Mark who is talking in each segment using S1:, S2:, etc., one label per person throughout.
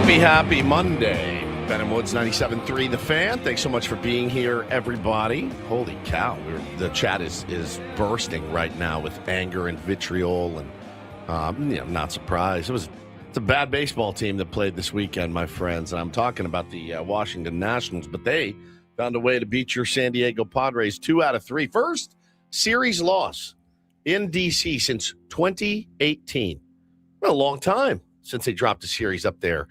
S1: Happy Monday. Ben and Woods, 97.3 The Fan. Thanks so much for being here, everybody. Holy cow. The chat is bursting right now with anger and vitriol. And I'm not surprised. It's a bad baseball team that played this weekend, my friends. And I'm talking about the Washington Nationals. But they found a way to beat your San Diego Padres 2 out of 3. First series loss in D.C. since 2018. A long time since they dropped a series up there.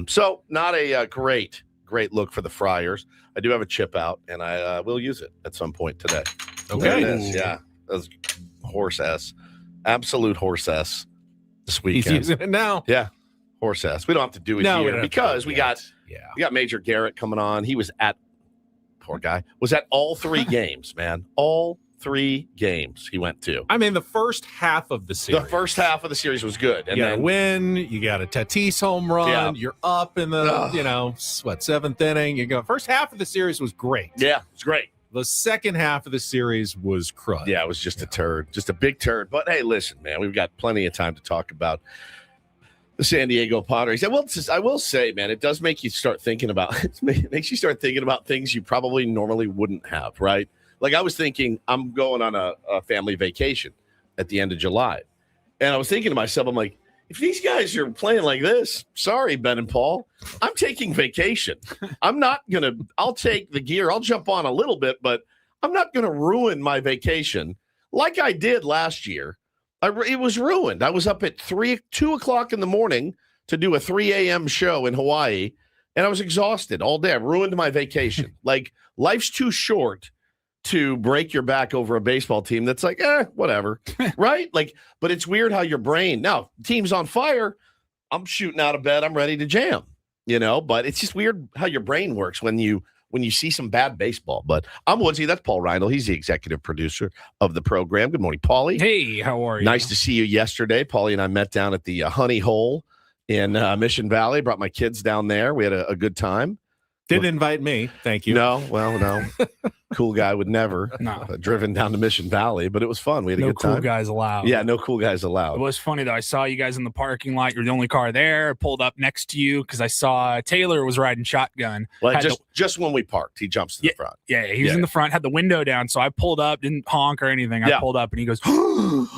S1: So not a great look for the Friars. I do have a chip out, and I will use it at some point today.
S2: Okay.
S1: Yeah. That was horse S. Absolute horse S this weekend.
S2: He's using it now.
S1: Yeah. Horse S. We don't have to do it here because we got Major Garrett coming on. He was at, poor guy, was at all 3 games, man. All 3 games he went to.
S2: I mean, the first half of the series.
S1: The first half of the series was good. And
S2: you got a
S1: then
S2: win. You got a Tatis home run.
S1: Yeah.
S2: You're up in the, 7th inning. You go. First half of the series was great.
S1: Yeah, it's great.
S2: The second half of the series was crud.
S1: Yeah, it was just a turd. Just a big turd. But, hey, listen, man, we've got plenty of time to talk about the San Diego Padres. I will say, man, it does make you start thinking about – it makes you start thinking about things you probably normally wouldn't have, right? Like I was thinking, I'm going on a family vacation at the end of July. And I was thinking to myself, I'm like, if these guys are playing like this, sorry, Ben and Paul, I'm taking vacation. I'm not going to – I'll take the gear. I'll jump on a little bit, but I'm not going to ruin my vacation like I did last year. It was ruined. I was up at 2 o'clock in the morning to do a 3 a.m. show in Hawaii, and I was exhausted all day. I ruined my vacation. Like, life's too short to break your back over a baseball team that's like, whatever, right? Like, but it's weird how your brain, now, team's on fire, I'm shooting out of bed, I'm ready to jam, but it's just weird how your brain works when you see some bad baseball. But I'm Woodsy, that's Paul Reindl, he's the executive producer of the program. Good morning, Paulie.
S3: Hey, how are you?
S1: Nice to see you yesterday. Paulie and I met down at the Honey Hole in Mission Valley, brought my kids down there, we had a good time.
S2: Didn't invite me. Thank you.
S1: No. Cool guy would never driven down to Mission Valley, but it was fun. We had a good time.
S3: No cool guys allowed.
S1: Yeah, no cool guys allowed.
S3: It was funny, though. I saw you guys in the parking lot. You're the only car there. I pulled up next to you because I saw Taylor was riding shotgun.
S1: Well, just when we parked, he jumps to the front.
S3: Yeah, he was in the front, had the window down, so I pulled up, didn't honk or anything. I pulled up, and he goes, you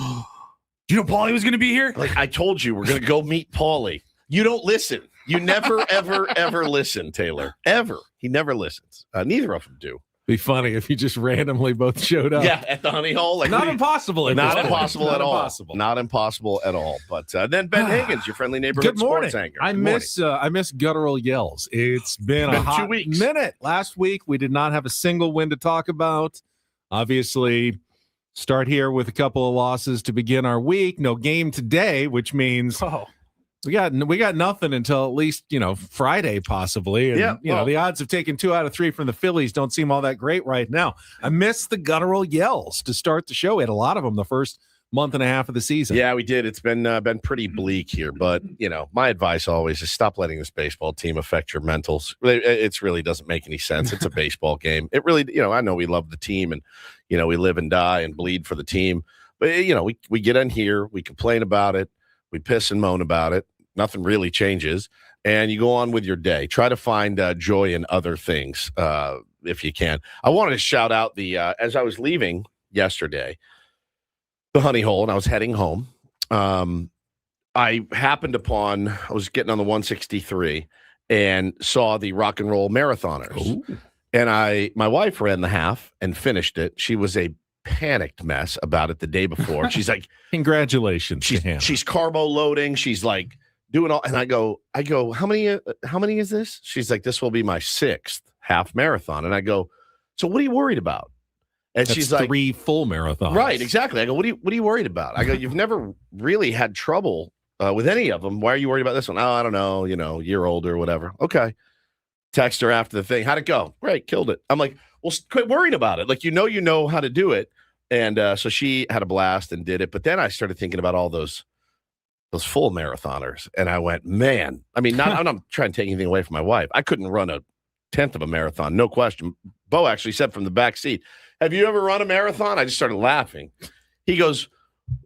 S3: know Paulie was going to be here?
S1: Like, I told you, we're going to go meet Paulie. You don't listen. You never, ever, ever listen, Taylor. Ever. He never listens. Neither of them do.
S2: Be funny if you just randomly both showed up.
S1: Yeah, at the Honey Hole. Like,
S2: not impossible.
S1: Not impossible at all. Not impossible at all. But then Ben Higgins, your friendly neighborhood sports anchor.
S2: I miss guttural yells. It's been a hot
S1: 2 weeks.
S2: Minute. Last week, we did not have a single win to talk about. Obviously, start here with a couple of losses to begin our week. No game today, which means we got nothing until at least, Friday possibly. And, the odds of taking 2 out of 3 from the Phillies don't seem all that great right now. I miss the guttural yells to start the show. We had a lot of them the first month and a half of the season.
S1: Yeah, we did. It's been pretty bleak here, but my advice always is stop letting this baseball team affect your mentals. It really doesn't make any sense. It's a baseball game. It really, I know we love the team and, we live and die and bleed for the team, but we get in here, we complain about it, we piss and moan about it. Nothing really changes, and you go on with your day. Try to find joy in other things if you can. I wanted to shout out as I was leaving yesterday, the Honey Hole, and I was heading home. I was getting on the 163 and saw the Rock and Roll Marathoners.
S2: Ooh.
S1: And my wife ran the half and finished it. She was a panicked mess about it the day before. She's like,
S2: congratulations.
S1: She's carbo loading. She's like, doing all, and I go, how many is this? She's like, this will be my 6th half marathon. And I go, so what are you worried about? And
S2: That's
S1: she's like,
S2: 3 full marathons.
S1: Right, exactly. I go, what are you worried about? I go, you've never really had trouble with any of them. Why are you worried about this one? Oh, I don't know, year older, whatever. Okay. Text her after the thing. How'd it go? Great, killed it. I'm like, well, quit worrying about it. Like, you know how to do it. And so she had a blast and did it. But then I started thinking about all those full marathoners. And I went, man, I mean, I'm not trying to take anything away from my wife. I couldn't run a 10th of a marathon, no question. Bo actually said from the back seat, have you ever run a marathon? I just started laughing. He goes,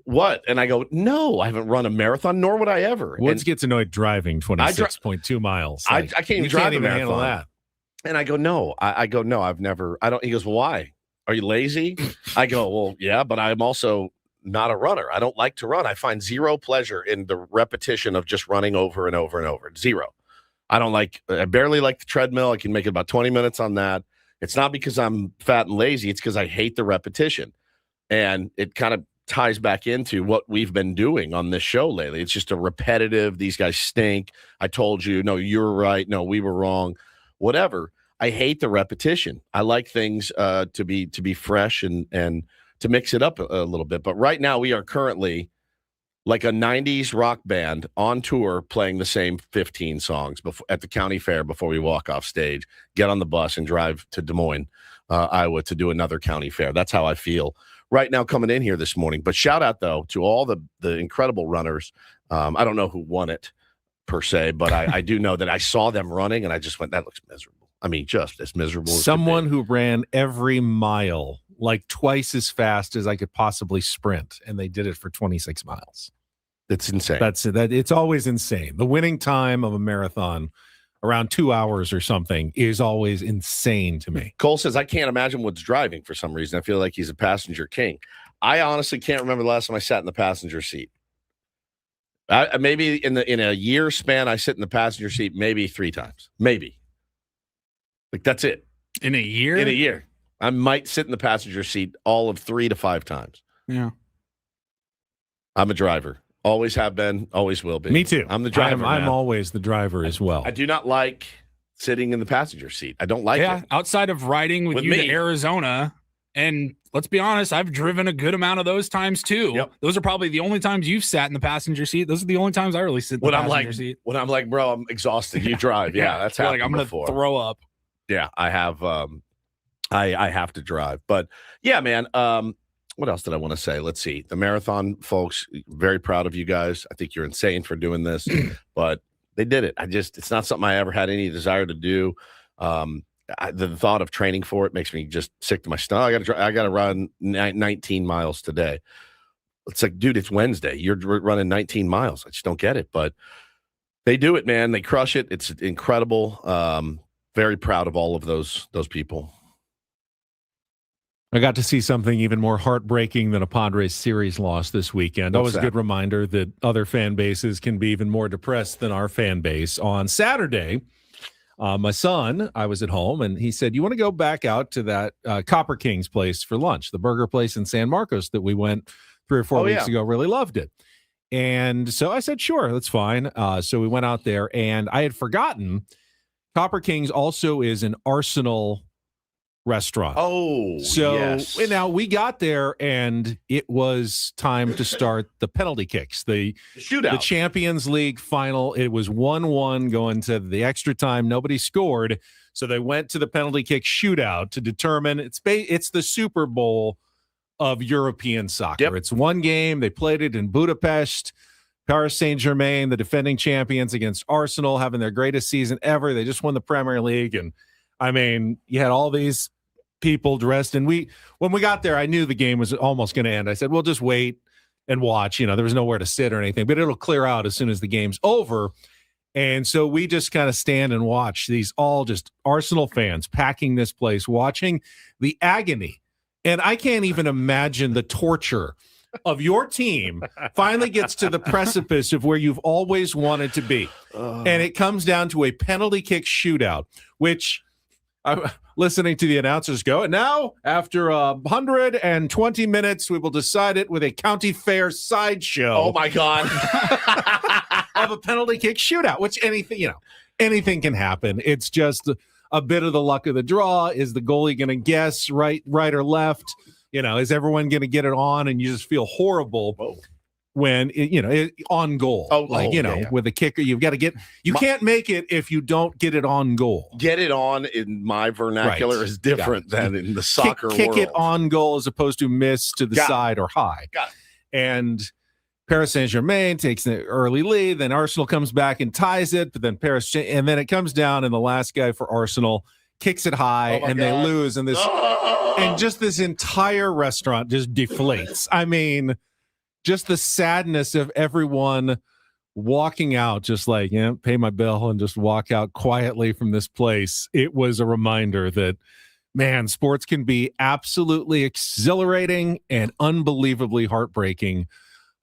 S1: what? And I go, no, I haven't run a marathon, nor would I ever.
S2: Woods
S1: And
S2: gets annoyed driving 26.2 miles.
S1: I can't even drive a marathon.
S2: Handle that.
S1: And I go, no. I go, no, I've never. I don't. He goes, why? Are you lazy? I go, well, yeah, but I'm also not a runner. I don't like to run. I find zero pleasure in the repetition of just running over and over and over. Zero. I barely like the treadmill. I can make it about 20 minutes on that. It's not because I'm fat and lazy. It's because I hate the repetition. And it kind of ties back into what we've been doing on this show lately. It's just a repetitive, these guys stink. I told you, no, you're right. No, we were wrong. Whatever. I hate the repetition. I like things to be fresh and to mix it up a little bit. But right now we are currently like a 90s rock band on tour playing the same 15 songs at the county fair before we walk off stage, get on the bus and drive to Des Moines, Iowa to do another county fair. That's how I feel right now coming in here this morning. But shout out, though, to all the incredible runners. I don't know who won it per se, but I do know that I saw them running and I just went, that looks miserable. I mean, just as miserable as
S2: someone who ran every mile like twice as fast as I could possibly sprint, and they did it for 26 miles.
S1: It's insane.
S2: It's always insane. The winning time of a marathon around 2 hours or something is always insane to me.
S1: Cole says, I can't imagine Woods driving for some reason. I feel like he's a passenger king. I honestly can't remember the last time I sat in the passenger seat. Maybe in a year span, I sit in the passenger seat maybe 3 times. Maybe. Like, that's it.
S3: In a year?
S1: In a year. I might sit in the passenger seat all of 3 to 5 times.
S3: Yeah.
S1: I'm a driver. Always have been, always will be.
S2: Me too.
S1: I'm the driver.
S2: I'm always the driver as well.
S1: I do not like sitting in the passenger seat. I don't like it.
S3: Outside of riding with you
S1: me.
S3: to Arizona, and let's be honest, I've driven a good amount of those times too.
S1: Yep.
S3: Those are probably the only times you've sat in the passenger seat. Those are the only times I really sit in the passenger seat.
S1: When I'm like, bro, I'm exhausted. You drive. Yeah, that's happened
S3: I'm going to throw up.
S1: Yeah, I have. I have to drive. But yeah, man. What else did I want to say? Let's see. The marathon folks, very proud of you guys. I think you're insane for doing this, but they did it. It's not something I ever had any desire to do. The thought of training for it makes me just sick to my stomach. I got to run 19 miles today. It's like, dude, it's Wednesday. You're running 19 miles. I just don't get it, but they do it, man. They crush it. It's incredible. Very proud of all of those people.
S2: I got to see something even more heartbreaking than a Padres series loss this weekend. Always a good reminder that other fan bases can be even more depressed than our fan base. On Saturday, my son, I was at home, and he said, you want to go back out to that Copper King's place for lunch, the burger place in San Marcos that we went 3 or 4 weeks ago, really loved it. And so I said, sure, that's fine. So we went out there, and I had forgotten Copper King's also is an Arsenal restaurant.
S1: Oh,
S2: so
S1: yes.
S2: Now we got there and it was time to start the penalty kicks, the
S1: shootout,
S2: the Champions League final. It was 1-1 going to the extra time. Nobody scored, so they went to the penalty kick shootout to determine it's the Super Bowl of European soccer.
S1: Yep.
S2: It's one game. They played it in Budapest. Paris Saint-Germain, the defending champions, against Arsenal, having their greatest season ever. They just won the Premier League, and I mean, you had all these people dressed, and when we got there, I knew the game was almost going to end. I said, we'll just wait and watch. There was nowhere to sit or anything, but it'll clear out as soon as the game's over. And so we just kind of stand and watch these all just Arsenal fans packing this place, watching the agony. And I can't even imagine the torture of your team finally gets to the precipice of where you've always wanted to be. And it comes down to a penalty kick shootout, which listening to the announcers go, and now after 120 minutes, we will decide it with a county fair sideshow.
S1: Oh my God.
S2: Of a penalty kick shootout, which anything can happen. It's just a bit of the luck of the draw. Is the goalie going to guess right or left? Is everyone going to get it on? And you just feel horrible. Whoa. When on goal, with the kicker, you've got to get. You can't make it if you don't get it on goal.
S1: Get it on in my vernacular is different than in the soccer world.
S2: Kick it on goal as opposed to miss to the side or high.
S1: Got it.
S2: And Paris Saint-Germain takes an early lead. Then Arsenal comes back and ties it, but then and then it comes down, and the last guy for Arsenal kicks it high, and they lose. And and just this entire restaurant just deflates. I mean, just the sadness of everyone walking out, just like, pay my bill and just walk out quietly from this place. It was a reminder that, man, sports can be absolutely exhilarating and unbelievably heartbreaking.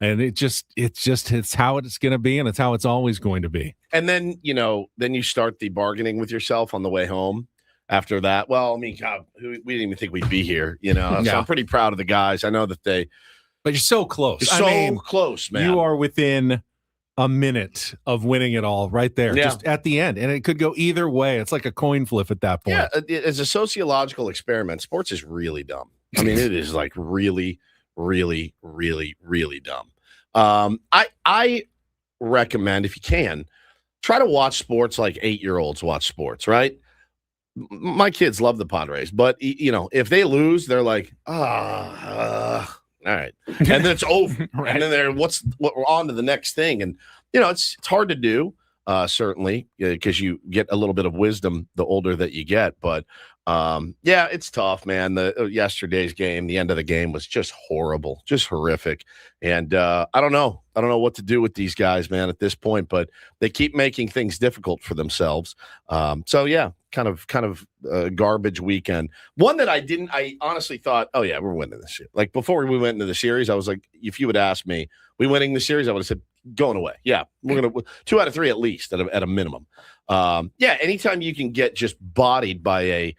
S2: And it's how it's going to be, and it's how it's always going to be.
S1: And then, then you start the bargaining with yourself on the way home after that. Well, I mean, God, we didn't even think we'd be here, So I'm pretty proud of the guys. I know that
S2: but you're so close.
S1: Close, man.
S2: You are within a minute of winning it all right there, just at the end. And it could go either way. It's like a coin flip at that point.
S1: Yeah, as a sociological experiment, sports is really dumb. I mean, it is like really, really, really, really dumb. I recommend, if you can, try to watch sports like 8-year-olds watch sports, right? My kids love the Padres, but, if they lose, they're like, all right. And then it's over. Right. And then we're on to the next thing. And, it's hard to do, certainly, because you get a little bit of wisdom the older that you get. But, it's tough, man. Yesterday's game, the end of the game was just horrible, just horrific. And I don't know what to do with these guys, man, at this point, but they keep making things difficult for themselves. Kind of garbage weekend. One that I honestly thought, oh yeah, we're winning this shit. Like before we went into the series, I was like, if you would ask me, we winning the series, I would have said going away. Yeah, we're gonna 2 out of 3 at least at a minimum. Anytime you can get just bodied by a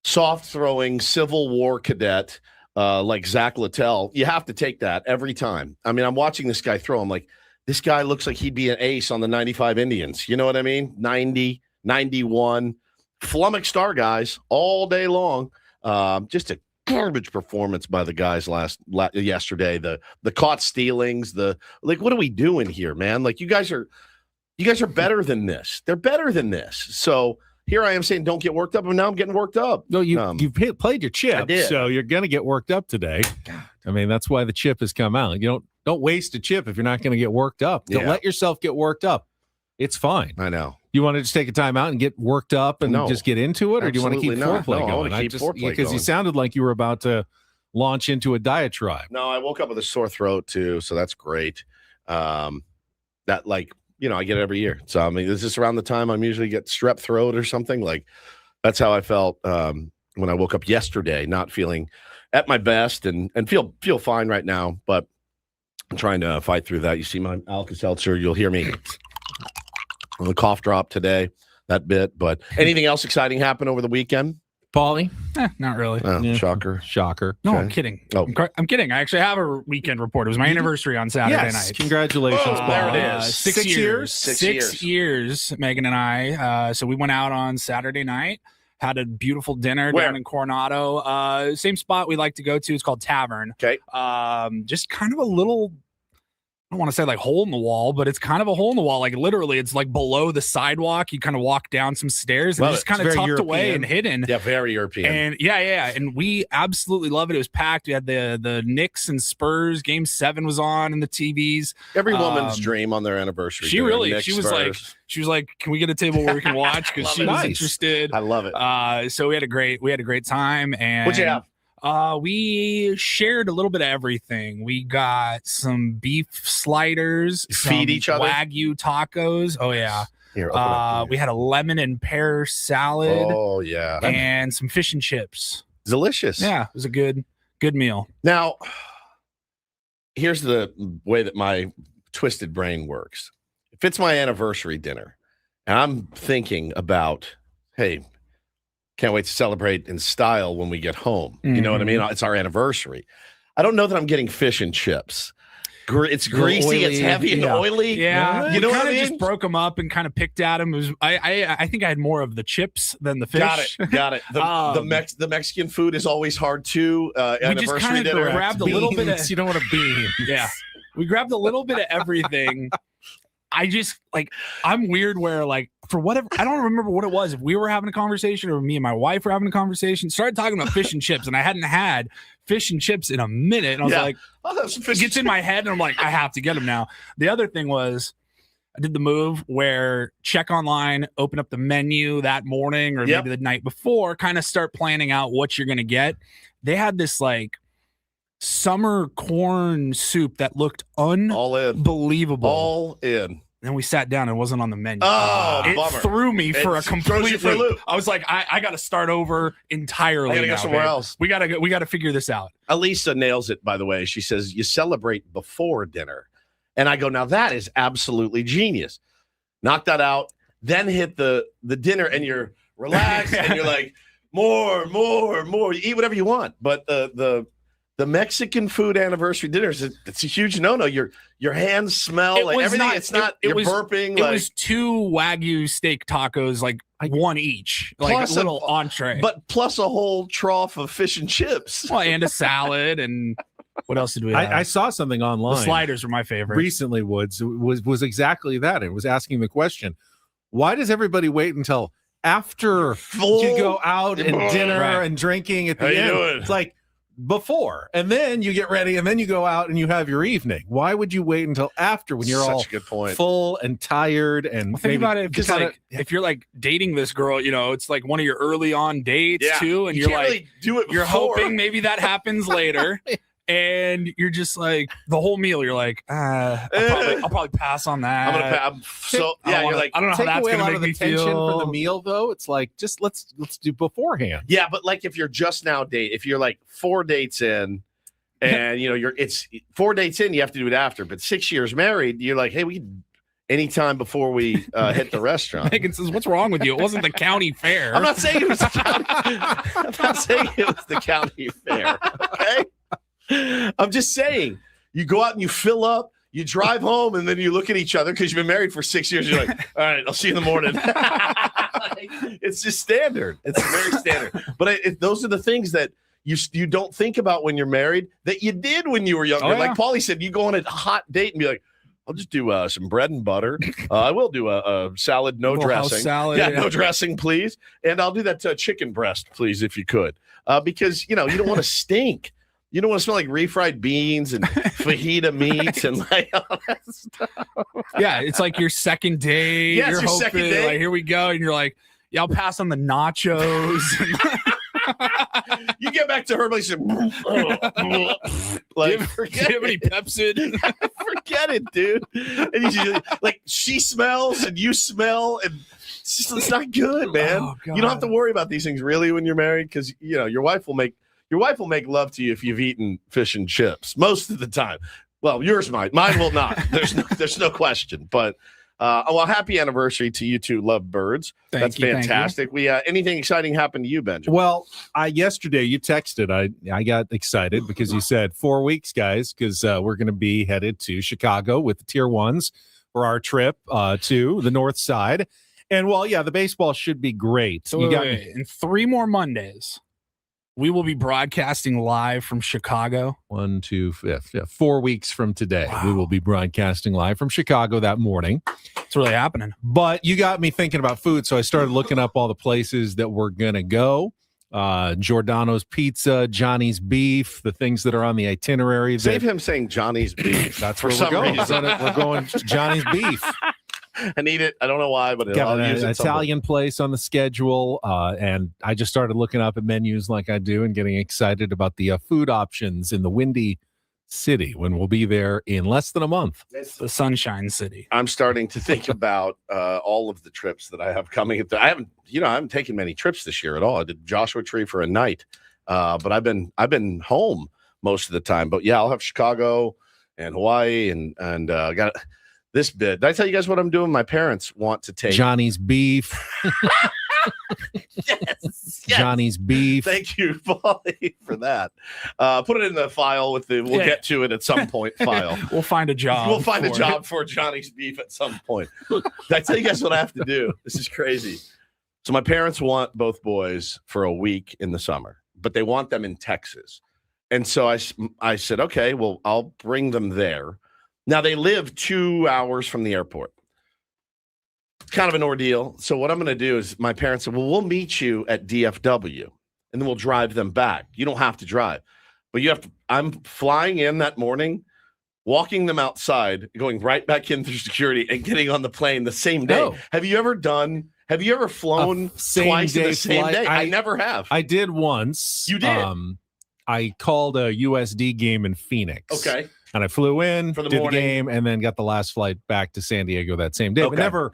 S1: soft throwing Civil War cadet like Zach Littell, you have to take that every time. I mean, I'm watching this guy throw. I'm like, this guy looks like he'd be an ace on the 95 Indians. You know what I mean? 90, 91, flummoxed our guys all day long. Just a garbage performance by the guys yesterday. The caught stealings, what are we doing here, man? Like you guys are better than this. They're better than this. So here I am saying don't get worked up, and now I'm getting worked up.
S2: No, you've played your chip,
S1: I did.
S2: So you're gonna get worked up today. I mean, that's why the chip has come out. You don't waste a chip if you're not going to get worked up. Don't let yourself get worked up. It's fine.
S1: I know.
S2: You want to just take a time out and get worked up and just get into it, or do you want to keep foreplay going?
S1: I want to keep foreplay
S2: because you sounded like you were about to launch into a diatribe.
S1: No, I woke up with a sore throat too, so that's great. I get it every year. So I mean, this is around the time I'm usually get strep throat or something. Like that's how I felt when I woke up yesterday, not feeling at my best and feel fine right now, but I'm trying to fight through that. You see my Alka-Seltzer, you'll hear me on the cough drop today, that bit. But anything else exciting happen over the weekend?
S2: Paulie?
S3: Not really.
S1: Shocker.
S3: No,
S1: Okay.
S3: I'm kidding.
S1: Oh.
S3: I'm kidding. I actually have a weekend report. It was my anniversary on Saturday night.
S2: Congratulations, Paul.
S1: There it is.
S3: 6 years.
S1: 6
S3: years, Megan and I. So we went out on Saturday night, had a beautiful dinner down in Coronado. Same spot we like to go to. It's called Tavern.
S1: Okay.
S3: Just kind of a little, I don't want to say like hole in the wall, but it's kind of a hole in the wall. Like literally, it's like below the sidewalk. You kind of walk down some stairs and it's just kind of tucked away and hidden.
S1: Yeah, very European.
S3: And and we absolutely love it. It was packed. We had the Knicks and Spurs. Game 7 was on in the TVs.
S1: Every woman's dream on their anniversary.
S3: She was like, can we get a table where we can watch? Because she was interested.
S1: I love it.
S3: So we had a great time. And
S1: what'd you have?
S3: We shared a little bit of everything. We got some beef sliders,
S1: Feed each other?
S3: Wagyu tacos. Oh yeah.
S1: Here,
S3: we had a lemon and pear salad.
S1: Oh yeah.
S3: And some fish and chips.
S1: Delicious.
S3: Yeah, it was a good meal.
S1: Now, here's the way that my twisted brain works. If it's my anniversary dinner and I'm thinking about, hey, can't wait to celebrate in style when we get home. You know what I mean? It's our anniversary. I don't know that I'm getting fish and chips. It's greasy, oily, it's heavy and oily.
S3: Yeah,
S1: you know what I mean?
S3: Just broke them up and kind of picked at them. It was, I think I had more of the chips than the fish.
S1: Got it. The Mexican food is always hard too.
S3: We just kind of grabbed a little bit of.
S2: You don't want to bean.
S3: Yeah, we grabbed a little bit of everything. I'm weird where for whatever, I don't remember what it was. If we were having a conversation or me and my wife were having a conversation, started talking about fish and chips, and I hadn't had fish and chips in a minute. And I was like, it gets in my head and I'm like, I have to get them now. The other thing was I did the move where check online, open up the menu that morning or maybe the night before, kind of start planning out what you're going to get. They had this summer corn soup that looked unbelievable.
S1: All in.
S3: Then we sat down and it wasn't on the menu.
S1: Oh,
S3: it
S1: bummer.
S3: threw me for a complete
S1: loop.
S3: I was like, I got to start over entirely.
S1: I gotta go somewhere else.
S3: We gotta figure this out.
S1: Elisa nails it, by the way. She says you celebrate before dinner, and I go, now that is absolutely genius. Knock that out, then hit the dinner, and you're relaxed, and you're like, more. You eat whatever you want, but the Mexican food anniversary dinners, it's a huge no-no. Your hands smell like everything. You're burping.
S3: It was 2 Wagyu steak tacos, like one each, like a little entree.
S1: But plus a whole trough of fish and chips.
S3: Well, and a salad. And what else did we have?
S2: I saw something online.
S3: The sliders were my favorite.
S2: Recently, Woods, was exactly that. It was asking the question, why does everybody wait until after you go out and dinner and drinking at the end? It's like, before, and then you get ready, and then you go out and you have your evening. Why would you wait until after when you're all full and tired? And
S3: think about it, because if you're like dating this girl, it's like one of your early on dates too, and you're like, really do it. You're hoping maybe that happens later. And you're just like the whole meal. You're like, I'll probably pass on that.
S1: You're like,
S3: I don't know how that's going to make me feel.
S2: For the meal, though, it's like just let's do beforehand.
S1: Yeah, but like if you're just now if you're like 4 dates in, and it's 4 dates in, you have to do it after. But 6 years married, you're like, hey, we can anytime before we hit the restaurant.
S3: Megan says, "What's wrong with you? It wasn't the county fair."
S1: I'm not saying it was the county. I'm not saying it was the county fair. Okay. I'm just saying, you go out and you fill up, you drive home, and then you look at each other because you've been married for 6 years. You're like, all right, I'll see you in the morning. It's just standard. It's very standard. But those are the things that you don't think about when you're married that you did when you were younger. Like Paulie said, you go on a hot date and be like, I'll just do some bread and butter. I will do a salad, no dressing.
S3: Salad,
S1: no dressing, please. And I'll do that chicken breast, please, if you could. Because, you don't want to stink. You don't want to smell like refried beans and fajita meats and like all that stuff.
S3: Yeah, it's like your second day.
S1: Yeah,
S3: you're
S1: your second day.
S3: Like, here we go. And you're like, yeah, I'll pass on the nachos.
S1: You get back to her place and like,
S3: do you have any Pepsid?
S1: Forget it, dude. And she smells and you smell, and it's not good, man.
S3: Oh,
S1: you don't have to worry about these things really when you're married, because your wife will make love to you if you've eaten fish and chips most of the time. Well, yours might. Mine will not. There's no question. But happy anniversary to you two lovebirds. That's fantastic. We anything exciting happened to you, Benjamin?
S2: Well, yesterday you texted. I got excited because you said 4 weeks, guys, because we're going to be headed to Chicago with the Tier 1s for our trip to the North Side. And the baseball should be great.
S3: So in 3 more Mondays, we will be broadcasting live from Chicago.
S2: 1, 2, 4 weeks from today. Wow. We will be broadcasting live from Chicago that morning.
S3: It's really happening.
S2: But you got me thinking about food, so I started looking up all the places that we're going to go. Giordano's Pizza, Johnny's Beef, the things that are on the itinerary.
S1: Save him saying Johnny's Beef.
S2: That's where we're going. We're going Johnny's Beef.
S1: I need it. I don't know why, but
S2: got an Italian place on the schedule, and I just started looking up at menus like I do and getting excited about the food options in the Windy City when we'll be there in less than a month.
S3: It's the Sunshine City.
S1: I'm starting to think about all of the trips that I have coming. I haven't taken many trips this year at all. I did Joshua Tree for a night, but I've been home most of the time. But yeah, I'll have Chicago and Hawaii and got this bit. Did I tell you guys what I'm doing? My parents want to take
S2: Johnny's Beef.
S1: Yes.
S2: Johnny's Beef.
S1: Thank you, Paulie, for that. Put it in the file we'll get to it at some point file.
S3: We'll find a job.
S1: We'll find a job for Johnny's Beef at some point. Did I tell you guys what I have to do? This is crazy. So my parents want both boys for a week in the summer, but they want them in Texas. And so I said, okay, well, I'll bring them there. Now, they live 2 hours from the airport. Kind of an ordeal. So what I'm going to do is my parents said, well, we'll meet you at DFW, and then we'll drive them back. You don't have to drive. But I'm flying in that morning, walking them outside, going right back in through security, and getting on the plane the same day.
S2: Oh.
S1: Have you ever flown twice in the same day? I never have.
S2: I did once.
S1: You did?
S2: I called a USD game in Phoenix.
S1: Okay.
S2: And I flew in,
S1: For the
S2: did
S1: morning.
S2: the game, and then got the last flight back to San Diego that same day.
S1: Okay.
S2: But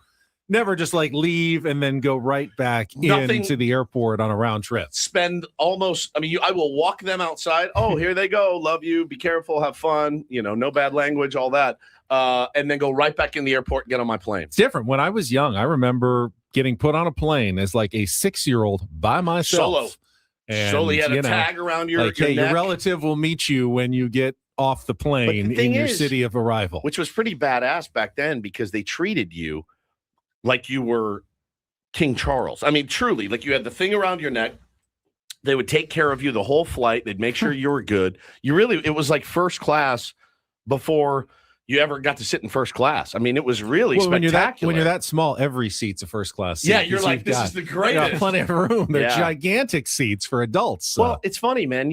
S2: never just like leave and then go right back into the airport on a round trip.
S1: Spend almost, I will walk them outside. Oh, here they go. Love you. Be careful. Have fun. No bad language, all that. And then go right back in the airport and get on my plane.
S2: It's different. When I was young, I remember getting put on a plane as like a 6-year-old by myself.
S1: Solo.
S2: And,
S1: Solo, you had a tag around your
S2: like, hey,
S1: neck.
S2: your relative will meet you when you get off the plane in your city of arrival.
S1: Which was pretty badass back then because they treated you like you were King Charles. Truly, like you had the thing around your neck. They would take care of you the whole flight. They'd make sure you were good. It was like first class before you ever got to sit in first class. It was really spectacular.
S2: When you're that small, every seat's a first class seat.
S1: Yeah, you're like, this is the greatest.
S2: Got plenty of room. They're gigantic seats for adults. So.
S1: Well, it's funny, man.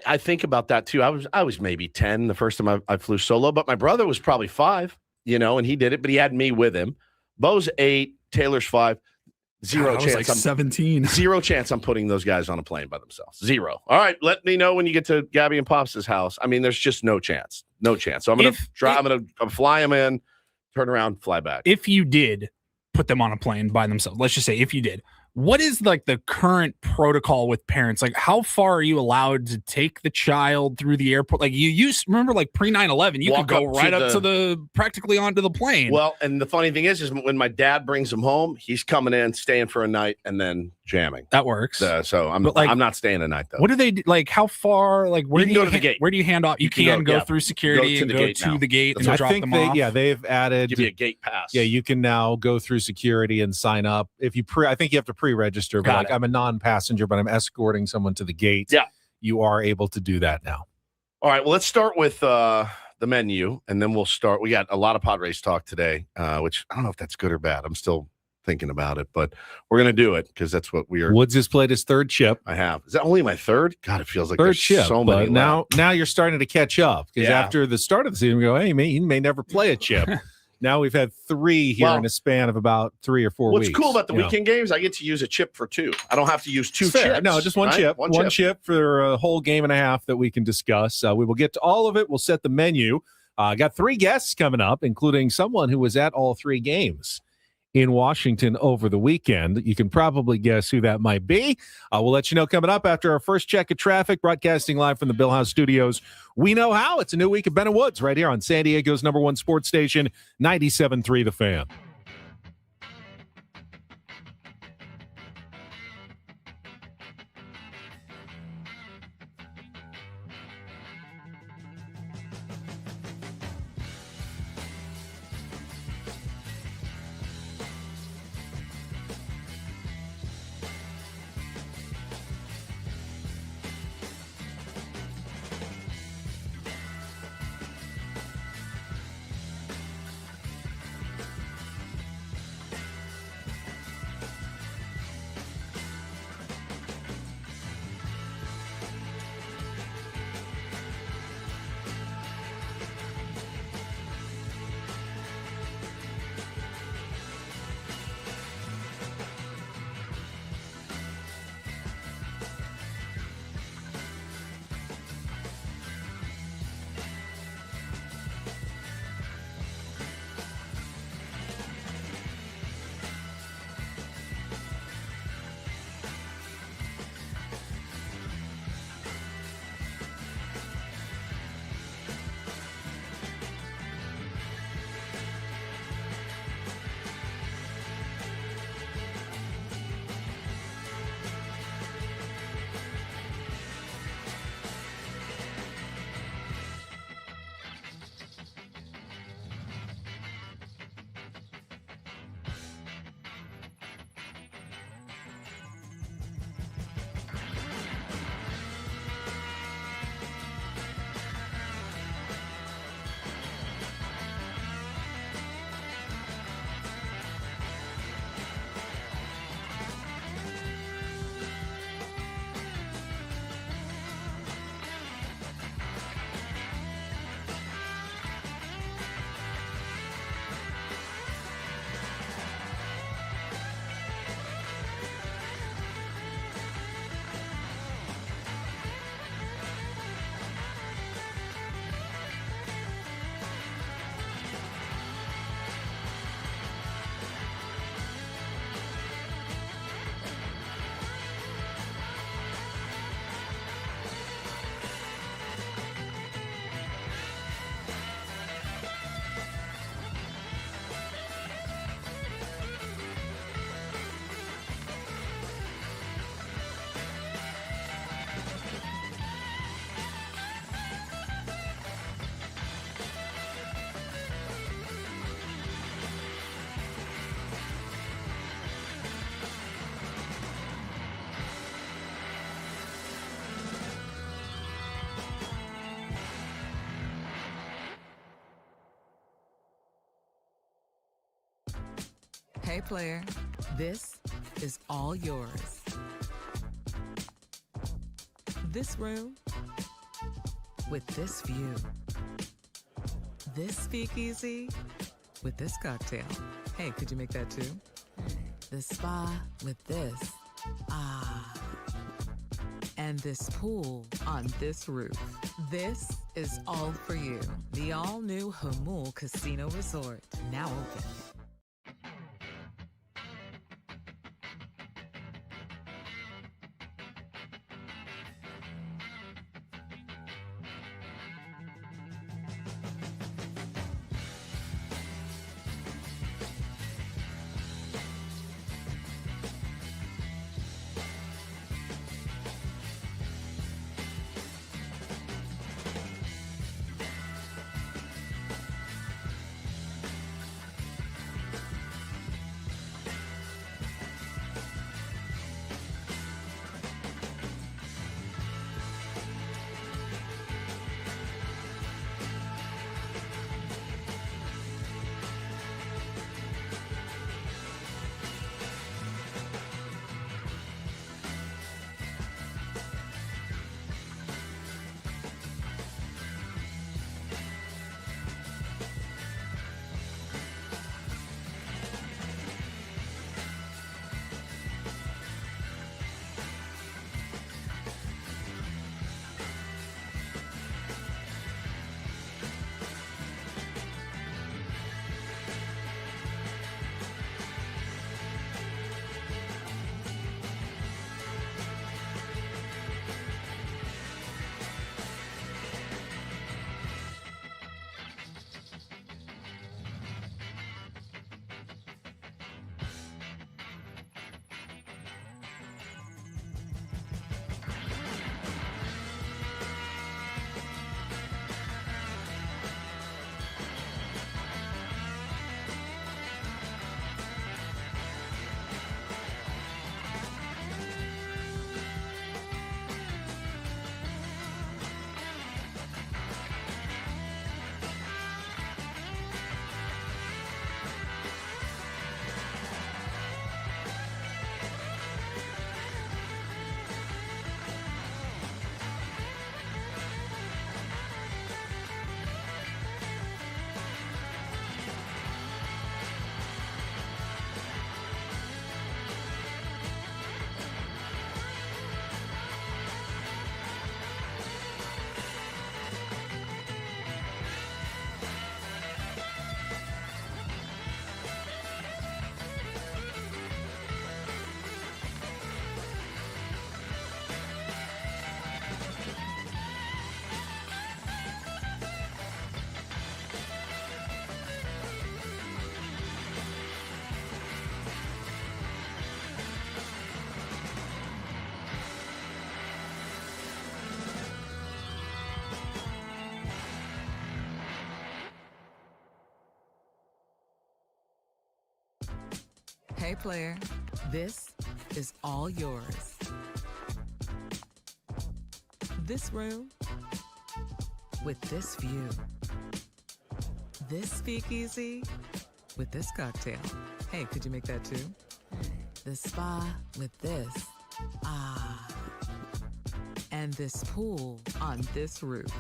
S1: I think about that too. I was maybe 10 the first time I flew solo, but my brother was probably 5, and he did it, but he had me with him. Bo's 8, Taylor's 5. Zero chance.
S3: Like 17.
S1: Zero chance I'm putting those guys on a plane by themselves. Zero. All right, let me know when you get to Gabby and Pops' house. There's just no chance. No chance. So I'm gonna fly them in, turn around, fly back.
S3: If you did put them on a plane by themselves, let's just say if you did, what is like the current protocol with parents? Like, how far are you allowed to take the child through the airport? Like, remember, like pre 9/11, you could go right up to practically onto the plane.
S1: Well, and the funny thing is when my dad brings him home, he's coming in, staying for a night, and then jamming.
S3: That works.
S1: So I'm not staying a night though.
S3: What do they do? Like? How far? Like, where do you
S1: go to the gate?
S3: Where do you hand off? You can go through security and go to the gate and drop them off.
S2: Yeah, they've added.
S1: Give you a gate pass.
S2: Yeah, you can now go through security and sign up. If you I think you have to pre-register. But I'm a non-passenger, but I'm escorting someone to the gate.
S1: Yeah,
S2: you are able to do that now.
S1: All right. Well, let's start with the menu, and then we'll start. We got a lot of Padres talk today, which I don't know if that's good or bad. I'm still thinking about it, but we're going to do it because that's what we are.
S2: Woods has played his 3rd chip.
S1: I have. Is that only my 3rd? God, it feels like
S2: 3rd
S1: there's
S2: chip.
S1: so many.
S2: Now you're starting to catch up because after the start of the season, we go, hey, he may never play a chip. Now we've had 3 here in a span of about 3 or 4 weeks.
S1: What's cool about the weekend games, I get to use a chip for 2. I don't have to use 2 chips.
S2: No, just one chip. One chip for a whole game and a half that we can discuss. We will get to all of it. We'll set the menu. Got 3 guests coming up, including someone who was at all 3 games in Washington over the weekend. You can probably guess who that might be. We'll let you know coming up after our first check of traffic, broadcasting live from the Bill House Studios. We know how. It's a new week of Ben and Woods right here on San Diego's #1 sports station, 97.3 The Fan.
S4: Hey player, this is all yours. This room with this view. This speakeasy with this cocktail. Hey, could you make that too? The spa with this. Ah. And this pool on this roof. This is all for you. The all-new Hamul Casino Resort, now open. Hey player, this is all yours. This room with this view. This speakeasy with this cocktail. Hey, could you make that too? The spa with this. Ah. And this pool on this roof.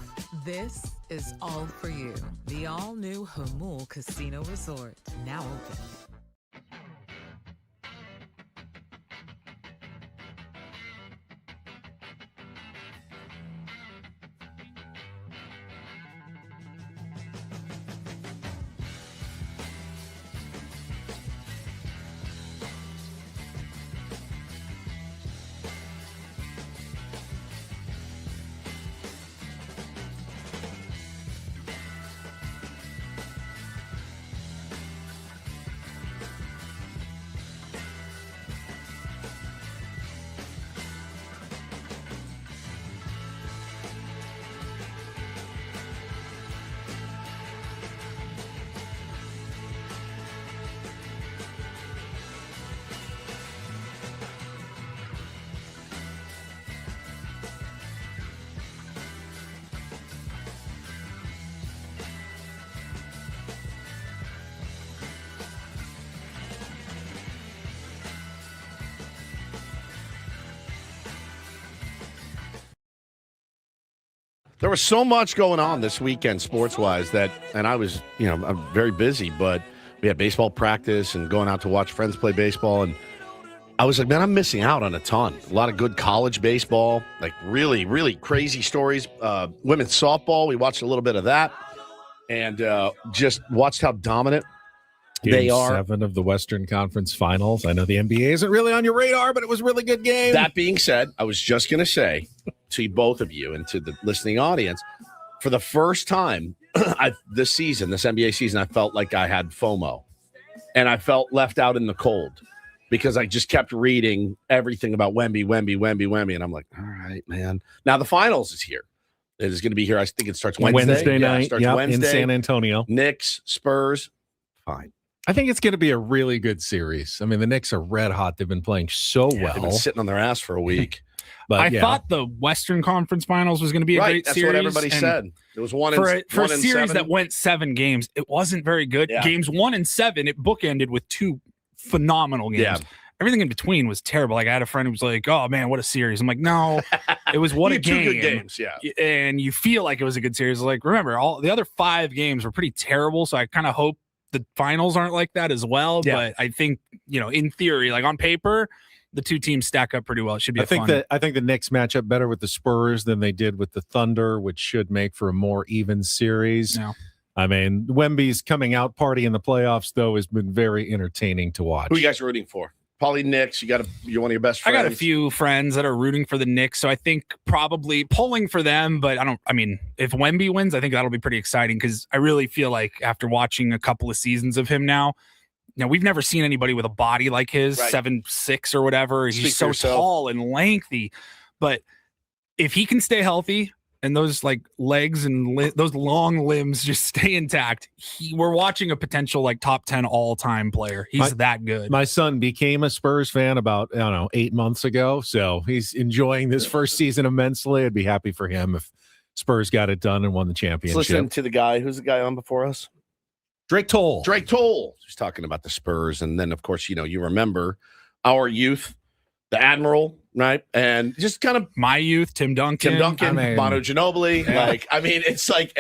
S4: This is all for you. The all-new Hamul Casino Resort, now open.
S1: There was so much going on this weekend sports-wise and I was, I'm very busy, but we had baseball practice and going out to watch friends play baseball, and I was like, man, I'm missing out on a ton. A lot of good college baseball, like really, really crazy stories. Women's softball, we watched a little bit of that, and just watched how dominant they are.
S2: 7 of the Western Conference Finals. I know the NBA isn't really on your radar, but it was a really good game.
S1: That being said, I was just going to say to both of you and to the listening audience, for the first time this NBA season, I felt like I had FOMO, and I felt left out in the cold because I just kept reading everything about Wemby, and I'm like, all right, man. Now the finals is here. It is going to be here. I think it starts Wednesday
S2: night.
S1: Starts Wednesday.
S2: In San Antonio.
S1: Knicks, Spurs, fine.
S2: I think it's going to be a really good series. I mean, the Knicks are red hot. They've been playing so well.
S1: They've been sitting on their ass for a week.
S2: But
S3: I thought the Western Conference Finals was going to be a great series.
S1: That's what everybody said. It was one
S3: for a
S1: series
S3: 7. That went 7 games. It wasn't very good.
S1: Yeah.
S3: Games 1 and 7, it bookended with 2 phenomenal games.
S1: Yeah.
S3: Everything in between was terrible. Like I had a friend who was like, "Oh man, what a series!" I'm like, "No, it was what a game."
S1: 2 good games, yeah.
S3: And you feel like it was a good series. Like remember, all the other 5 games were pretty terrible. So I kind of hope the finals aren't like that as well.
S1: Yeah.
S3: But I think in theory, like on paper, the 2 teams stack up pretty well. It should be.
S2: I think the Knicks match up better with the Spurs than they did with the Thunder, which should make for a more even series.
S3: Yeah.
S2: I mean, Wemby's coming out party in the playoffs, though, has been very entertaining to watch.
S1: Who are you guys rooting for? Probably Knicks. You're one of your best friends.
S3: I got a few friends that are rooting for the Knicks, so I think probably pulling for them. But if Wemby wins, I think that'll be pretty exciting because I really feel like after watching a couple of seasons of him now, we've never seen anybody with a body like his,
S1: right.
S3: 7'6" or whatever.
S1: Speak
S3: He's
S1: for
S3: so
S1: yourself.
S3: tall and lengthy. But if he can stay healthy and those like legs and those long limbs just stay intact, we're watching a potential like top 10 all-time player. He's that good.
S2: My son became a Spurs fan about 8 months ago, so he's enjoying this first season immensely. I'd be happy for him if Spurs got it done and won the championship.
S1: Let's listen to the guy. Who's the guy on before us?
S2: Drake Toll.
S1: He's talking about the Spurs, and then of course you remember our youth, the Admiral, right? And just kind of
S3: my youth, Tim Duncan,
S1: Manu Ginobili. Yeah. It's like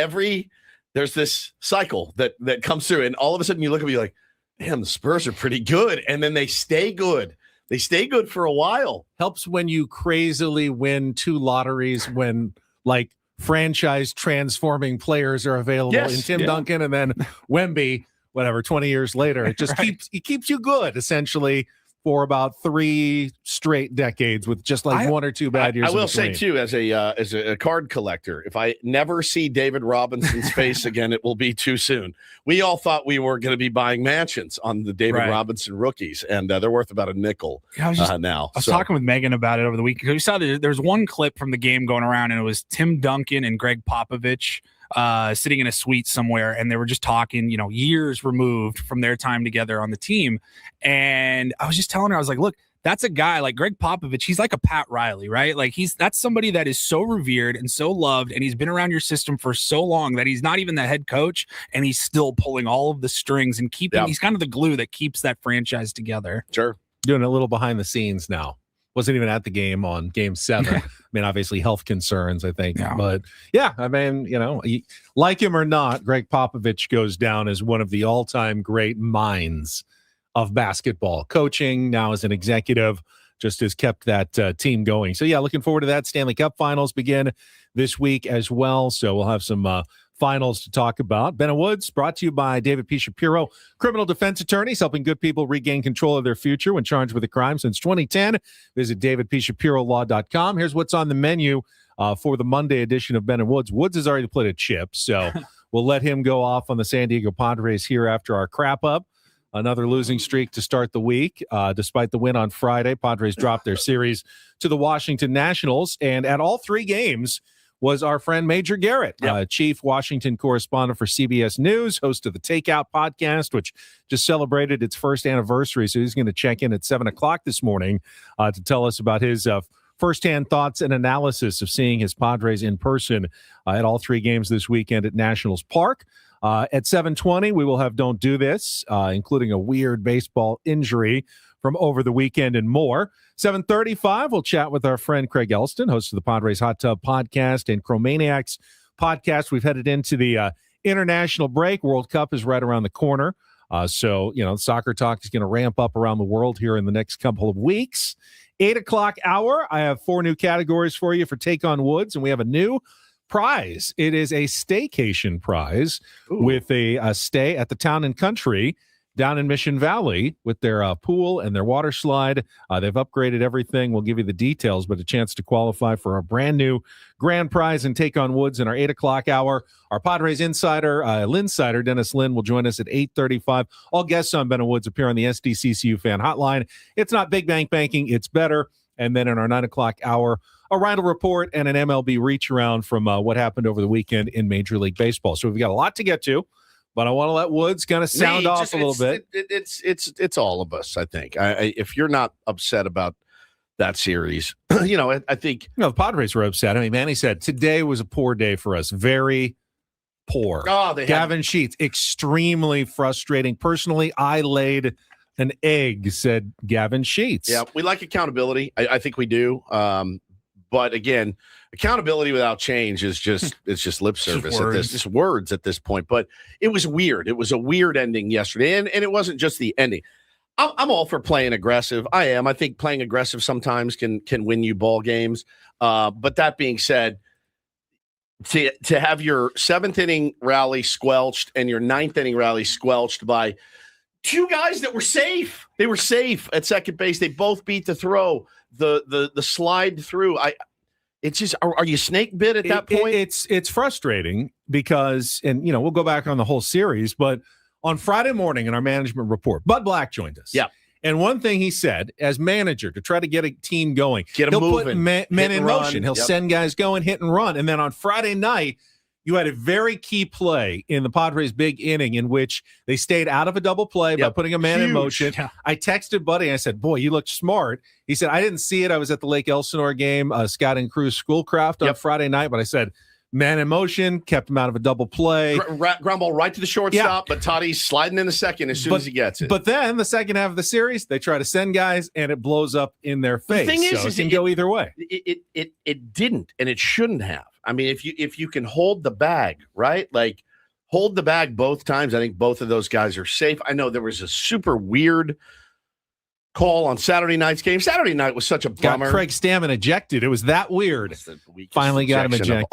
S1: there's this cycle that comes through, and all of a sudden you look at me like, damn, the Spurs are pretty good, and then they stay good. They stay good for a while.
S2: Helps when you crazily win 2 lotteries when like franchise transforming players are available in Tim Duncan and then Wemby, 20 years later. It just keeps you good essentially for about 3 straight decades with just like 1 or 2 bad years.
S1: I will say too, as a card collector, if I never see David Robinson's face again, it will be too soon. We all thought we were going to be buying mansions on the David Robinson rookies, and they're worth about a nickel now.
S3: I was talking with Megan about it over the weekend. We saw there's one clip from the game going around, and it was Tim Duncan and Greg Popovich sitting in a suite somewhere, and they were just talking, years removed from their time together on the team. And I was just telling her, I was like, look, that's a guy like Greg Popovich. He's like a Pat Riley, right? Like that's somebody that is so revered and so loved, and he's been around your system for so long that he's not even the head coach, and he's still pulling all of the strings and he's kind of the glue that keeps that franchise together.
S1: Sure.
S2: Doing a little behind the scenes now. Wasn't even at the game on game 7. I mean, obviously health concerns, I think. Yeah. But like him or not, Greg Popovich goes down as one of the all-time great minds of basketball. Coaching, now as an executive, just has kept that team going. So, looking forward to that. Stanley Cup finals begin this week as well. So we'll have some finals to talk about. Ben and Woods, brought to you by David P. Shapiro, criminal defense attorneys, helping good people regain control of their future when charged with a crime since 2010. Visit davidpshapirolaw.com. Here's what's on the menu for the Monday edition of Ben and Woods. Woods has already played a chip, so we'll let him go off on the San Diego Padres here after our crap-up. Another losing streak to start the week. Despite the win on Friday, Padres dropped their series to the Washington Nationals, and at all 3 games was our friend Major Garrett, chief Washington correspondent for CBS News, host of the Takeout podcast, which just celebrated its first anniversary. So he's going to check in at 7:00 this morning to tell us about his firsthand thoughts and analysis of seeing his Padres in person at all 3 games this weekend at Nationals Park. At 7:20, we will have Don't Do This, including a weird baseball injury from over the weekend and more. 7:35, we'll chat with our friend Craig Elston, host of the Padres Hot Tub Podcast and Chromaniacs podcast. We've headed into the international break. World Cup is right around the corner. So, soccer talk is going to ramp up around the world here in the next couple of weeks. 8 o'clock hour, I have 4 new categories for you for Take on Woods, and we have a new prize. It is a staycation prize with a stay at the Town and Country down in Mission Valley with their pool and their water slide. They've upgraded everything. We'll give you the details, but a chance to qualify for a brand new grand prize and Take on Woods in our 8 o'clock hour. Our Padres insider, Linsider, Dennis Lynn, will join us at 8:35. All guests on Ben and Woods appear on the SDCCU fan hotline. It's not big bank banking, it's better. And then in our 9 o'clock hour, a Rindle report and an MLB reach around from what happened over the weekend in Major League Baseball. So we've got a lot to get to. But I want to let Woods kind of sound off a little bit.
S1: It's all of us, I think. If you're not upset about that series, I think.
S2: The Padres were upset. I mean, Manny said, today was a poor day for us. Very poor. Gavin Sheets, extremely frustrating. Personally, I laid an egg, said Gavin Sheets.
S1: Yeah, we like accountability. I think we do. But again, accountability without change is just lip service at this, just words at this point. But it was weird. It was a weird ending yesterday, and it wasn't just the ending. I'm all for playing aggressive. I am. I think playing aggressive sometimes can win you ball games. But that being said, to have your 7th inning rally squelched and your 9th inning rally squelched by 2 guys that were safe. They were safe at second base. They both beat the throw. The slide through. It's just, are you snake bit at that point?
S2: It's frustrating because, and we'll go back on the whole series, but on Friday morning in our management report, Bud Black joined us.
S1: Yeah.
S2: And one thing he said as manager to try to get a team going,
S1: he'll
S2: put men in
S1: run.
S2: motion. He'll send guys going, hit and run. And then on Friday night, you had a very key play in the Padres' big inning in which they stayed out of a double play by putting a man in motion. Yeah. I texted Buddy and I said, boy, you looked smart. He said, I didn't see it. I was at the Lake Elsinore game, Scott and Cruz Schoolcraft on Friday night, but I said, man in motion, kept him out of a double play.
S1: Ground ball right to the shortstop, but Toddy's sliding in the second as soon as he gets it.
S2: But then the second half of the series, they try to send guys, and it blows up in their face.
S1: The thing
S2: so it can go either way.
S1: It didn't, and it shouldn't have. I mean, if you can hold the bag, right? Like, hold the bag both times. I think both of those guys are safe. I know there was a super weird call on Saturday night's game. Saturday night was such a bummer.
S2: Got Craig Stammen ejected. It was that weird. Finally got him ejected.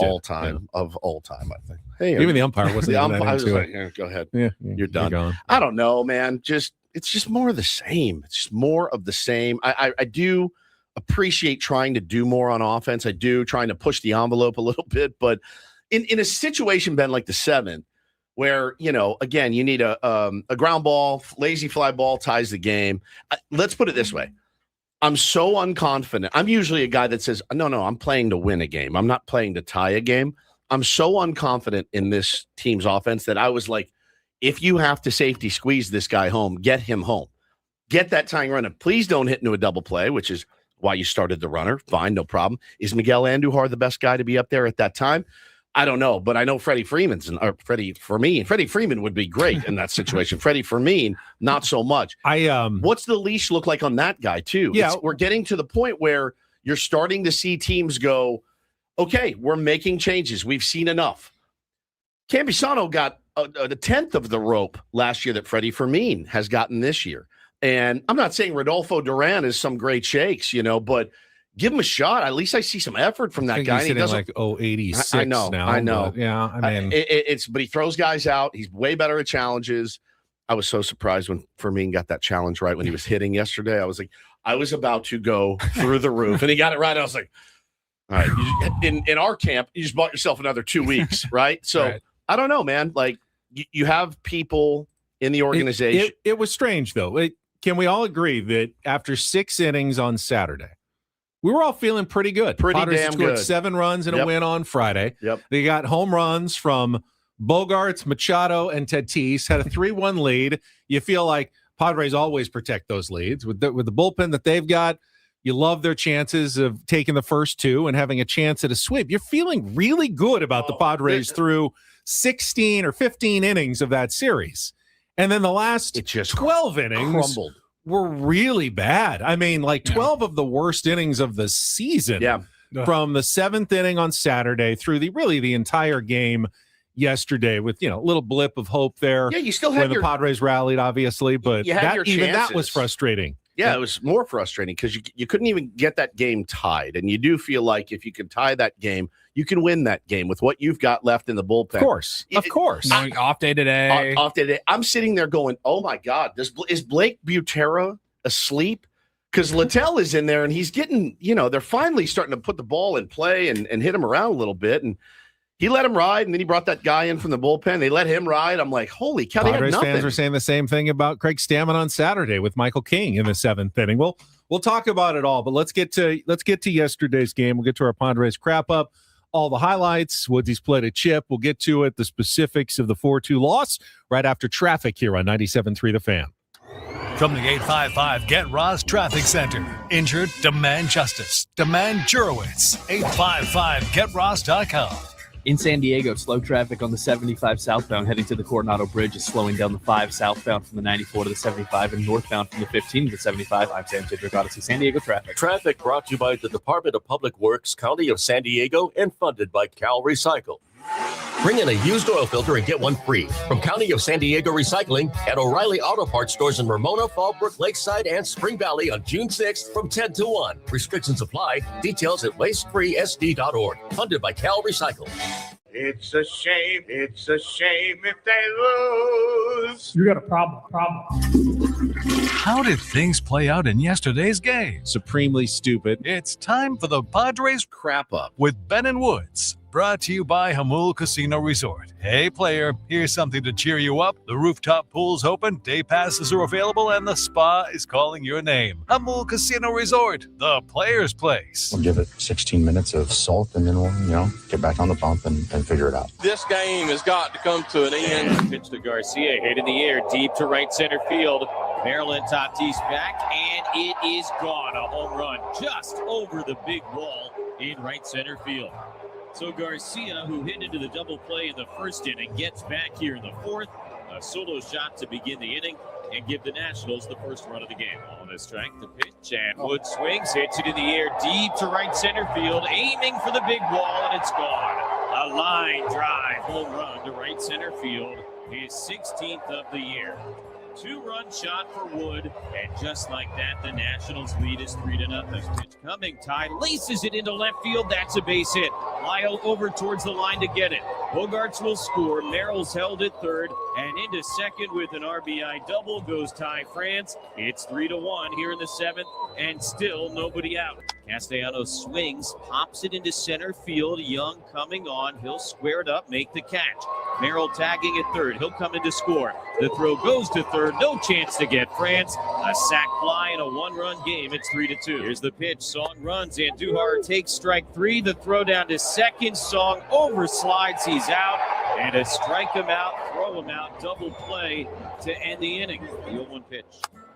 S1: Of all time, I think. Hey,
S2: even the umpire wasn't.
S1: The umpire was like, yeah, go ahead.
S2: Yeah,
S1: you're done. I don't know, man. It's just more of the same. It's just more of the same. I do appreciate trying to do more on offense. I do, trying to push the envelope a little bit, but in a situation, Ben, like the 7th, where, again, you need a ground ball, lazy fly ball ties the game. Let's put it this way. I'm so unconfident. I'm usually a guy that says, no, I'm playing to win a game. I'm not playing to tie a game. I'm so unconfident in this team's offense that I was like, if you have to safety squeeze this guy home, get him home. Get that tying run. And please don't hit into a double play, which is why you started the runner. Fine, no problem. Is Miguel Andujar the best guy to be up there at that time? I don't know, but I know Freddie Freeman would be great in that situation. Freddie Fermin, not so much. What's the leash look like on that guy too?
S2: Yeah,
S1: we're getting to the point where you're starting to see teams go, okay, we're making changes. We've seen enough. Campusano got a 10th of the rope last year that Freddie Fermin has gotten this year. And I'm not saying Rodolfo Duran is some great shakes, but give him a shot. At least I see some effort from that guy.
S2: He's hitting like 86
S1: I know.
S2: But yeah, I mean,
S1: but he throws guys out. He's way better at challenges. I was so surprised when Fermin got that challenge right when he was hitting yesterday. I was like, I was about to go through the roof, and he got it right. I was like, all right, in our camp, you just bought yourself another 2 weeks, right? So right. I don't know, man. Like you have people in the organization.
S2: It was strange though. Can we all agree that after 6 innings on Saturday, we were all feeling pretty good?
S1: Padres damn
S2: scored
S1: good.
S2: 7 runs in a win on Friday.
S1: Yep.
S2: They got home runs from Bogarts, Machado, and Tatis. Had a 3-1 lead. You feel like Padres always protect those leads. With the bullpen that they've got, you love their chances of taking the first 2 and having a chance at a sweep. You're feeling really good about the Padres through 16 or 15 innings of that series. And then the last 12 innings were really bad. I mean, like 12 of the worst innings of the season.
S1: Yeah.
S2: from the 7th inning on Saturday through the entire game yesterday, with a little blip of hope there.
S1: Yeah, you still had
S2: when the Padres rallied, obviously, but that was frustrating.
S1: Yeah, it was more frustrating because you couldn't even get that game tied. And you do feel like if you can tie that game, you can win that game with what you've got left in the bullpen.
S2: Of course.
S3: Off day today.
S1: I'm sitting there going, oh, my God, is Blake Butera asleep? Because Littell is in there, and he's getting, they're finally starting to put the ball in play and hit him around a little bit. And he let him ride, and then he brought that guy in from the bullpen. They let him ride. I'm like, holy cow,
S2: Padres fans were saying the same thing about Craig Stammen on Saturday with Michael King in the 7th inning. We'll talk about it all, but let's get to yesterday's game. We'll get to our Padres crap up, all the highlights. Woodsy's played a chip. We'll get to it, the specifics of the 4-2 loss right after traffic here on 97.3 The Fan.
S5: From the 855 Get Ross Traffic Center. Injured? Demand justice. Demand Jurowitz. 855GetRoss.com.
S6: In San Diego, slow traffic on the 75 southbound heading to the Coronado Bridge is slowing down the 5 southbound from the 94 to the 75 and northbound from the 15 to the 75. I'm Sam Tidrick, Odyssey San Diego Traffic.
S7: Traffic brought to you by the Department of Public Works, County of San Diego, and funded by Cal Recycle. Bring in a used oil filter and get one free from County of San Diego Recycling at O'Reilly Auto Parts stores in Ramona, Fallbrook, Lakeside, and Spring Valley on June 6th from 10 to 1. Restrictions apply. Details at wastefreesd.org. Funded by Cal Recycle.
S8: It's a shame if they lose.
S9: You got a problem.
S5: How did things play out in yesterday's game?
S2: Supremely stupid.
S5: It's time for the Padres
S1: crap up
S5: with Ben and Woods. Brought to you by Hamul Casino Resort. Hey, player, here's something to cheer you up. The rooftop pool's open, day passes are available, and the spa is calling your name. Hamul Casino Resort, the player's place.
S10: We'll give it 16 minutes of salt, and then we'll, get back on the pump and figure it out.
S11: This game has got to come to an end. Pitch to Garcia, hit in the air, deep to right center field. Maryland Tatis back, and it is gone. A home run just over the big wall in right center field. So Garcia, who hit into the double play in the first inning, gets back here in the fourth. A solo shot to begin the inning and give the Nationals the first run of the game. On the strike, the pitch, and Wood swings, hits it in the air deep to right center field, aiming for the big wall, and it's gone. A line drive home run to right center field, his 16th of the year. 2-run shot for Wood, and just like that, the Nationals lead is 3-0. Pitch coming, Ty laces it into left field. That's a base hit. Lyle over towards the line to get it. Bogarts will score. Merrill's held at third, and into second with an RBI double goes Ty France. It's 3-1 here in the 7th, and still nobody out. Castellanos swings, pops it into center field. Young coming on. He'll square it up, make the catch. Merrill tagging at third. He'll come in to score. The throw goes to third. No chance to get France. A sac fly in a 1-run game. It's 3-2. Here's the pitch. Song runs. Andujar takes strike 3. The throw down to second. Song overslides. He's out. And a strike him out, throw him out, double play to end the inning. The 0-1 pitch.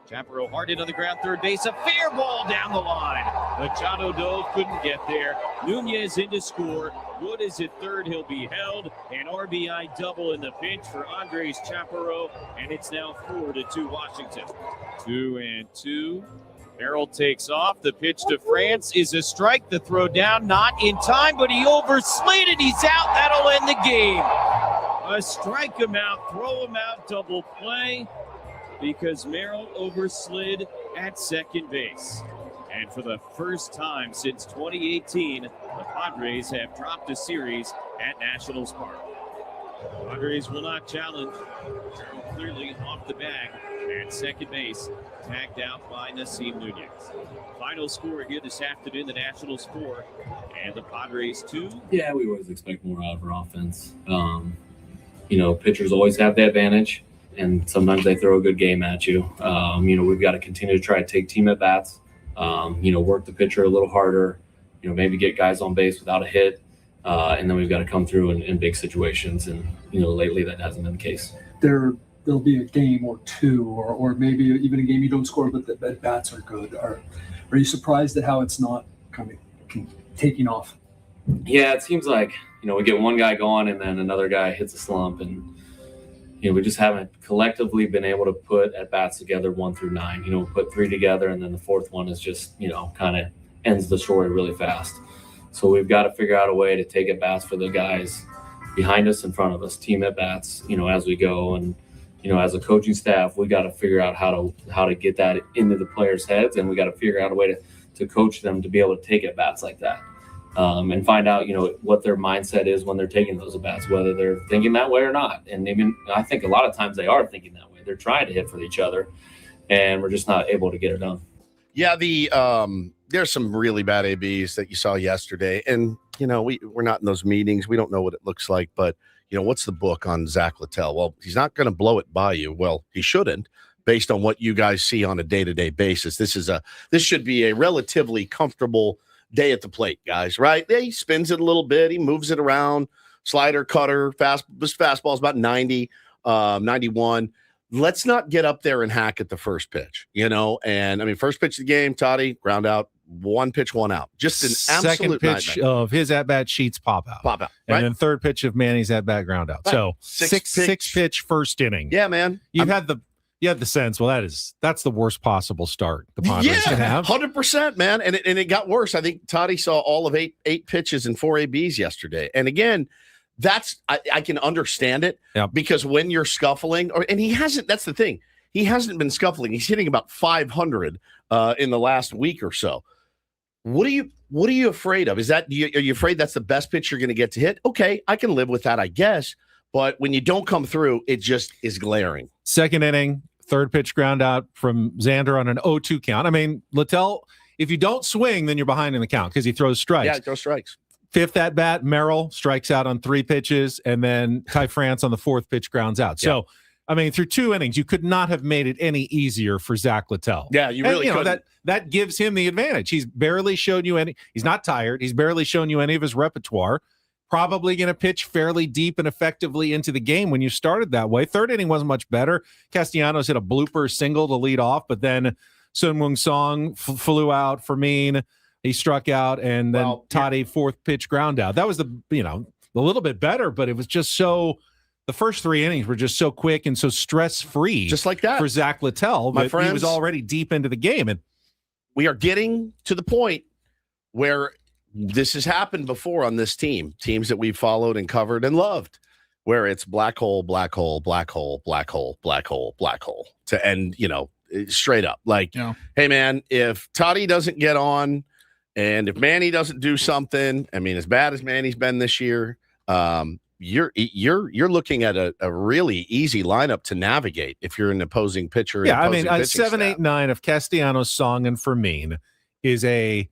S11: Chaparro hard hit on the ground, third base, a fair ball down the line. Machado Dove couldn't get there. Nunez in to score. Wood is at third. He'll be held. An RBI double in the pinch for Andres Chaparro, and it's now 4-2 Washington. 2-2. Merrill takes off. The pitch to France is a strike. The throw down, not in time, but he overslid and he's out. That'll end the game. A strike him out, throw him out, double play, because Merrill overslid at second base. And for the first time since 2018, the Padres have dropped a series at Nationals Park. Padres will not challenge. Merrill clearly off the bag at second base, tagged out by Nasim Nunez. Final score here this afternoon, the Nationals 4 and the Padres 2.
S12: Yeah, we always expect more out of our offense. Pitchers always have the advantage, and sometimes they throw a good game at you. We've got to continue to try to take team at bats, work the pitcher a little harder, maybe get guys on base without a hit. And then we've got to come through in big situations. And, lately that hasn't been the case.
S9: There'll be a game or two, or maybe even a game you don't score, but the bats are good. Are you surprised at how it's not kind of taking off?
S12: Yeah, it seems like, we get one guy going and then another guy hits a slump, and, we just haven't collectively been able to put at bats together 1 through 9. We put 3 together, and then the fourth one is just, kind of ends the story really fast. So we've got to figure out a way to take at bats for the guys behind us, in front of us, team at bats, as we go. And, as a coaching staff, we got to figure out how to get that into the players' heads, and we got to figure out a way to coach them to be able to take at bats like that. And find out, what their mindset is when they're taking those at bats, whether they're thinking that way or not. And I think a lot of times they are thinking that way. They're trying to hit for each other, and we're just not able to get it done.
S1: Yeah, there's some really bad ABs that you saw yesterday, and we're not in those meetings. We don't know what it looks like, but what's the book on Zach Littell? Well, he's not going to blow it by you. Well, he shouldn't, based on what you guys see on a day-to-day basis. This should be a relatively comfortable day at the plate, guys, right? Yeah, he spins it a little bit, he moves it around, slider, cutter, this fastball is about 90, 91. Let's not get up there and hack at the first pitch, and first pitch of the game, Toddy, ground out, one pitch, one out. Just an
S2: second
S1: absolute
S2: pitch
S1: nightmare.
S2: of his at-bat sheets pop out.
S1: Right?
S2: And then third pitch of Manny's at-bat ground out.
S1: Right.
S2: So
S1: Six
S2: pitch first inning.
S1: Yeah, man.
S2: You had the sense, well, that's the worst possible start the Padres can have.
S1: 100%, man. And it got worse. I think Toddy saw all of eight pitches and 4 ABs yesterday. And again, I can understand it because when you're scuffling, and he hasn't, that's the thing. He hasn't been scuffling. He's hitting about 500 in the last week or so. What are you afraid of? Are you afraid that's the best pitch you're going to get to hit? Okay, I can live with that, I guess. But when you don't come through, it just is glaring.
S2: Second inning, third pitch ground out from Xander on an 0-2 count. Littell, if you don't swing, then you're behind in the count because he throws strikes.
S1: Yeah, he throws strikes.
S2: Fifth at bat, Merrill strikes out on 3 pitches, and then Ty France on the 4th pitch grounds out. Yeah. So, through 2 innings, you could not have made it any easier for Zach Littell.
S1: Yeah, you really couldn't.
S2: That gives him the advantage. He's barely shown you any. He's not tired. He's barely shown you any of his repertoire. Probably going to pitch fairly deep and effectively into the game when you started that way. Third inning wasn't much better. Castellanos hit a blooper single to lead off, but then Sun Wung Song flew out. Fermin, he struck out, and then Toddy 4th pitch ground out. That was a little bit better, but it was just so. The first 3 innings were just so quick and so stress-free.
S1: Just like that.
S2: For Zach Littell.
S1: My friends,
S2: he was already deep into the game. And
S1: we are getting to the point where this has happened before on this team. Teams that we've followed and covered and loved. Where it's black hole, black hole, black hole, black hole, black hole, black hole. To end, straight up. Hey, man, if Toddy doesn't get on and if Manny doesn't do something, as bad as Manny's been this year, you're looking at a really easy lineup to navigate if you're an opposing pitcher.
S2: Yeah, 7, 8, 9 of Castellanos, Song, and Fermin is a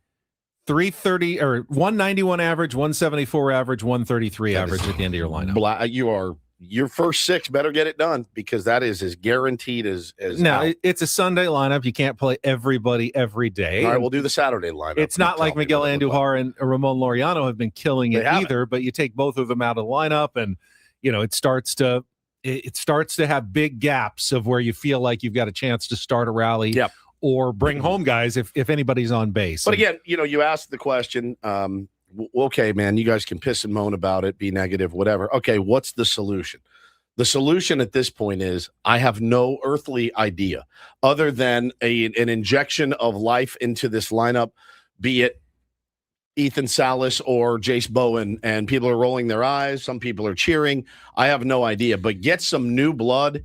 S2: 330 or 191 average, 174 average, 133 average at the end of your lineup. Your first 6 better get it done because that is as guaranteed as now. It's a Sunday lineup. You can't play everybody every day.
S1: All right, we'll do the Saturday lineup.
S2: It's not like Miguel Andujar and Ramon Laureano have been killing it either, but you take both of them out of the lineup and it starts to have big gaps of where you feel like you've got a chance to start a rally or bring home guys if anybody's on base.
S1: But again, you asked the question, okay, man, you guys can piss and moan about it, be negative, whatever. Okay, what's the solution? The solution at this point is I have no earthly idea other than an injection of life into this lineup, be it Ethan Salas or Jace Bowen, and people are rolling their eyes. Some people are cheering. I have no idea, but get some new blood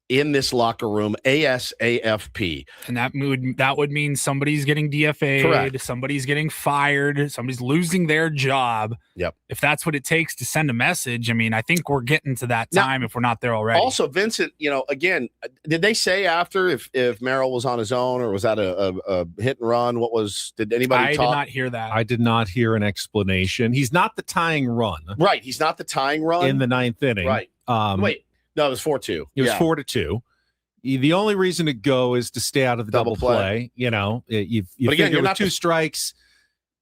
S1: in this locker room ASAFP.
S3: And that would mean somebody's getting DFA'd,
S1: correct,
S3: somebody's getting fired, somebody's losing their job.
S1: Yep.
S3: If that's what it takes to send a message, I think we're getting to that time now, if we're not there already.
S1: Also, Vincent, again, did they say after if Merrill was on his own or was that a hit and run? Did anybody talk?
S3: I did not hear that.
S2: I did not hear an explanation. He's not the tying run.
S1: Right. He's not the tying run
S2: in the 9th inning.
S1: Right. Wait. No, it was 4-2.
S2: It was 4-2. The only reason to go is to stay out of the double play. You figure with 2 strikes,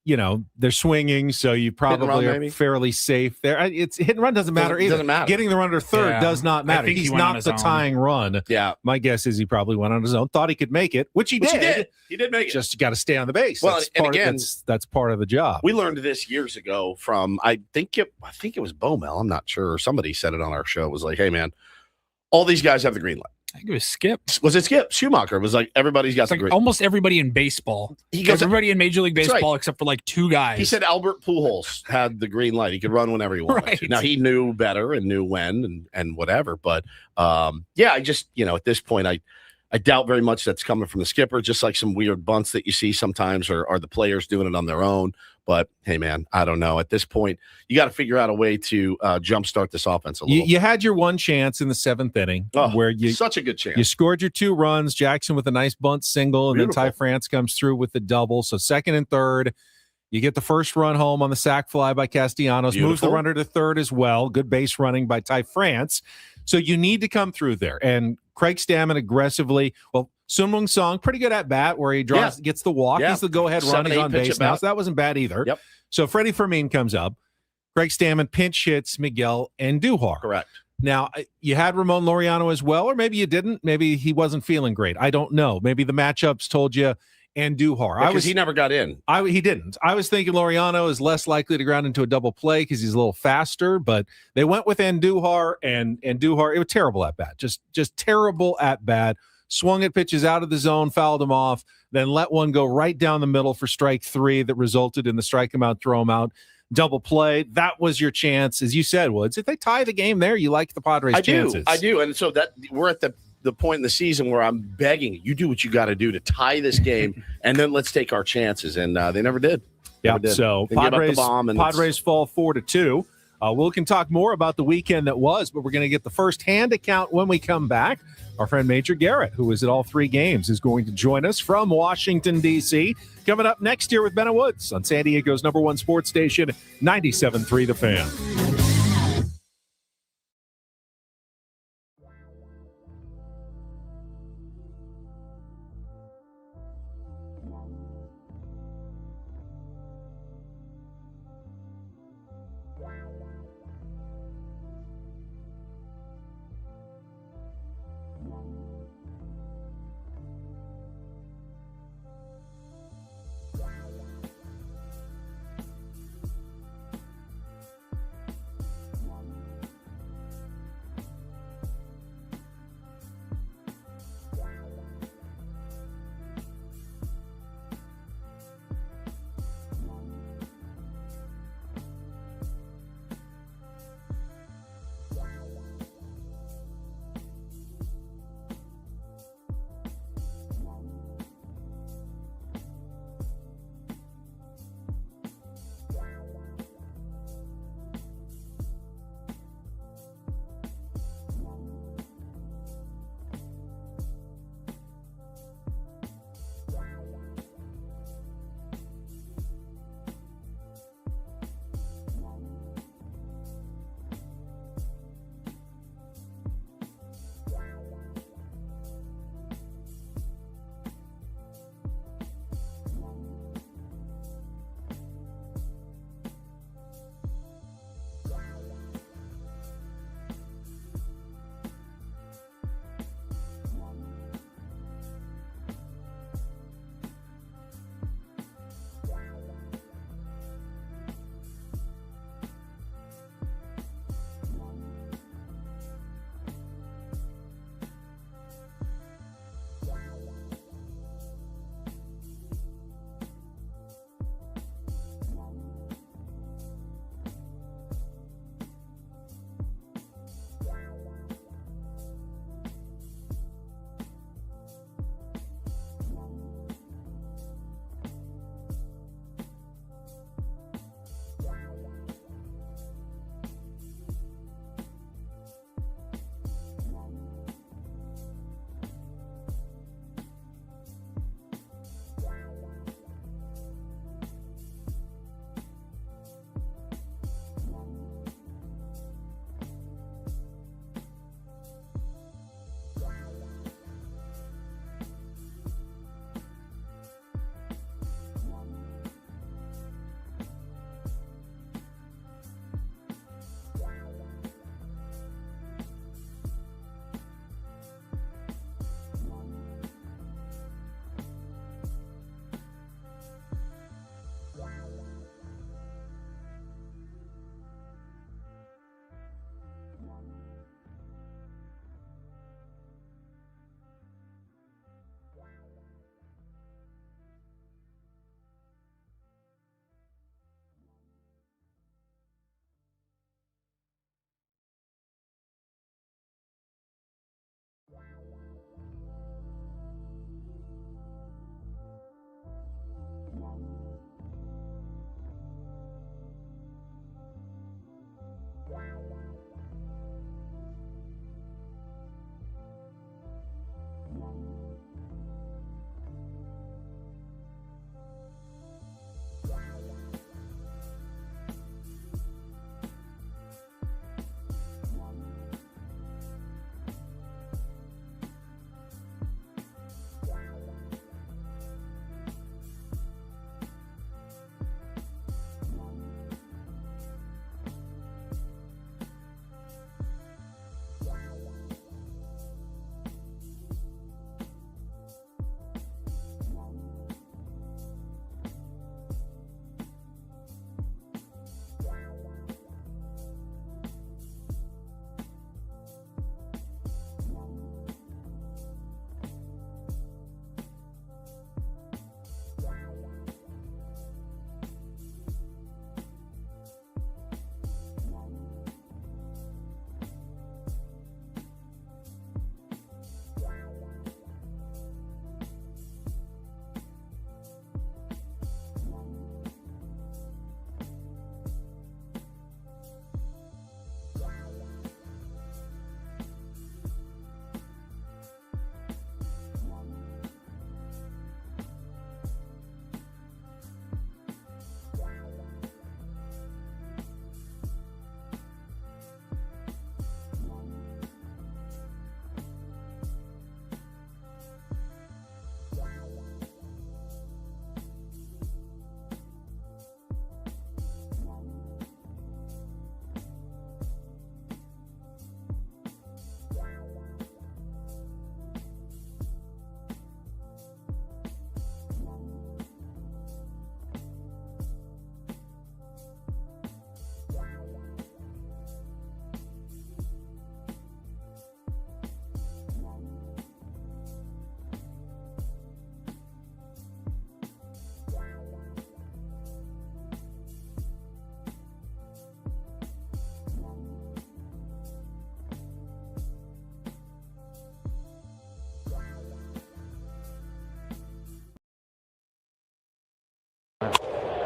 S2: they're swinging, so you probably are fairly safe there. It's hit and run doesn't matter either.
S1: Doesn't matter.
S2: Getting the runner third does not matter. He's not the tying run.
S1: Yeah.
S2: My guess is he probably went on his own, thought he could make it, which he did.
S1: He did make it.
S2: Just got to stay on the base.
S1: Well,
S2: that's part of the job.
S1: We learned this years ago from I think it was Bomel. I'm not sure. Somebody said it on our show. It was like, hey man, all these guys have the green light.
S3: I think it was Skip.
S1: Was it Skip? Schumacher was like, everybody's got
S3: It's like almost everybody in baseball.
S1: He goes,
S3: everybody in Major League Baseball except for like 2 guys.
S1: He said Albert Pujols had the green light. He could run whenever he wanted to. Now, he knew better and knew when and whatever. But, yeah, I just, at this point, I doubt very much that's coming from the skipper, just like some weird bunts that you see sometimes are the players doing it on their own. But, hey, man, I don't know. At this point, you got to figure out a way to jumpstart this offense a little.
S2: You had your one chance in the 7th inning where you
S1: such a good chance.
S2: You scored your 2 runs, Jackson with a nice bunt single, and
S1: Beautiful.
S2: then Ty France comes through with the double. So 2nd and 3rd, you get the first run home on the sac fly by Castellanos, moves the runner to 3rd as well. Good base running by Ty France. So you need to come through there. And Craig Stammen aggressively, Sun Wung Song, pretty good at bat where he gets the walk. He's the go-ahead run. He's on base now, so that wasn't bad either.
S1: Yep.
S2: So Freddie Fermin comes up. Craig Stammen pinch hits Miguel Andujar.
S1: Correct.
S2: Now, you had Ramon Laureano as well, or maybe you didn't. Maybe he wasn't feeling great. I don't know. Maybe the matchups told you Andujar.
S1: Because he never got in.
S2: He didn't. I was thinking Laureano is less likely to ground into a double play because he's a little faster, but they went with Andujar, and Andujar, it was terrible at bat. Just terrible at bat. Swung at pitches out of the zone, fouled him off, then let one go right down the middle for strike 3 that resulted in the strike him out, throw him out, double play. That was your chance. As you said, Woods, if they tie the game there, you like the Padres' chances.
S1: I do. And so that we're at the point in the season where I'm begging you do what you got to do to tie this game, and then let's take our chances. And they never did.
S2: Yeah. So Padres fall 4-2. We can talk more about the weekend that was, but we're going to get the first-hand account when we come back. Our friend Major Garrett, who was at all 3 games, is going to join us from Washington, D.C. Coming up next year with Bennett Woods on San Diego's #1 sports station, 97.3 The Fan.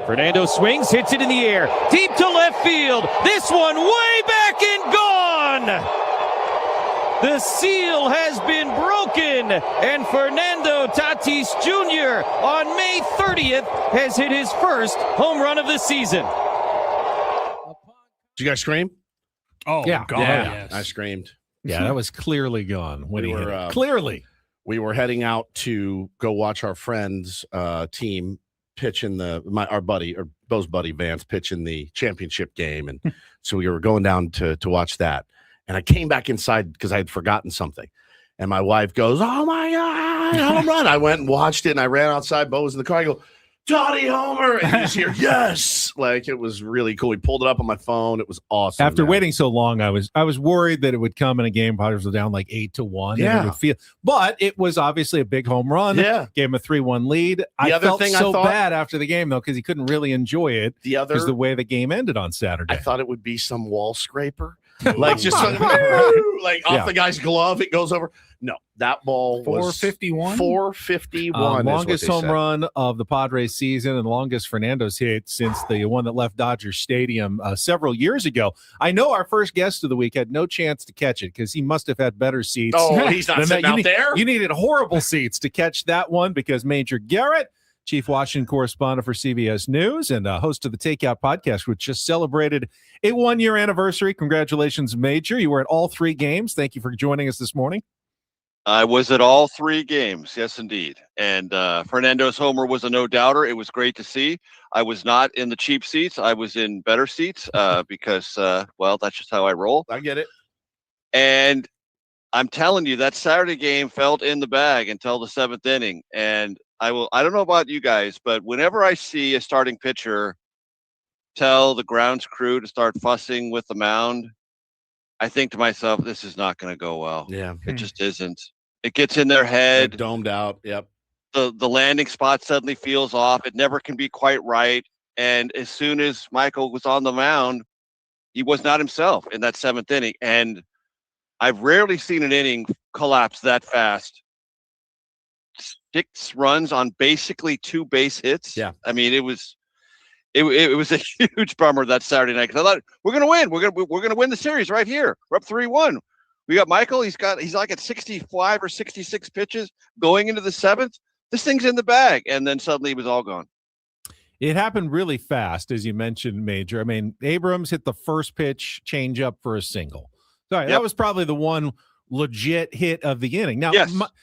S11: Fernando swings, hits it in the air, deep to left field. This one way back and gone. The seal has been broken, and Fernando Tatis Jr. on May 30th has hit his first home run of the season.
S1: Did you guys scream?
S3: Oh,
S2: Yeah.
S3: God,
S2: Yeah.
S3: yes.
S1: I screamed.
S2: Yeah, that was clearly gone when
S1: We
S2: he hit
S1: were,
S2: it. Clearly.
S1: We were heading out to go watch our friend's team pitch in our buddy or Bo's buddy Vance pitch in the championship game, and so we were going down to watch that. And I came back inside because I had forgotten something, and my wife goes, "Oh my God, home run!" I went and watched it, and I ran outside. Bo was in the car. I go, "Johnny Homer!" And you just hear yes, like it was really cool. We pulled it up on my phone. It was awesome.
S2: After
S1: man.
S2: waiting so long, I was worried that it would come in a game. Padres were down like 8-1.
S1: Yeah.
S2: And it would feel, but it was obviously a big home run.
S1: Yeah.
S2: Gave him a 3-1 lead. I
S1: other
S2: felt
S1: thing I
S2: so
S1: thought-
S2: bad after the game though because he couldn't really enjoy it.
S1: The other
S2: because the way the game ended on Saturday.
S1: I thought it would be some wall scraper, like just like off
S2: Yeah.
S1: the guy's glove. It goes over. No, that ball was
S3: 451?
S1: 451. is what
S2: longest
S1: they
S2: home
S1: said.
S2: run of the Padres season and longest Fernando's hit since the one that left Dodger Stadium several years ago. I know our first guest of the week had no chance to catch it because he must have had better seats.
S1: Oh, he's not
S2: than
S1: sitting
S2: that.
S1: out there.
S2: You needed horrible seats to catch that one because Major Garrett, Chief Washington correspondent for CBS News and host of the Takeout Podcast, which just celebrated a 1-year anniversary. Congratulations, Major. You were at all 3 games. Thank you for joining us this morning.
S13: I was at all 3 games, yes, indeed. And Fernando's homer was a no-doubter. It was great to see. I was not in the cheap seats. I was in better seats because, well, that's just how I roll.
S1: I get it.
S13: And I'm telling you, that Saturday game felt in the bag until the 7th inning. And I don't know about you guys, but whenever I see a starting pitcher tell the grounds crew to start fussing with the mound, I think to myself, this is not going to go well.
S1: Yeah.
S13: It just isn't. It gets in their head.
S1: They're domed out. Yep.
S13: The landing spot suddenly feels off. It never can be quite right. And as soon as Michael was on the mound, he was not himself in that 7th inning. And I've rarely seen an inning collapse that fast. 6 runs on basically 2 base hits.
S1: Yeah.
S13: I mean, it was a huge bummer that Saturday night because I thought we're gonna win. We're gonna win the series right here. We're up 3-1. We got Michael. He's like at 65 or 66 pitches going into the 7th. This thing's in the bag, and then suddenly it was all gone.
S2: It happened really fast, as you mentioned, Major. I mean, Abrams hit the first pitch change up for a single. Sorry, that was probably the one legit hit of the inning. Now,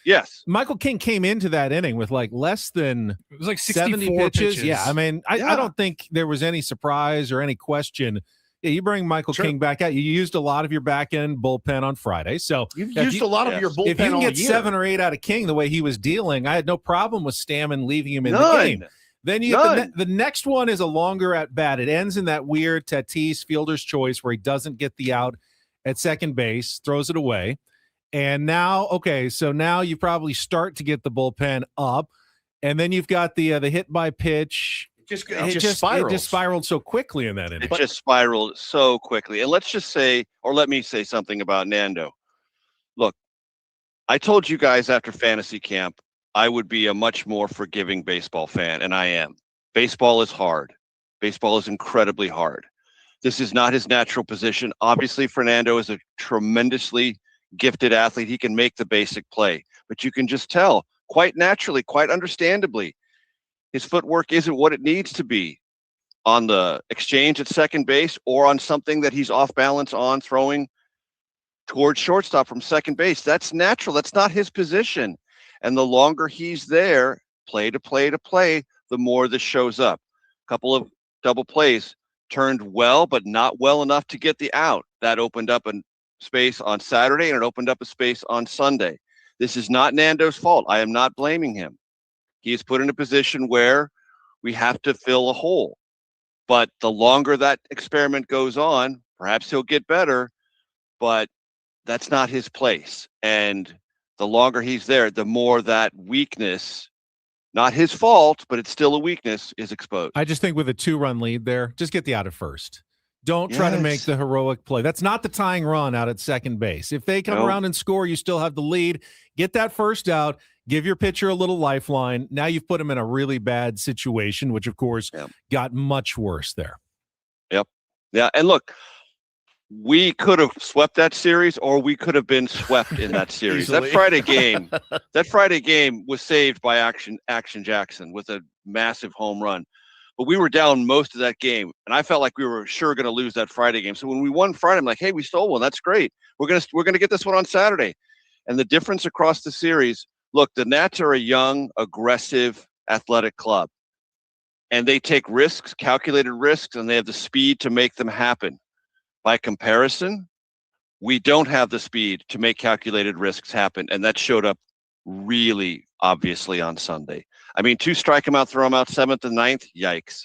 S13: yes,
S2: Michael King came into that inning with like less than
S3: It was like
S2: 70
S3: 64
S2: pitches. Yeah, I mean, I
S13: Yeah.
S2: don't think there was any surprise or any question. Yeah, you bring Michael King back out. You used a lot of your back end bullpen on Friday, so
S1: You've
S2: if
S1: used a lot of your bullpen
S2: If you can
S1: all
S2: get
S1: year.
S2: 7 or 8 out of King the way he was dealing, I had no problem with Stammen leaving him in the
S13: None.
S2: game. Then you the next one is a longer at bat. It ends in that weird Tatis fielder's choice where he doesn't get the out at second base, throws it away. And now, okay, so now you probably start to get the bullpen up, and then you've got the hit by pitch.
S1: It
S2: It
S1: just spirals.
S2: just spiraled so quickly in that inning.
S13: It just spiraled so quickly. And let's just say, or let me say something about Nando. Look, I told you guys after fantasy camp, I would be a much more forgiving baseball fan, and I am. Baseball is hard. Baseball is incredibly hard. This is not his natural position. Obviously, Fernando is a tremendously gifted athlete. He can make the basic play, but you can just tell quite naturally, quite understandably, his footwork isn't what it needs to be on the exchange at second base or on something that he's off balance on throwing towards shortstop from second base. That's natural. That's not his position. And the longer he's there, play to play to play, the more this shows up. A couple of double plays turned well, but not well enough to get the out. That opened up a space on Saturday, and it opened up a space on Sunday. This is not Nando's fault. I am not blaming him. He is put in a position where we have to fill a hole. But the longer that experiment goes on, perhaps he'll get better, but that's not his place. And the longer he's there, the more that weakness, not his fault, but it's still a weakness, is exposed.
S2: I just think with a 2-run lead there, just get the out at first. Don't try to make the heroic play. That's not the tying run out at second base. If they come around and score, you still have the lead. Get that first out. Give your pitcher a little lifeline. Now you've put him in a really bad situation, which, of course, got much worse there.
S13: Yep. Yeah. And look, we could have swept that series, or we could have been swept in that series. That Friday game was saved by Action Jackson with a massive home run. But we were down most of that game, and I felt like we were sure going to lose that Friday game. So when we won Friday, I'm like, hey, we stole one. That's great. We're gonna get this one on Saturday. And the difference across the series, look, the Nats are a young, aggressive, athletic club. And they take risks, calculated risks, and they have the speed to make them happen. By comparison, we don't have the speed to make calculated risks happen. And that showed up really obviously on Sunday. I mean, 2 strike him out, throw him out 7th and 9th. Yikes.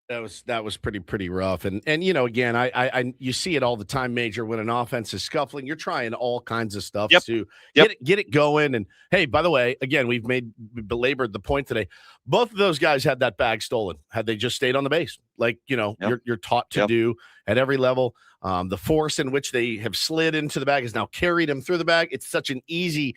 S1: That was pretty rough. And again, I you see it all the time, Major, when an offense is scuffling, you're trying all kinds of stuff to get it going. And hey, by the way, again, we belabored the point today. Both of those guys had that bag stolen had they just stayed on the base, like you're taught to do at every level. The force in which they have slid into the bag has now carried him through the bag. It's such an easy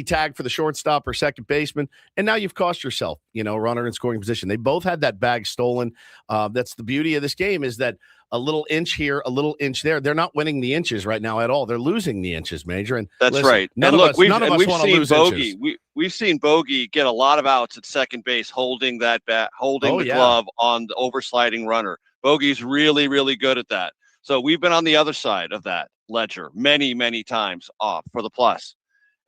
S1: tag for the shortstop or second baseman. And now you've cost yourself, runner in scoring position. They both had that bag stolen. That's the beauty of this game, is that a little inch here, a little inch there. They're not winning the inches right now at all. They're losing the inches, Major. And
S13: that's right.
S1: None of us want to lose
S13: Bogey.
S1: inches.
S13: We've seen Bogey get a lot of outs at second base, holding that bat, holding the glove on the oversliding runner. Bogey's really, really good at that. So we've been on the other side of that ledger many, many times off for the plus.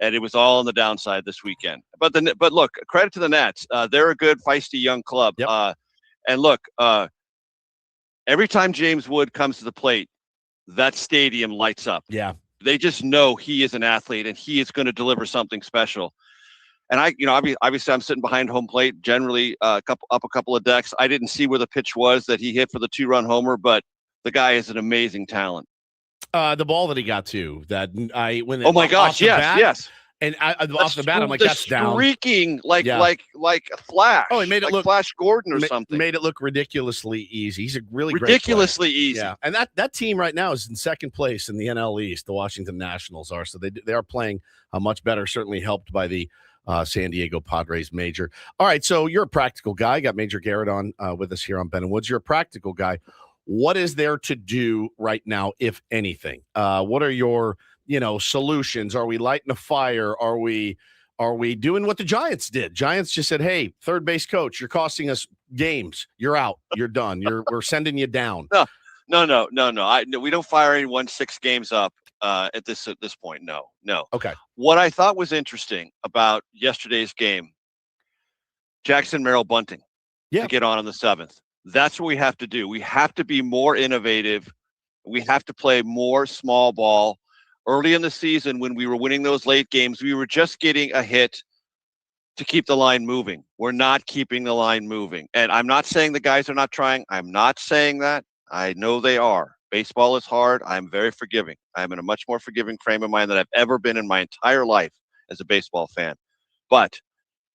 S13: And it was all on the downside this weekend. But look, credit to the Nats. They're a good, feisty young club.
S1: Yep.
S13: And look, every time James Wood comes to the plate, that stadium lights up.
S1: Yeah.
S13: They just know he is an athlete and he is going to deliver something special. And obviously I'm sitting behind home plate, generally up a couple of decks. I didn't see where the pitch was that he hit for the 2-run homer, but the guy is an amazing talent.
S1: The ball that he got to
S13: oh my gosh, yes.
S1: And off the bat, I'm like, that's down.
S13: Streaking like a Flash.
S1: Oh, he made it
S13: like
S1: look
S13: Flash Gordon or something.
S1: Made it look ridiculously easy. He's a really
S13: ridiculously
S1: great
S13: easy.
S1: Yeah, and that team right now is in second place in the NL East. The Washington Nationals are, so they are playing much better. Certainly helped by the San Diego Padres, Major. All right, so you're a practical guy. Got Major Garrett on with us here on Ben and Woods. You're a practical guy. What is there to do right now, if anything? What are your solutions? Are we lighting a fire? Are we doing what the Giants did? Giants just said, "Hey, third base coach, you're costing us games. You're out. You're done. We're sending you down."
S13: No. We don't fire anyone 6 games up at this point. No.
S1: Okay.
S13: What I thought was interesting about yesterday's game, Jackson Merrill bunting to get on the 7th. That's what we have to do. We have to be more innovative. We have to play more small ball. Early in the season, when we were winning those late games, we were just getting a hit to keep the line moving. We're not keeping the line moving. And I'm not saying the guys are not trying. I'm not saying that. I know they are. Baseball is hard. I'm very forgiving. I'm in a much more forgiving frame of mind than I've ever been in my entire life as a baseball fan. But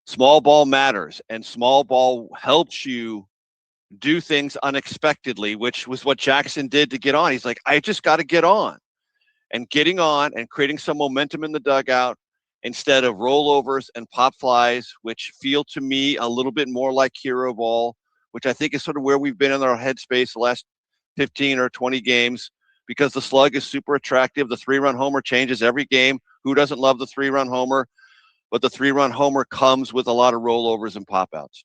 S13: small ball matters, and small ball helps you do things unexpectedly, which was what Jackson did to get on. He's like, I just got to get on. And getting on and creating some momentum in the dugout instead of rollovers and pop flies, which feel to me a little bit more like hero ball, which I think is sort of where we've been in our headspace the last 15 or 20 games, because the slug is super attractive. The 3-run homer changes every game. Who doesn't love the 3-run homer? But the 3-run homer comes with a lot of rollovers and pop outs.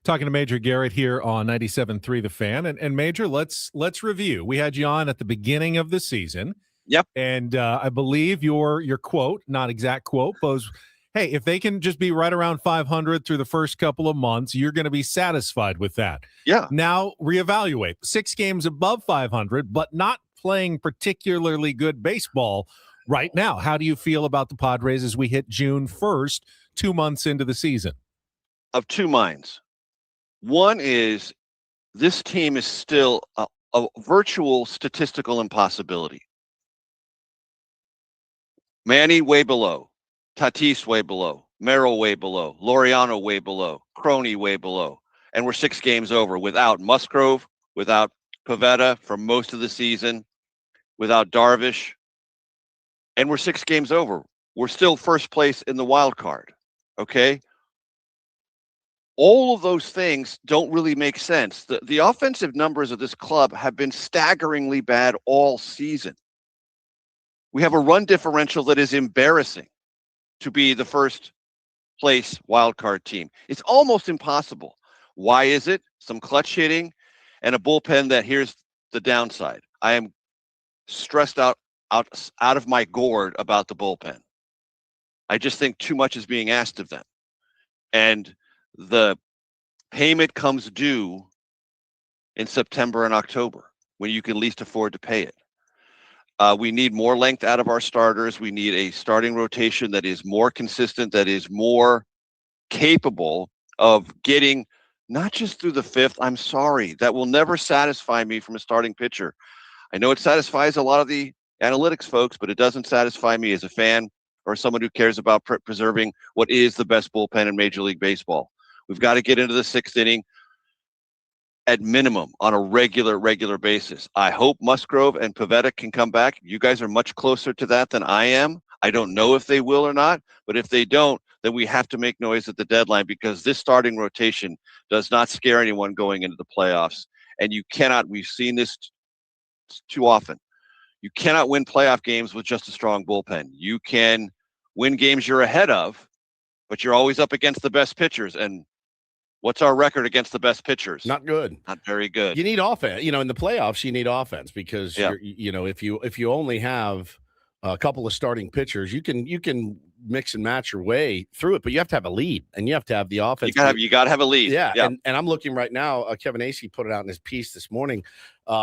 S2: Talking to Major Garrett here on 97.3 The Fan. And Major, let's review. We had you on at the beginning of the season.
S13: Yep.
S2: And I believe your quote, not exact quote, was, hey, if they can just be right around 500 through the first couple of months, you're going to be satisfied with that.
S13: Yeah.
S2: Now reevaluate. 6 games above 500, but not playing particularly good baseball right now. How do you feel about the Padres as we hit June 1st, 2 months into the season?
S13: Of two minds. One is this team is still a virtual statistical impossibility. Manny way below, Tatis way below, Merrill way below, Laureano way below, Crony way below. And we're 6 games over without Musgrove, without Pavetta for most of the season, without Darvish, and we're 6 games over. We're still first place in the wild card. Okay. All of those things don't really make sense. The offensive numbers of this club have been staggeringly bad all season. We have a run differential that is embarrassing to be the first place wild card team. It's almost impossible. Why is it? Some clutch hitting and a bullpen that, here's the downside. I am stressed out of my gourd about the bullpen. I just think too much is being asked of them. And the payment comes due in September and October when you can least afford to pay it. We need more length out of our starters. We need a starting rotation that is more consistent, that is more capable of getting not just through the 5th. I'm sorry, that will never satisfy me from a starting pitcher. I know it satisfies a lot of the analytics folks, but it doesn't satisfy me as a fan or someone who cares about preserving what is the best bullpen in Major League Baseball. We've got to get into the 6th inning at minimum on a regular basis. I hope Musgrove and Pavetta can come back. You guys are much closer to that than I am. I don't know if they will or not, but if they don't, then we have to make noise at the deadline, because this starting rotation does not scare anyone going into the playoffs. And you cannot, we've seen this too often. You cannot win playoff games with just a strong bullpen. You can win games you're ahead of, but you're always up against the best pitchers. And what's our record against the best pitchers?
S1: Not good.
S13: Not very good.
S1: You need offense. In the playoffs, you need offense because if you only have a couple of starting pitchers, you can mix and match your way through it, but you have to have a lead and you have to have the offense.
S13: You got to have a lead.
S1: Yeah. And I'm looking right now. Kevin Acey put it out in his piece this morning.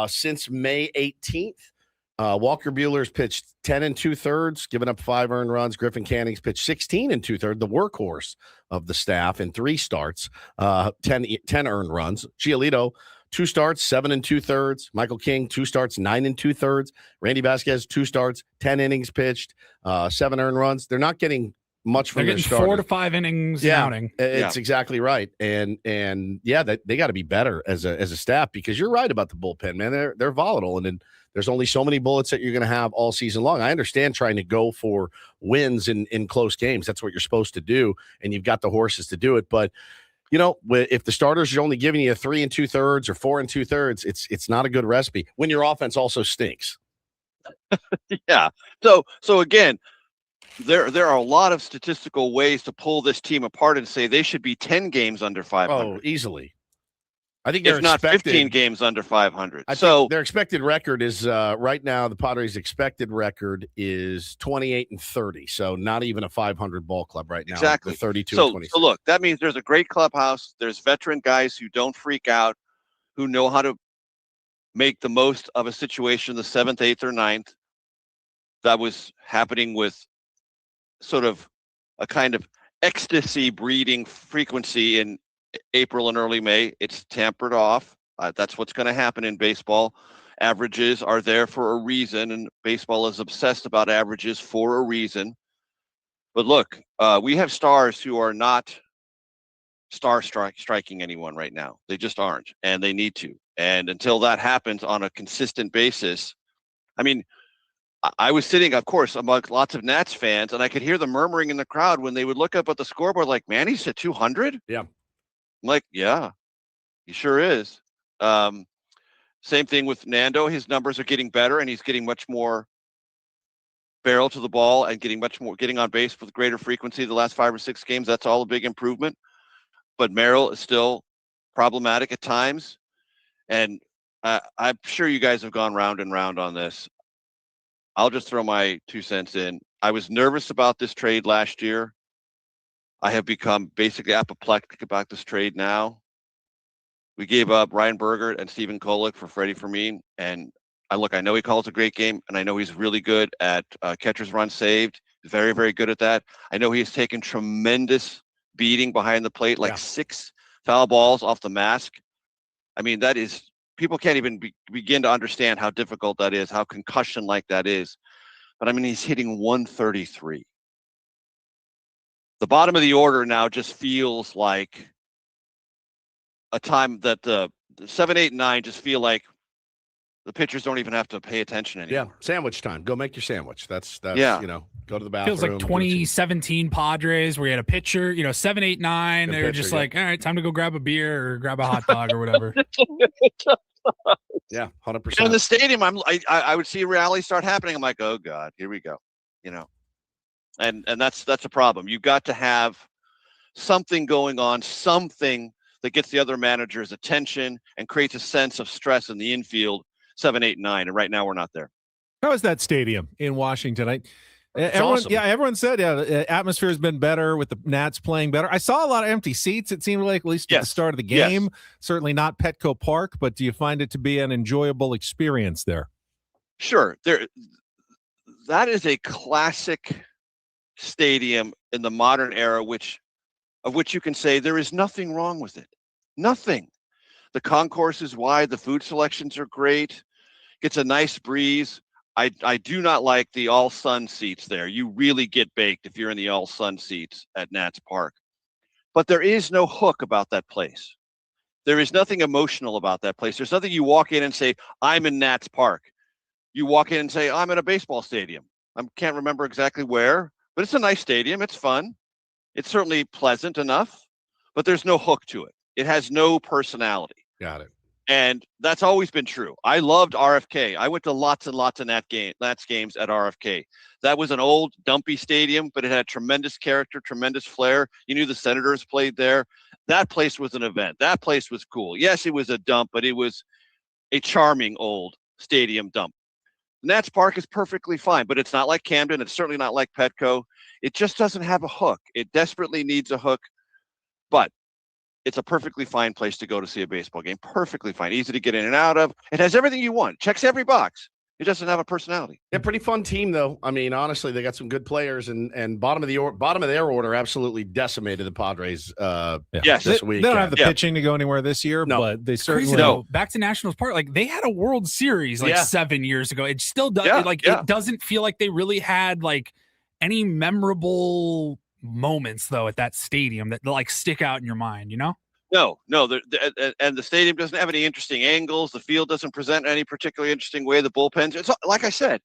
S1: Since May 18th, Walker Buehler's pitched 10 2/3, given up 5 earned runs. Griffin Canning's pitched 16 2/3, the workhorse of the staff in 3 starts, 10 earned runs. Giolito, 2 starts, 7 2/3. Michael King, 2 starts, 9 2/3. Randy Vasquez, 2 starts, 10 innings pitched, 7 earned runs. They're not getting much from their starters.
S3: 4 to 5 innings outing.
S1: It's exactly right. And they got to be better as a staff, because you're right about the bullpen, man. They're volatile, and then there's only so many bullets that you're going to have all season long. I understand trying to go for wins in close games. That's what you're supposed to do, and you've got the horses to do it. But if the starters are only giving you 3 2/3 or 4 2/3, it's not a good recipe when your offense also stinks.
S13: Yeah. So again, there are a lot of statistical ways to pull this team apart and say they should be 10 games under 500.
S1: Oh, easily. I think they're
S13: if not 15 games under 500.
S1: So their expected record is right now, the Padres' expected record is 28-30. So not even a 500 ball club right now.
S13: Exactly.
S1: 32-26.
S13: So look, that means there's a great clubhouse. There's veteran guys who don't freak out, who know how to make the most of a situation the 7th, 8th, or 9th. That was happening with sort of a kind of ecstasy breeding frequency in April and early May. It's tampered off. That's what's going to happen in baseball. Averages are there for a reason, and baseball is obsessed about averages for a reason. But look, we have stars who are not striking anyone right now. They just aren't, and they need to. And until that happens on a consistent basis, I mean, I was sitting, of course, among lots of Nats fans, and I could hear the murmuring in the crowd when they would look up at the scoreboard like, man, he's at 200?
S1: Yeah.
S13: I'm like, yeah, he sure is. Same thing with Nando. His numbers are getting better, and he's getting much more barrel to the ball and getting on base with greater frequency the last 5 or 6 games. That's all a big improvement. But Merrill is still problematic at times. And I'm sure you guys have gone round and round on this. I'll just throw my 2 cents in. I was nervous about this trade last year. I have become basically apoplectic about this trade now. We gave up Ryan Berger and Stephen Kolek for Freddie Fermin. And I know he calls a great game, and I know he's really good at catcher's run saved. Very, very good at that. I know he's taken tremendous beating behind the plate, like 6 foul balls off the mask. I mean, that is, people can't even begin to understand how difficult that is, how concussion-like that is. But I mean, he's hitting 133. The bottom of the order now just feels like a time that the 7, 8, and 9 just feel like The pitchers don't even have to pay attention anymore.
S1: Yeah, sandwich time. Go make your sandwich. That's
S13: Yeah.
S1: go to the bathroom.
S3: Feels like 2017 Padres where you had a pitcher, 7, 8, 9. They were just like, all right, time to go grab a beer or grab a hot dog or whatever.
S1: Yeah, 100%.
S13: In the stadium, I would see reality start happening. I'm like, oh God, here we go. And that's a problem. You've got to have something going on, something that gets the other manager's attention and creates a sense of stress in the infield. 7, 8, 9, and right now we're not there.
S2: How is that stadium in Washington?
S1: Everyone,
S2: awesome. Yeah, everyone said atmosphere has been better with the Nats playing better. I saw a lot of empty seats. It seemed like, at least at the start of the game.
S13: Yes.
S2: Certainly not Petco Park, but do you find it to be an enjoyable experience there?
S13: Sure, that is a classic stadium in the modern era, of which you can say there is nothing wrong with it. Nothing. The concourse is wide. The food selections are great. Gets a nice breeze. I do not like the all sun seats there. You really get baked if you're in the all sun seats at Nats Park. But there is no hook about that place. There is nothing emotional about that place. There's nothing you walk in and say, I'm in Nats Park. You walk in and say, I'm in a baseball stadium. I can't remember exactly where, but it's a nice stadium. It's fun. It's certainly pleasant enough, but there's no hook to it. It has no personality.
S1: Got it.
S13: And that's always been true. I loved RFK. I went to lots and lots of Nats games at RFK. That was an old, dumpy stadium, but it had tremendous character, tremendous flair. You knew the Senators played there. That place was an event. That place was cool. Yes, it was a dump, but it was a charming old stadium dump. Nats Park is perfectly fine, but it's not like Camden. It's certainly not like Petco. It just doesn't have a hook. It desperately needs a hook, but it's a perfectly fine place to go to see a baseball game. Perfectly fine. Easy to get in and out of. It has everything you want. Checks every box. It doesn't have a personality.
S1: Yeah, pretty fun team though. I mean, honestly, they got some good players, and bottom of their order absolutely decimated the Padres. This week.
S2: They don't have the pitching to go anywhere this year, but they certainly
S3: know. Back to Nationals Park, like they had a World Series 7 years ago. It still does. It doesn't feel like they really had like any memorable moments though at that stadium that like stick out in your mind.
S13: No, and the stadium doesn't have any interesting angles. The field doesn't present any particularly interesting way. The bullpens, it's like I said,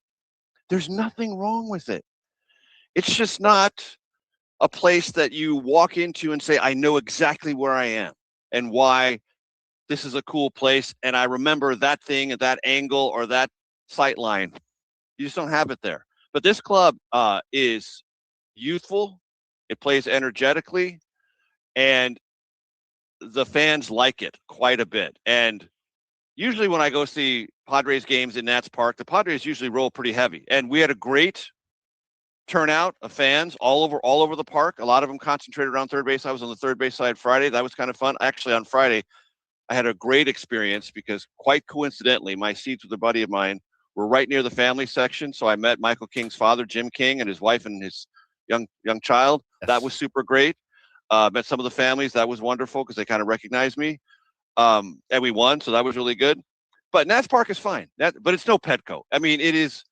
S13: there's nothing wrong with it. It's just not a place that you walk into and say, I know exactly where I am and why this is a cool place. And I remember that thing at that angle or that sight line. You just don't have it there. But this club is youthful. It plays energetically, and the fans like it quite a bit. And usually when I go see Padres games in Nats Park, the Padres usually roll pretty heavy. And we had a great turnout of fans all over the park. A lot of them concentrated around third base. I was on the third base side Friday. That was kind of fun. Actually, on Friday, I had a great experience because quite coincidentally, my seats with a buddy of mine were right near the family section. So I met Michael King's father, Jim King, and his wife and his young child. Yes. That was super great. Met some of the families. That was wonderful because they kind of recognized me. And we won, so that was really good. But Nats Park is fine. But it's no Petco. I mean, it is